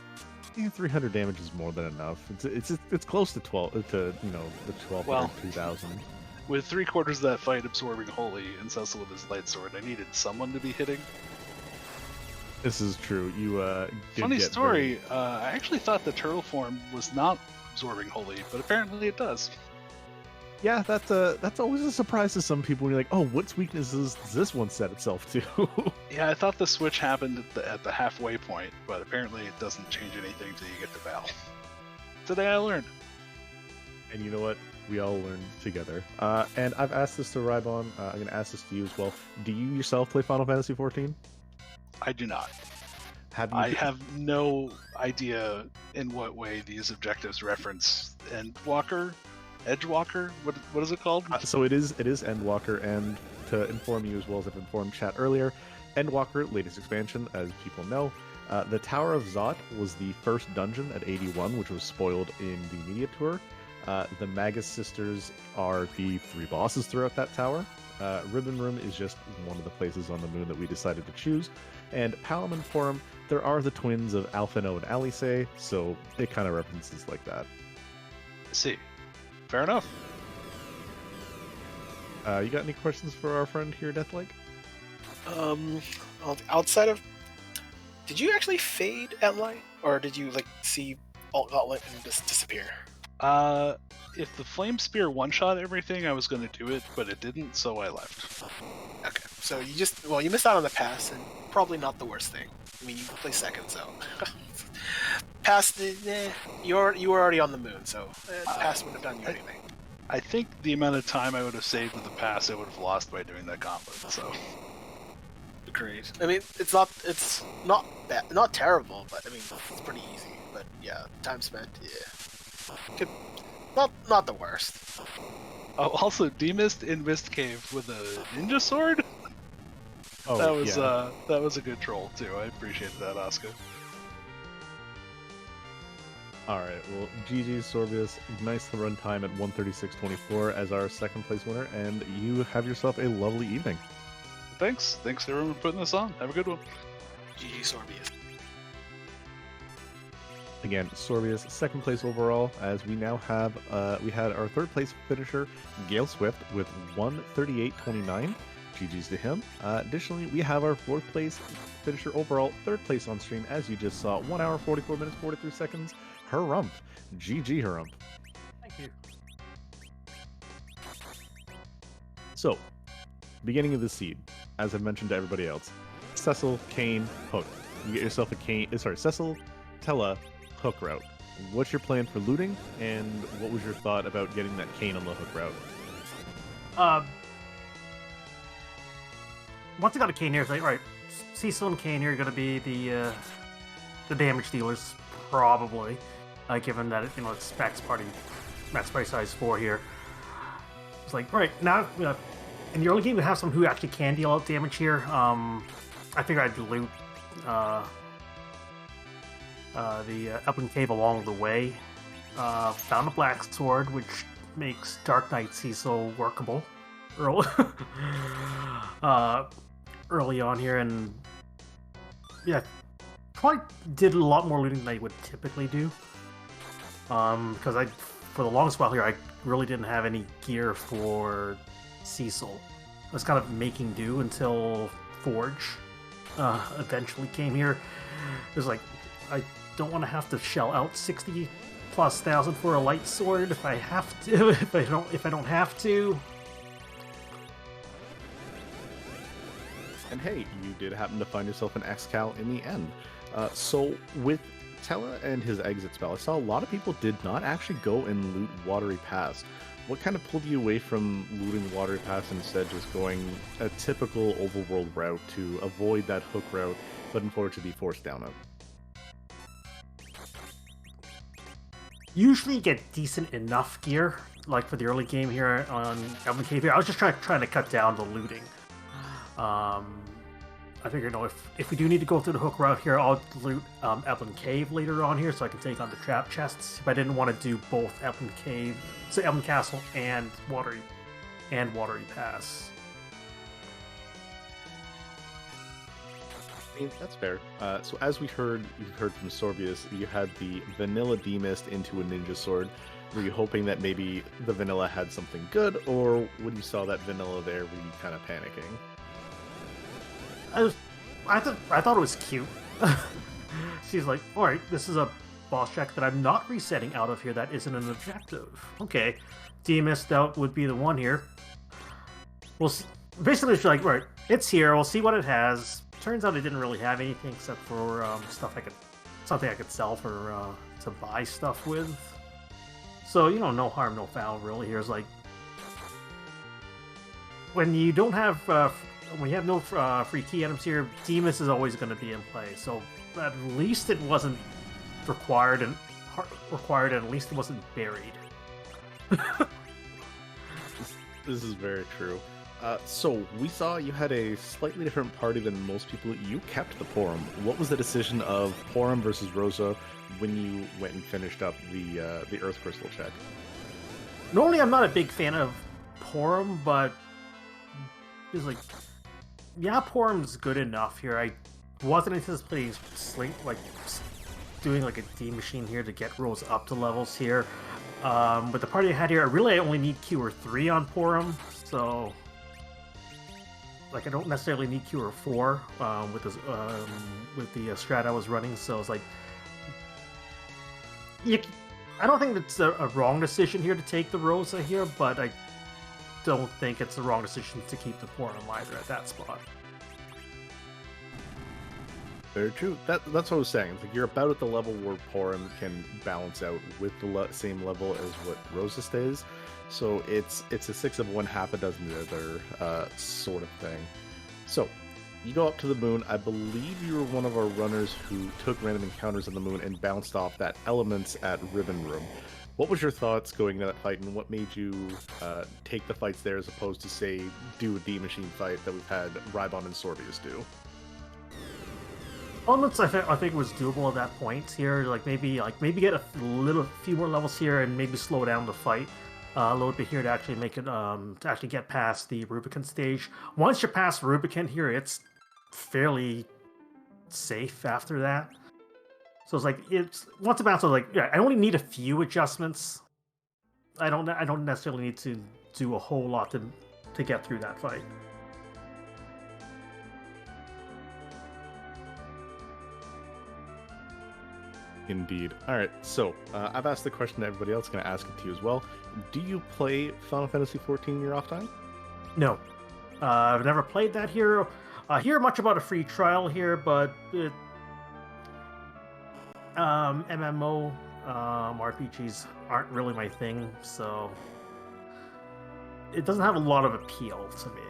Yeah, 300 damage is more than enough. It's close to 12 the 2000. With 3/4 of that fight absorbing Holy and Cecil with his light sword, I needed someone to be hitting. This is true. You Funny story. I actually thought the turtle form was not absorbing Holy, but apparently it does. Yeah, that's always a surprise to some people when you're like, oh, what weaknesses does this one set itself to? Yeah, I thought the switch happened at the halfway point, but apparently it doesn't change anything till you get to Val. Today I learned. And you know what? We all learn together. And I've asked this to Rybon. I'm going to ask this to you as well. Do you yourself play Final Fantasy XIV? I do not. I have no idea in what way these objectives reference Endwalker? Edgewalker? What is it called? So it is Endwalker, and to inform you as well as I've informed chat earlier, Endwalker, latest expansion, as people know. The Tower of Zot was the first dungeon at 81, which was spoiled in the media tour. The Magus Sisters are the 3 bosses throughout that tower. Ribbon Room is just one of the places on the moon that we decided to choose. And Palamon Forum, there are the twins of Alphino and Alice, so it kind of references like that. See. Fair enough. You got any questions for our friend here, Deathlake? Outside of... Did you actually fade Ally? Or did you, see Alt Gauntlet and just disappear? If the Flame Spear one-shot everything, I was going to do it, but it didn't, so I left. Okay, so you missed out on the pass, and probably not the worst thing. I mean, you play second, so... Pass, you were already on the moon, so pass wouldn't have done you anything. I think the amount of time I would have saved with the pass, I would have lost by doing that gauntlet, so... Agreed. I mean, it's not bad, not terrible, but I mean, it's pretty easy. But yeah, time spent, not the worst. Oh, also, Demist in Mist Cave with a ninja sword? Oh, that was a good troll, too. I appreciated that, Oscar. Alright, well, GG's Sorbius, nice run time at 136.24 as our second place winner, and you have yourself a lovely evening. Thanks everyone for putting this on. Have a good one. GG Sorbius. Again, Sorbius, second place overall, as we now have, we had our third place finisher, Gale Swift, with 138.29. GG's to him. Additionally, we have our fourth place finisher overall, third place on stream, as you just saw, 1 hour, 44 minutes, 43 seconds. Harump. GG Harump. Thank you. So, beginning of the seed, as I've mentioned to everybody else, Cecil, Kane, Hook. You get yourself a Cecil, Tella, Hook route. What's your plan for looting, and what was your thought about getting that Kane on the Hook route? Once I got a Kane here, it's like, alright, Cecil and Kane here are going to be the damage dealers, probably. Given that it's max party size 4 here. It's like, right, now, in the early game, we have someone who actually can deal out damage here. I figured I'd loot the Elven Cave along the way. Found a black sword, which makes Dark Knight Cecil workable early, early on here, and yeah, probably did a lot more looting than I would typically do. Because for the longest while here, I really didn't have any gear for Cecil. I was kind of making do until Forge eventually came here. It was like, I don't want to have to shell out 60+ thousand for a light sword if I have to. if I don't have to. And hey, you did happen to find yourself an Excal in the end. So with Tella and his exit spell, I saw a lot of people did not actually go and loot Watery Pass. What kind of pulled you away from looting the Watery Pass and instead just going a typical overworld route to avoid that hook route, but unfortunately be forced down it? Usually get decent enough gear, like for the early game here on Elven Cave here. I was just trying to cut down the looting. I figured, if we do need to go through the hook route here, I'll loot Elven Cave later on here so I can take on the trap chests. If I didn't want to do both Elven Cave, so Elven Castle and Watery Pass. I mean, that's fair. So as you've heard from Sorbius, you had the vanilla demist into a ninja sword. Were you hoping that maybe the vanilla had something good, or when you saw that vanilla there, were you kind of panicking? I thought it was cute. She's like, all right, this is a boss check that I'm not resetting out of here. That isn't an objective. Okay, demist out would be the one here. We'll see. Basically, she's like, right, it's here. We'll see what it has. Turns out it didn't really have anything except for something I could sell for to buy stuff with. So no harm, no foul. Really, here's like when you don't have when you have no free key items here, Demus is always going to be in play. So at least it wasn't required, and at least it wasn't buried. This is very true. So we saw you had a slightly different party than most people. You kept the Porum. What was the decision of Porum versus Rosa when you went and finished up the Earth Crystal check? Normally, I'm not a big fan of Porum, but it's like, yeah, Porum's good enough here. I wasn't anticipating doing like a D machine here to get Rose up to levels here. With the party I had here, I only need Q or 3 on Porum, so like I don't necessarily need Q or 4 with the strat I was running. So it's like, I don't think it's a wrong decision here to take the Rosa here, but I don't think it's the wrong decision to keep the Porum either at that spot. Very true. That's what I was saying. It's like you're about at the level where Porum can balance out with the same level as what Rosa stays. So it's a 6 of one, half a dozen the other sort of thing. So you go up to the moon. I believe you were one of our runners who took random encounters on the moon and bounced off that elements at Ribbon Room. What was your thoughts going into that fight, and what made you take the fights there as opposed to, say, do a D-Machine fight that we've had Rybon and Sorbius do? Elements, I think was doable at that point here. Maybe get a few more levels here and maybe slow down the fight a little bit here to actually make it to actually get past the Rubicon stage. Once you're past Rubicon here, it's fairly safe after that. So it's like once about, so like, yeah, I only need a few adjustments. I don't necessarily need to do a whole lot to get through that fight. Indeed. All right, so I've asked the question to everybody else. Going to ask it to you as well. Do you play Final Fantasy XIV in your off time? No, I've never played that here. I hear much about a free trial here, but MMO RPGs aren't really my thing, so it doesn't have a lot of appeal to me.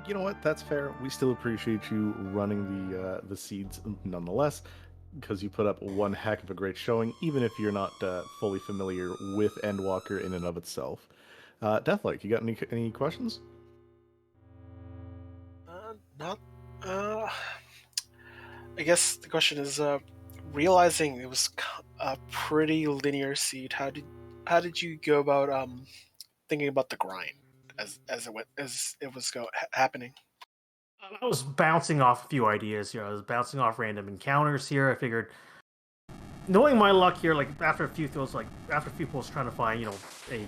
You know what? That's fair. We still appreciate you running the seeds nonetheless, because you put up one heck of a great showing, even if you're not fully familiar with Endwalker in and of itself. Deathlike, you got any questions? Not. I guess the question is, realizing it was a pretty linear seed, how did you go about thinking about the grind as it was happening? I was bouncing off a few ideas here. I was bouncing off random encounters here. I figured, knowing my luck here, like after a few throws, like after a few pulls, trying to find a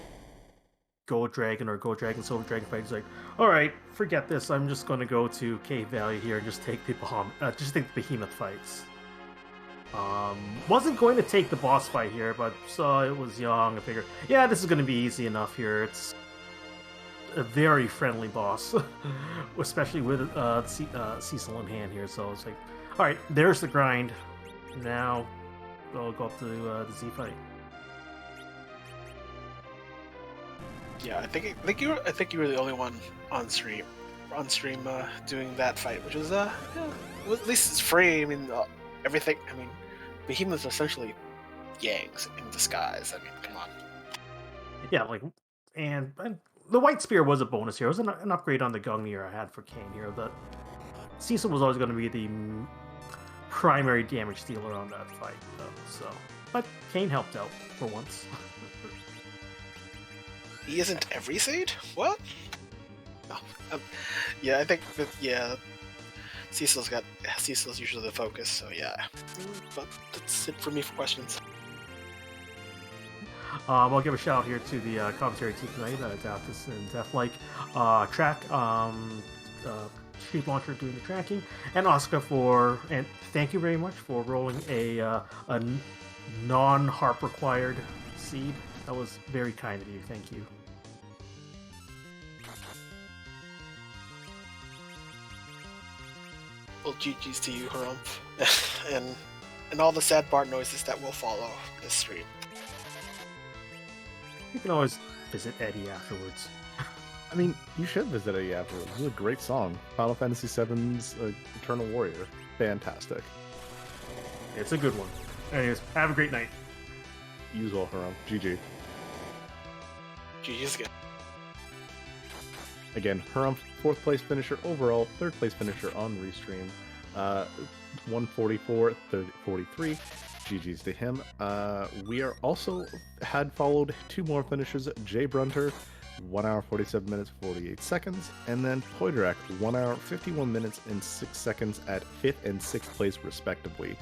gold dragon or gold dragon, silver dragon fight, it's like, all right, forget this. I'm just going to go to Cave Valley here and just take the behemoth fights. Wasn't going to take the boss fight here, but saw it was young. I figured, yeah, this is going to be easy enough here. It's a very friendly boss, especially with Cecil in hand here. So it's like, all right, there's the grind. Now we'll go up to the Z fight. Yeah, I think you were the only one on stream doing that fight, which was well, at least it's free. I mean, everything. I mean, behemoths are essentially Yangs in disguise. I mean, come on. Yeah, like, and the white spear was a bonus here. It was an upgrade on the Gungnir I had for Kane here. That Cecil was always going to be the primary damage dealer on that fight, though. So, but Kane helped out for once. He isn't every seed? What? No. Yeah, I think that Cecil's usually the focus. So yeah, but that's it for me for questions. I'll give a shout out here to the commentary team tonight, Daptis and Deathlike, Track, Street Launcher doing the tracking, and Oscar and thank you very much for rolling a non-harp required seed. That was very kind of you. Thank you. Well, GG's to you, Harumph, and all the sad part noises that will follow this stream. You can always visit Eddie afterwards. I mean, you should visit it afterwards. This is a great song. Final Fantasy VII's Eternal Warrior. Fantastic. It's a good one. Anyways, have a great night. You as well, Haram. GG. GG's again. Again, Haram, 4th place finisher overall, 3rd place finisher on Restream. 144, 43. GG's to him. We are also had followed 2 more finishers. Jay Brunter, 1 hour 47 minutes 48 seconds, and then Poidrak, 1 hour 51 minutes and 6 seconds at 5th and 6th place respectively.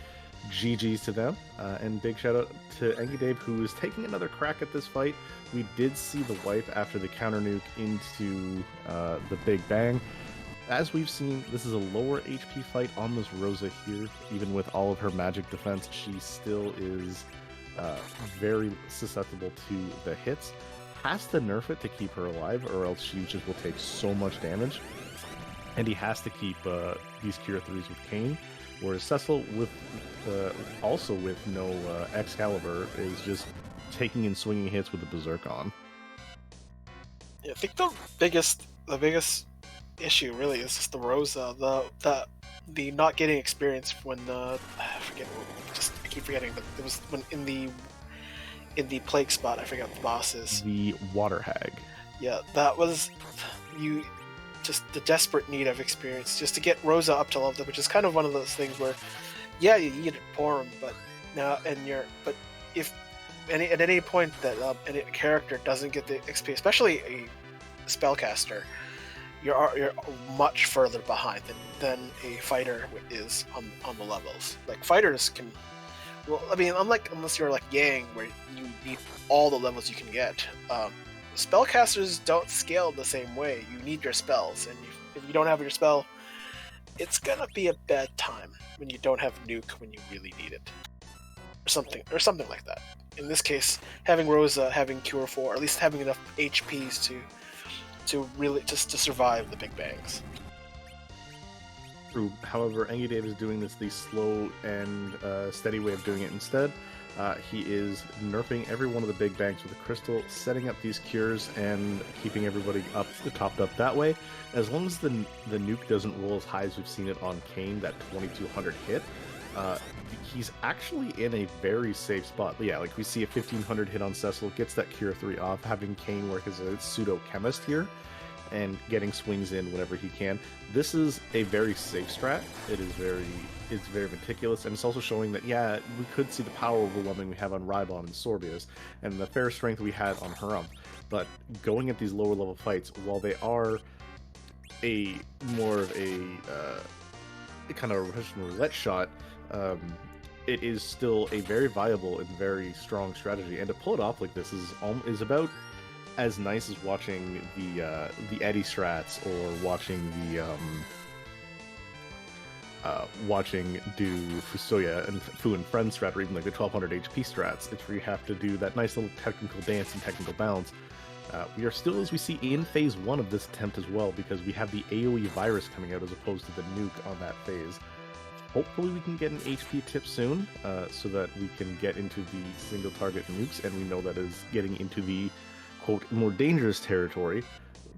GG's to them, and big shout out to Engie Dave, who is taking another crack at this fight. We did see the wipe after the counter nuke into the Big Bang. As we've seen, this is a lower HP fight on this Rosa here. Even with all of her magic defense, she still is very susceptible to the hits. Has to nerf it to keep her alive, or else she just will take so much damage. And he has to keep these Cure 3s with Kane, whereas Cecil, with also with no Excalibur, is just taking and swinging hits with the Berserk on. Yeah, I think the biggest issue really is just the Rosa, the not getting experience when I keep forgetting, but it was when in the plague spot, I forgot the boss is. The Water Hag. Yeah, that was just the desperate need of experience just to get Rosa up to level, which is kind of one of those things where, yeah, you eat it for him, but if at any point that any character doesn't get the XP, especially a spellcaster, you're much further behind than a fighter is on the levels. Like fighters can, well, I mean, unless you're like Yang, where you need all the levels you can get. Spellcasters don't scale the same way. You need your spells, and if you don't have your spell, it's gonna be a bad time when you don't have nuke when you really need it, or something like that. In this case, having Rosa, having Cure 4, or at least having enough HPs to really just to survive the Big Bangs. True. However, Engie Dave is doing this the slow and steady way of doing it instead. He is nerfing every one of the Big Bangs with a crystal, setting up these cures, and keeping everybody topped up that way. As long as the nuke doesn't roll as high as we've seen it on Kane, that 2200 hit, he's actually in a very safe spot. But yeah, like we see a 1500 hit on Cecil, gets that Cure 3 off, having Kane work as a pseudo chemist here. and getting swings in whenever he can. This is a very safe strat. It's very meticulous, and it's also showing that, yeah, we could see the power overwhelming we have on Rybon and Sorbius, and the fair strength we had on Harumph. But going at these lower level fights, while they are a more of a kind of Russian roulette shot, it is still a very viable and very strong strategy. And to pull it off like this is about as nice as watching the Eddie strats, or watching do Fusoya and Fu and Friend strat, or even like the 1200 HP strats. It's where you have to do that nice little technical dance and technical balance. We are still, as we see, in phase 1 of this attempt as well, because we have the AoE virus coming out as opposed to the nuke on that phase. Hopefully we can get an HP tip soon, so that we can get into the single target nukes, and we know that is getting into the, quote, more dangerous territory.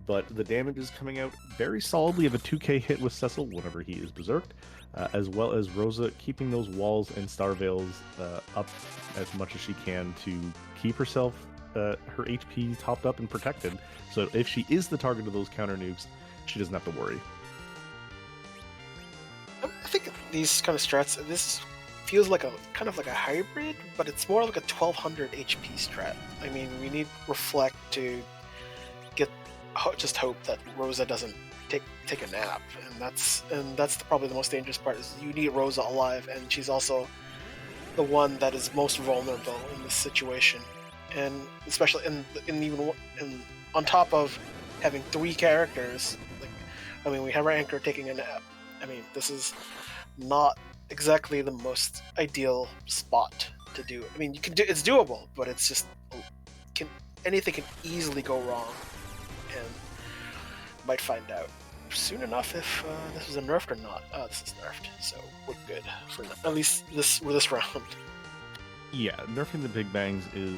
But the damage is coming out very solidly of a 2k hit with Cecil whenever he is berserked, as well as Rosa keeping those walls and Star Veils up as much as she can to keep herself, her HP topped up and protected, so if she is the target of those counter nukes, she doesn't have to worry. I think these kind of strats, this feels like a kind of like a hybrid, but it's more like a 1200 HP strat. I mean, we need Reflect to just hope that Rosa doesn't take a nap, and that's probably the most dangerous part. Is you need Rosa alive, and she's also the one that is most vulnerable in this situation, and especially in on top of having 3 characters. Like, I mean, we have our anchor taking a nap. I mean, this is not exactly the most ideal spot to do. I mean, it's doable, but it's just anything can easily go wrong, and might find out soon enough if this is a nerfed or not. This is nerfed, so we're good for at least this round. Yeah, nerfing the big bangs is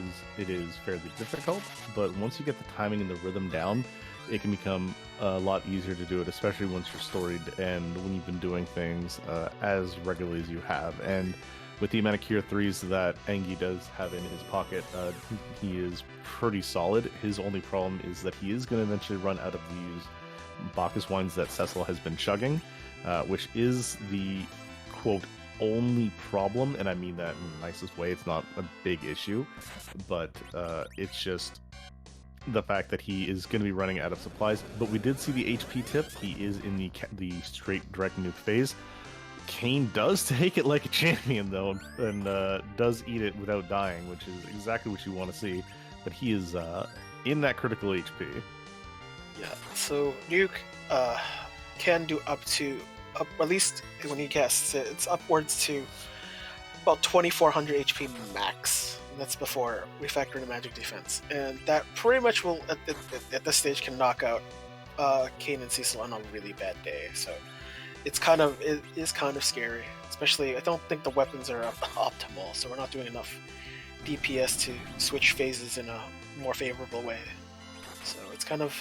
fairly difficult, but once you get the timing and the rhythm down, it can become a lot easier to do it, especially once you're storied and when you've been doing things as regularly as you have. And with the amount of Cure 3s that Engi does have in his pocket, he is pretty solid. His only problem is that he is going to eventually run out of these Bacchus wines that Cecil has been chugging, which is the, quote, only problem, and I mean that in the nicest way. It's not a big issue, but it's just the fact that he is going to be running out of supplies. But we did see the HP tip. He is in the straight direct nuke phase. Kane does take it like a champion, though, and does eat it without dying, which is exactly what you want to see. But he is in that critical HP. Yeah, so nuke can do up, at least when he casts it, it's upwards to about 2400 HP max. And that's before we factor in magic defense, and that pretty much will at this stage can knock out Kane and Cecil on a really bad day. So it is kind of scary. Especially, I don't think the weapons are optimal, so we're not doing enough DPS to switch phases in a more favorable way. So it's kind of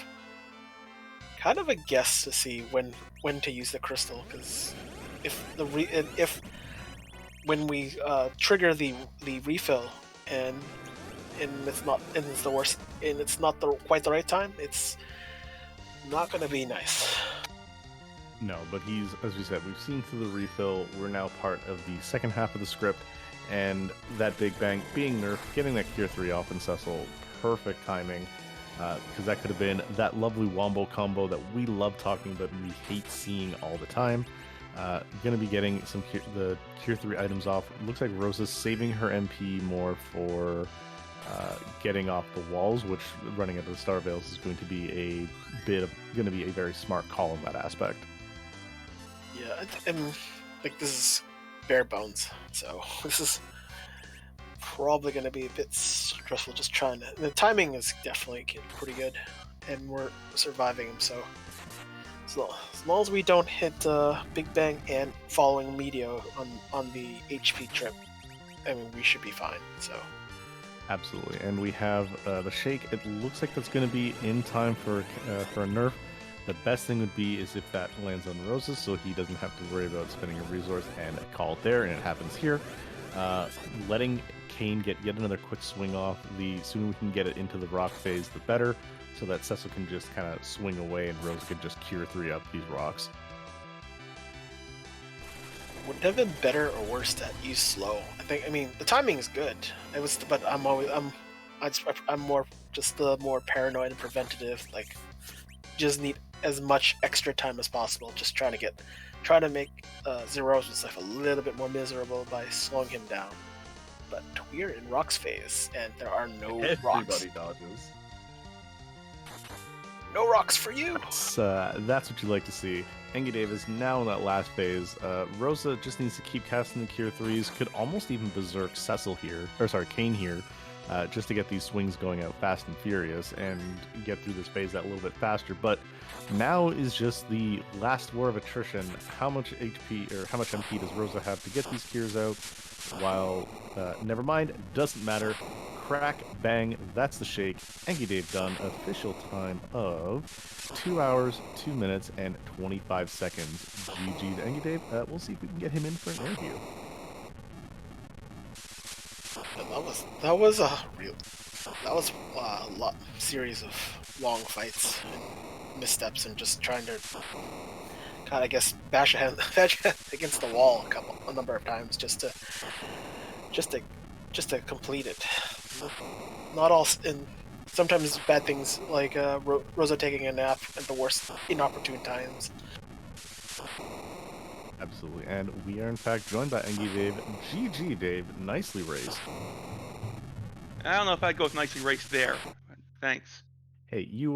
a guess to see when to use the crystal, because if when we trigger the refill and it's the worst, and it's not quite the right time, it's not going to be nice. No, but he's, as we said, we've seen through the refill. We're now part of the second half of the script, and that Big Bang being nerfed, getting that Cure 3 off in Cecil, perfect timing, because that could have been that lovely wombo combo that we love talking about and we hate seeing all the time. Going to be getting the Cure 3 items off. Looks like Rosa's saving her MP more for getting off the walls, which running into the Star Veils is going to be a very smart call in that aspect. Yeah, and like this is bare bones, so this is probably going to be a bit stressful. Just trying to. The timing is definitely pretty good, and we're surviving him. So as long as we don't hit Big Bang and following Meteor on the HP trip, I mean we should be fine. So. Absolutely, and we have the Shake. It looks like that's going to be in time for a nerf. The best thing would be is if that lands on Roses, so he doesn't have to worry about spending a resource and call it there, and it happens here. Letting Kane get yet another quick swing off. The sooner we can get it into the rock phase, the better, so that Cecil can just kind of swing away and Rose can just cure 3 up these rocks. Would it have been better or worse to use slow? I mean, the timing is good. But I'm more just the more paranoid and preventative. Like, just need as much extra time as possible. Just trying to make Zero's life a little bit more miserable by slowing him down. But we're in rocks phase, and there are no rocks. Everybody dodges. No rocks for you. That's what you like to see. Engidave is now in that last phase. Rosa just needs to keep casting the Cure 3s. Could almost even berserk Cecil here, Kane here, just to get these swings going out fast and furious and get through this phase that little bit faster. But now is just the last war of attrition. How much HP or how much MP does Rosa have to get these cures out? While, never mind, doesn't matter. Crack, bang, that's the shake. Engidave done. Official time of 2 hours, 2 minutes, and 25 seconds. GG to Engidave. We'll see if we can get him in for an interview. That was a series of long fights and missteps and just trying to kind of, I guess, bash a head against the wall a number of times just to complete it. Not all, and sometimes bad things like Rosa taking a nap at the worst inopportune times. Absolutely, and we are in fact joined by Engidave. GG, Dave. Nicely raced. I don't know if I'd go with nicely raced there. Thanks. Hey, you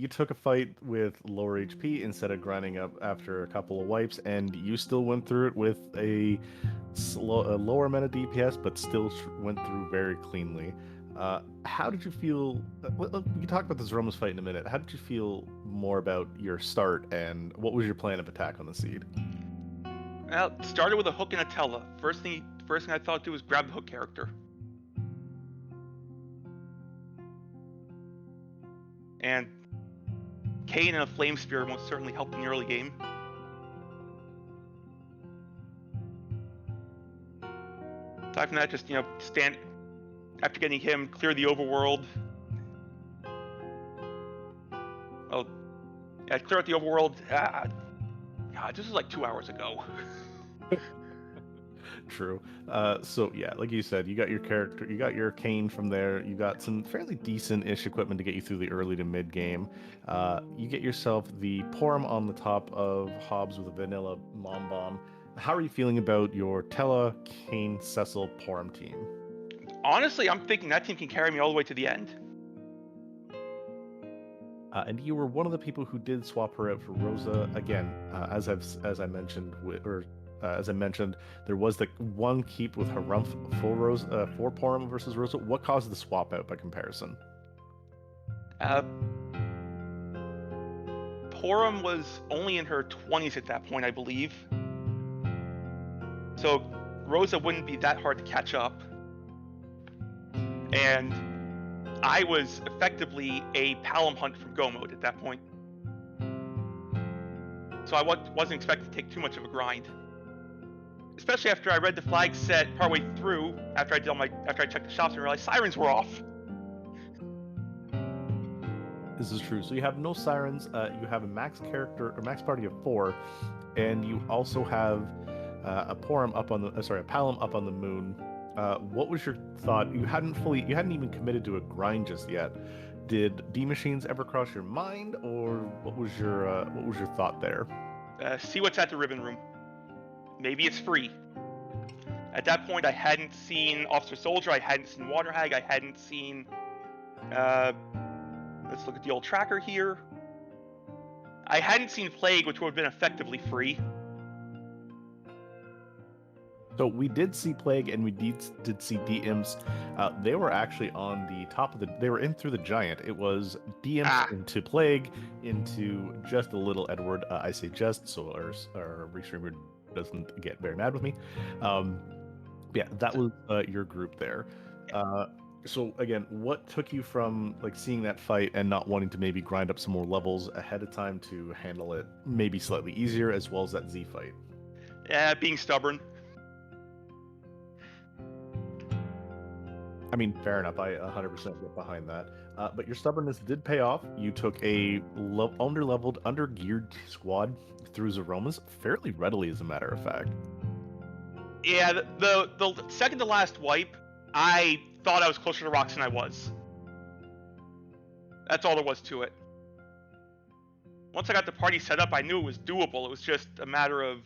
took a fight with lower HP instead of grinding up after a couple of wipes, and you still went through it with a lower amount of DPS, but still went through very cleanly. How did you feel? We can talk about this Roma's fight in a minute. How did you feel more about your start, and what was your plan of attack on the seed? Well, it started with a hook and a Tella. First thing I thought to do was grab the hook character. And Kane and a Flame Spear most certainly helped in the early game. Aside from that, just, stand after getting him, clear the overworld. Oh, yeah, clear out the overworld. God, this was like 2 hours ago. True. So yeah, like you said, you got your character, you got your Kane from there, you got some fairly decent-ish equipment to get you through the early to mid game. You get yourself the Porum on the top of Hobbs with a vanilla Mom Bomb. How are you feeling about your Tella, Kane, Cecil, Porum team? Honestly, I'm thinking that team can carry me all the way to the end. And you were one of the people who did swap her out for Rosa. Again, as I mentioned, there was the one keep with Harumph for Porum versus Rosa. What caused the swap out by comparison? Porum was only in her 20s at that point, I believe. So Rosa wouldn't be that hard to catch up. And I was effectively a Palom Hunt from Go mode at that point. So I wasn't expected to take too much of a grind. Especially after I read the flag set partway through, after I checked the shops and realized sirens were off. This is true. So you have no sirens. You have a max character or max party of 4, and you also have a Palom up on the moon. What was your thought? You hadn't even committed to a grind just yet. Did D machines ever cross your mind, or what was your thought there? See what's at the ribbon room. Maybe it's free. At that point, I hadn't seen Officer Soldier, I hadn't seen Water Hag, I hadn't seen... let's look at the old tracker here. I hadn't seen Plague, which would have been effectively free. So we did see Plague, and we did see D-Imps. They were actually on the top of they were in through the giant. It was D-Imps into Plague, into just a little Edward. I say just, so our restreamer doesn't get very mad with me. Yeah, that was your group there. So again, what took you from seeing that fight and not wanting to maybe grind up some more levels ahead of time to handle it maybe slightly easier, as well as that Z fight? Being stubborn. I mean, fair enough. I 100% get behind that. But your stubbornness did pay off. You took a under-leveled, under-geared squad through Zeromas fairly readily, as a matter of fact. Yeah, the second to last wipe, I thought I was closer to rocks than I was. That's all there was to it. Once I got the party set up, I knew it was doable. It was just a matter of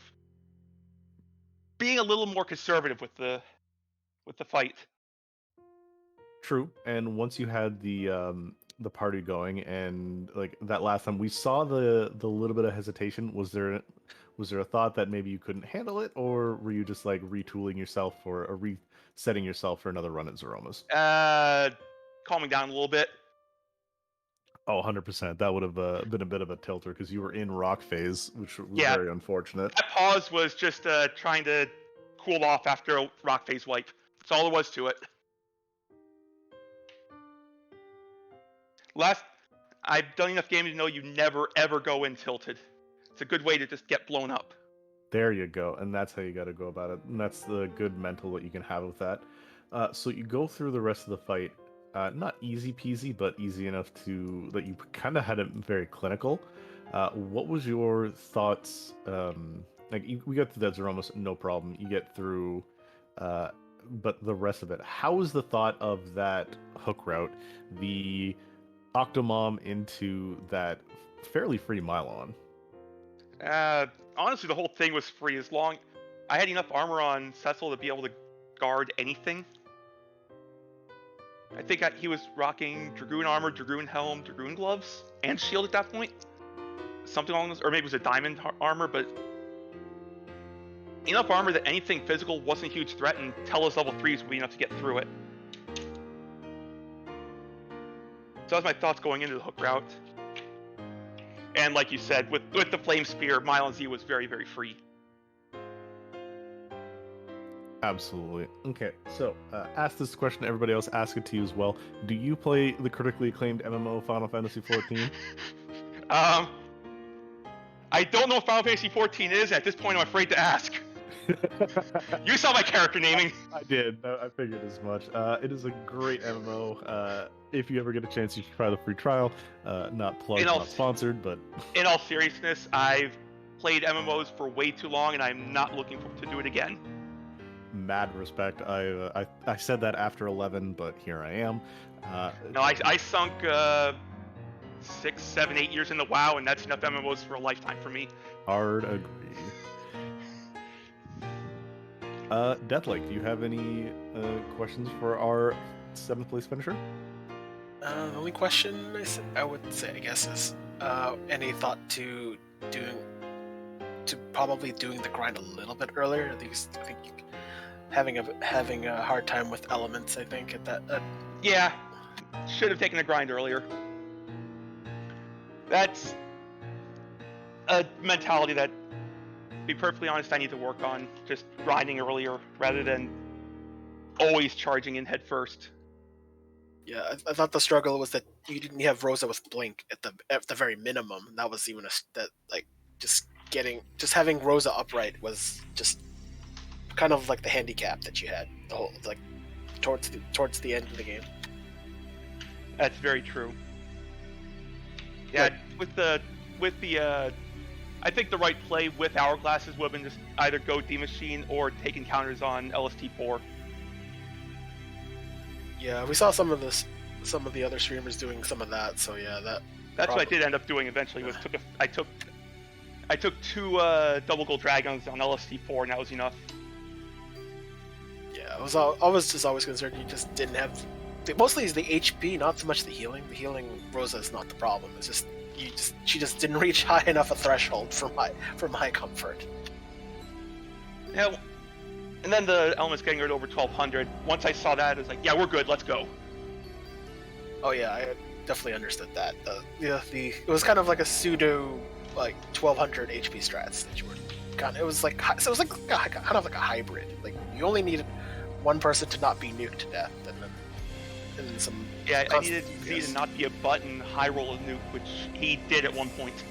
being a little more conservative with the fight. True. And once you had the party going, and like that last time, we saw the little bit of hesitation. Was there a thought that maybe you couldn't handle it, or were you just like retooling yourself for or resetting yourself for another run at Zeromas? Calming down a little bit. Oh, 100%. That would have been a bit of a tilter because you were in rock phase, which was Yeah. very unfortunate. That pause was just trying to cool off after a rock phase wipe. That's all there was to it. I've done enough gaming to know you never ever go in tilted. It's a good way to just get blown up. There you go, and that's how you got to go about it. And that's the good mental that you can have with that. So you go through the rest of the fight, not easy peasy, but easy enough that you kind of had it very clinical. What was your thoughts? We got through that Zeromus, no problem. You get through, but the rest of it, how was the thought of that hook route, the Octomom into that fairly free Mylon? Honestly, the whole thing was free as long I had enough armor on Cecil to be able to guard anything. I think he was rocking Dragoon armor, Dragoon helm, Dragoon gloves, and shield at that point. Something along those, or maybe it was a diamond armor, but enough armor that anything physical wasn't a huge threat, and Telos level 3s would be enough to get through it. So that was my thoughts going into the hook route. And like you said, with the Flame Spear, Mylon Z was very, very free. Absolutely. Okay, so ask this question to everybody else, ask it to you as well. Do you play the critically acclaimed MMO Final Fantasy XIV? I don't know what Final Fantasy XIV is. At this point, I'm afraid to ask. You saw my character naming. I did. I figured as much. It is a great MMO. If you ever get a chance, you should try the free trial. Not plugged, not sponsored, but... In all seriousness, I've played MMOs for way too long, and I'm not looking to do it again. Mad respect. I said that after 11, but here I am. No, I sunk 6, 7, 8 years into WoW, and that's enough MMOs for a lifetime for me. Hard agree. Deathlake, do you have any questions for our 7th place finisher? The only question I would say, I guess, is any thought to probably doing the grind a little bit earlier? At least I think having a hard time with elements. I think at that. Yeah, should have taken the grind earlier. That's a mentality that, to be perfectly honest, I need to work on. Just grinding earlier rather than always charging in head first. Yeah, I thought the struggle was that you didn't have Rosa with Blink at the very minimum. And that was even just having Rosa upright was just kind of like the handicap that you had the whole towards the end of the game. That's very true. Yeah, with the I think the right play with Hourglasses would have been just either go D-Machine or take encounters on LST4. Yeah, we saw some of the other streamers doing some of that. So yeah, that's what I did end up doing eventually. Was I took 2 double gold dragons on LST4, and that was enough. Yeah, I was just always concerned you just didn't have. Mostly is the HP, not so much the healing. The healing Rosa is not the problem. It's just she just didn't reach high enough a threshold for my comfort. Yeah. And then the elements getting rid over 1200. Once I saw that, I was like, yeah, we're good, let's go. Oh yeah, I definitely understood that. It was kind of like a pseudo 1200 HP strats that you were it was kind of like a hybrid. Like you only needed one person to not be nuked to death, and then some. Yeah, I needed Z to not be a button high roll of nuke, which he did at one point.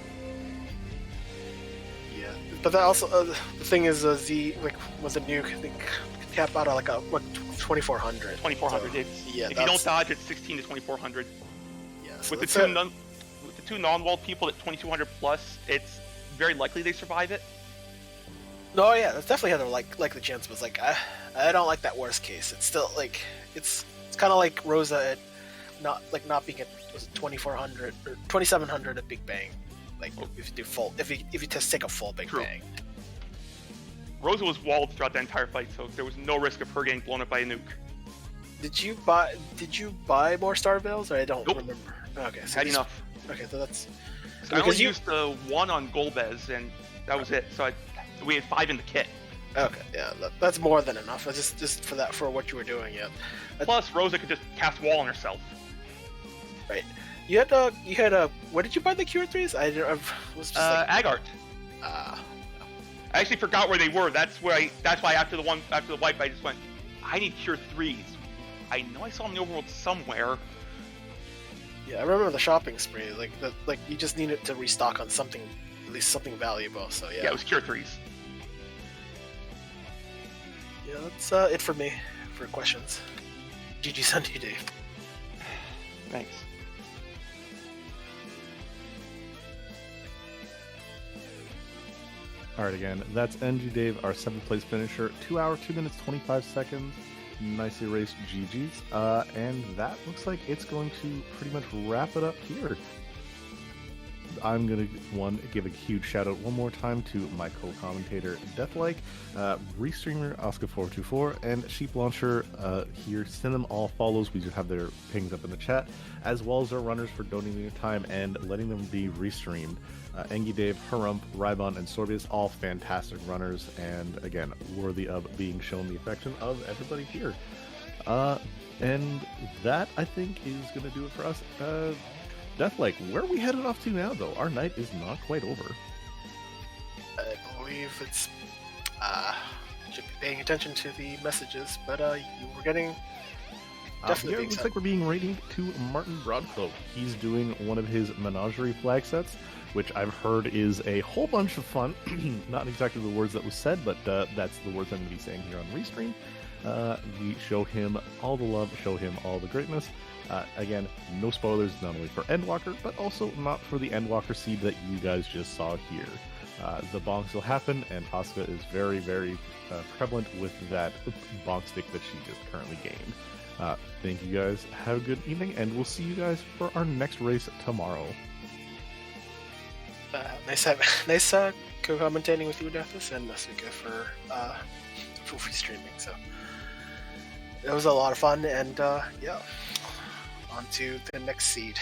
But that also the thing is, Z with a nuke, I think cap out at 2400. 2400. So, It's, yeah, if you don't dodge, it's 16 to 2400. Yeah, so With the that's two non-walled people at 2200 plus, it's very likely they survive it. No, yeah, that's definitely had a like the chance, but it's like I don't like that worst case. It's still like it's kind of like Rosa at not being at 2400 or 2700 at Big Bang. Like if you do full, if you just take a full Big True. Bang. Rosa was walled throughout the entire fight, so there was no risk of her getting blown up by a nuke. Did you buy more Star Veils? Or I don't remember. Okay, so Had enough. Okay, so that's. So I only used the one on Golbez, and that was it. So we had 5 in the kit. Okay, yeah, that's more than enough. Just for what you were doing, yeah. Plus, Rosa could just cast wall on herself. Right. You had a. Where did you buy the Cure 3s? I was just Agart. I actually forgot where they were. That's why after the wipe, I just went, I need Cure 3s. I know I saw them in the overworld somewhere. Yeah, I remember the shopping spree. Like you just needed to restock on something, at least something valuable. So yeah. Yeah, it was Cure 3s. Yeah, that's it for me for questions. GG Sunday, Dave. Thanks. All right, again, that's NG Dave, our 7th place finisher. 2 hours, 2 minutes, 25 seconds. Nicely raced GG's. And that looks like it's going to pretty much wrap it up here. I'm going to give a huge shout out one more time to my co-commentator Deathlike, Restreamer Oscar424, and Sheep Launcher here. Send them all follows. We do have their pings up in the chat, as well as our runners for donating their time and letting them be restreamed. Engi Dave, Harump, Rybon, and Sorbius, all fantastic runners, and again, worthy of being shown the affection of everybody here. And that, I think, is going to do it for us. Deathlike, where are we headed off to now, though? Our night is not quite over. I believe it's should be paying attention to the messages, but you were getting definitely. Looks like we're being rated to Martin Broadcloak. He's doing one of his Menagerie flag sets, which I've heard is a whole bunch of fun. Not exactly the words that was said, but that's the words I'm going to be saying here on Restream. We show him all the love, show him all the greatness. Again, no spoilers, not only for Endwalker, but also not for the Endwalker seed that you guys just saw here. The bonks will happen, and Asuka is very, very prevalent with that bonk stick that she just currently gained. Thank you guys, have a good evening, and we'll see you guys for our next race tomorrow. Nice co-commentating with you, Deathus, and Asuka for free streaming. So it was a lot of fun, and yeah, on to the next seed.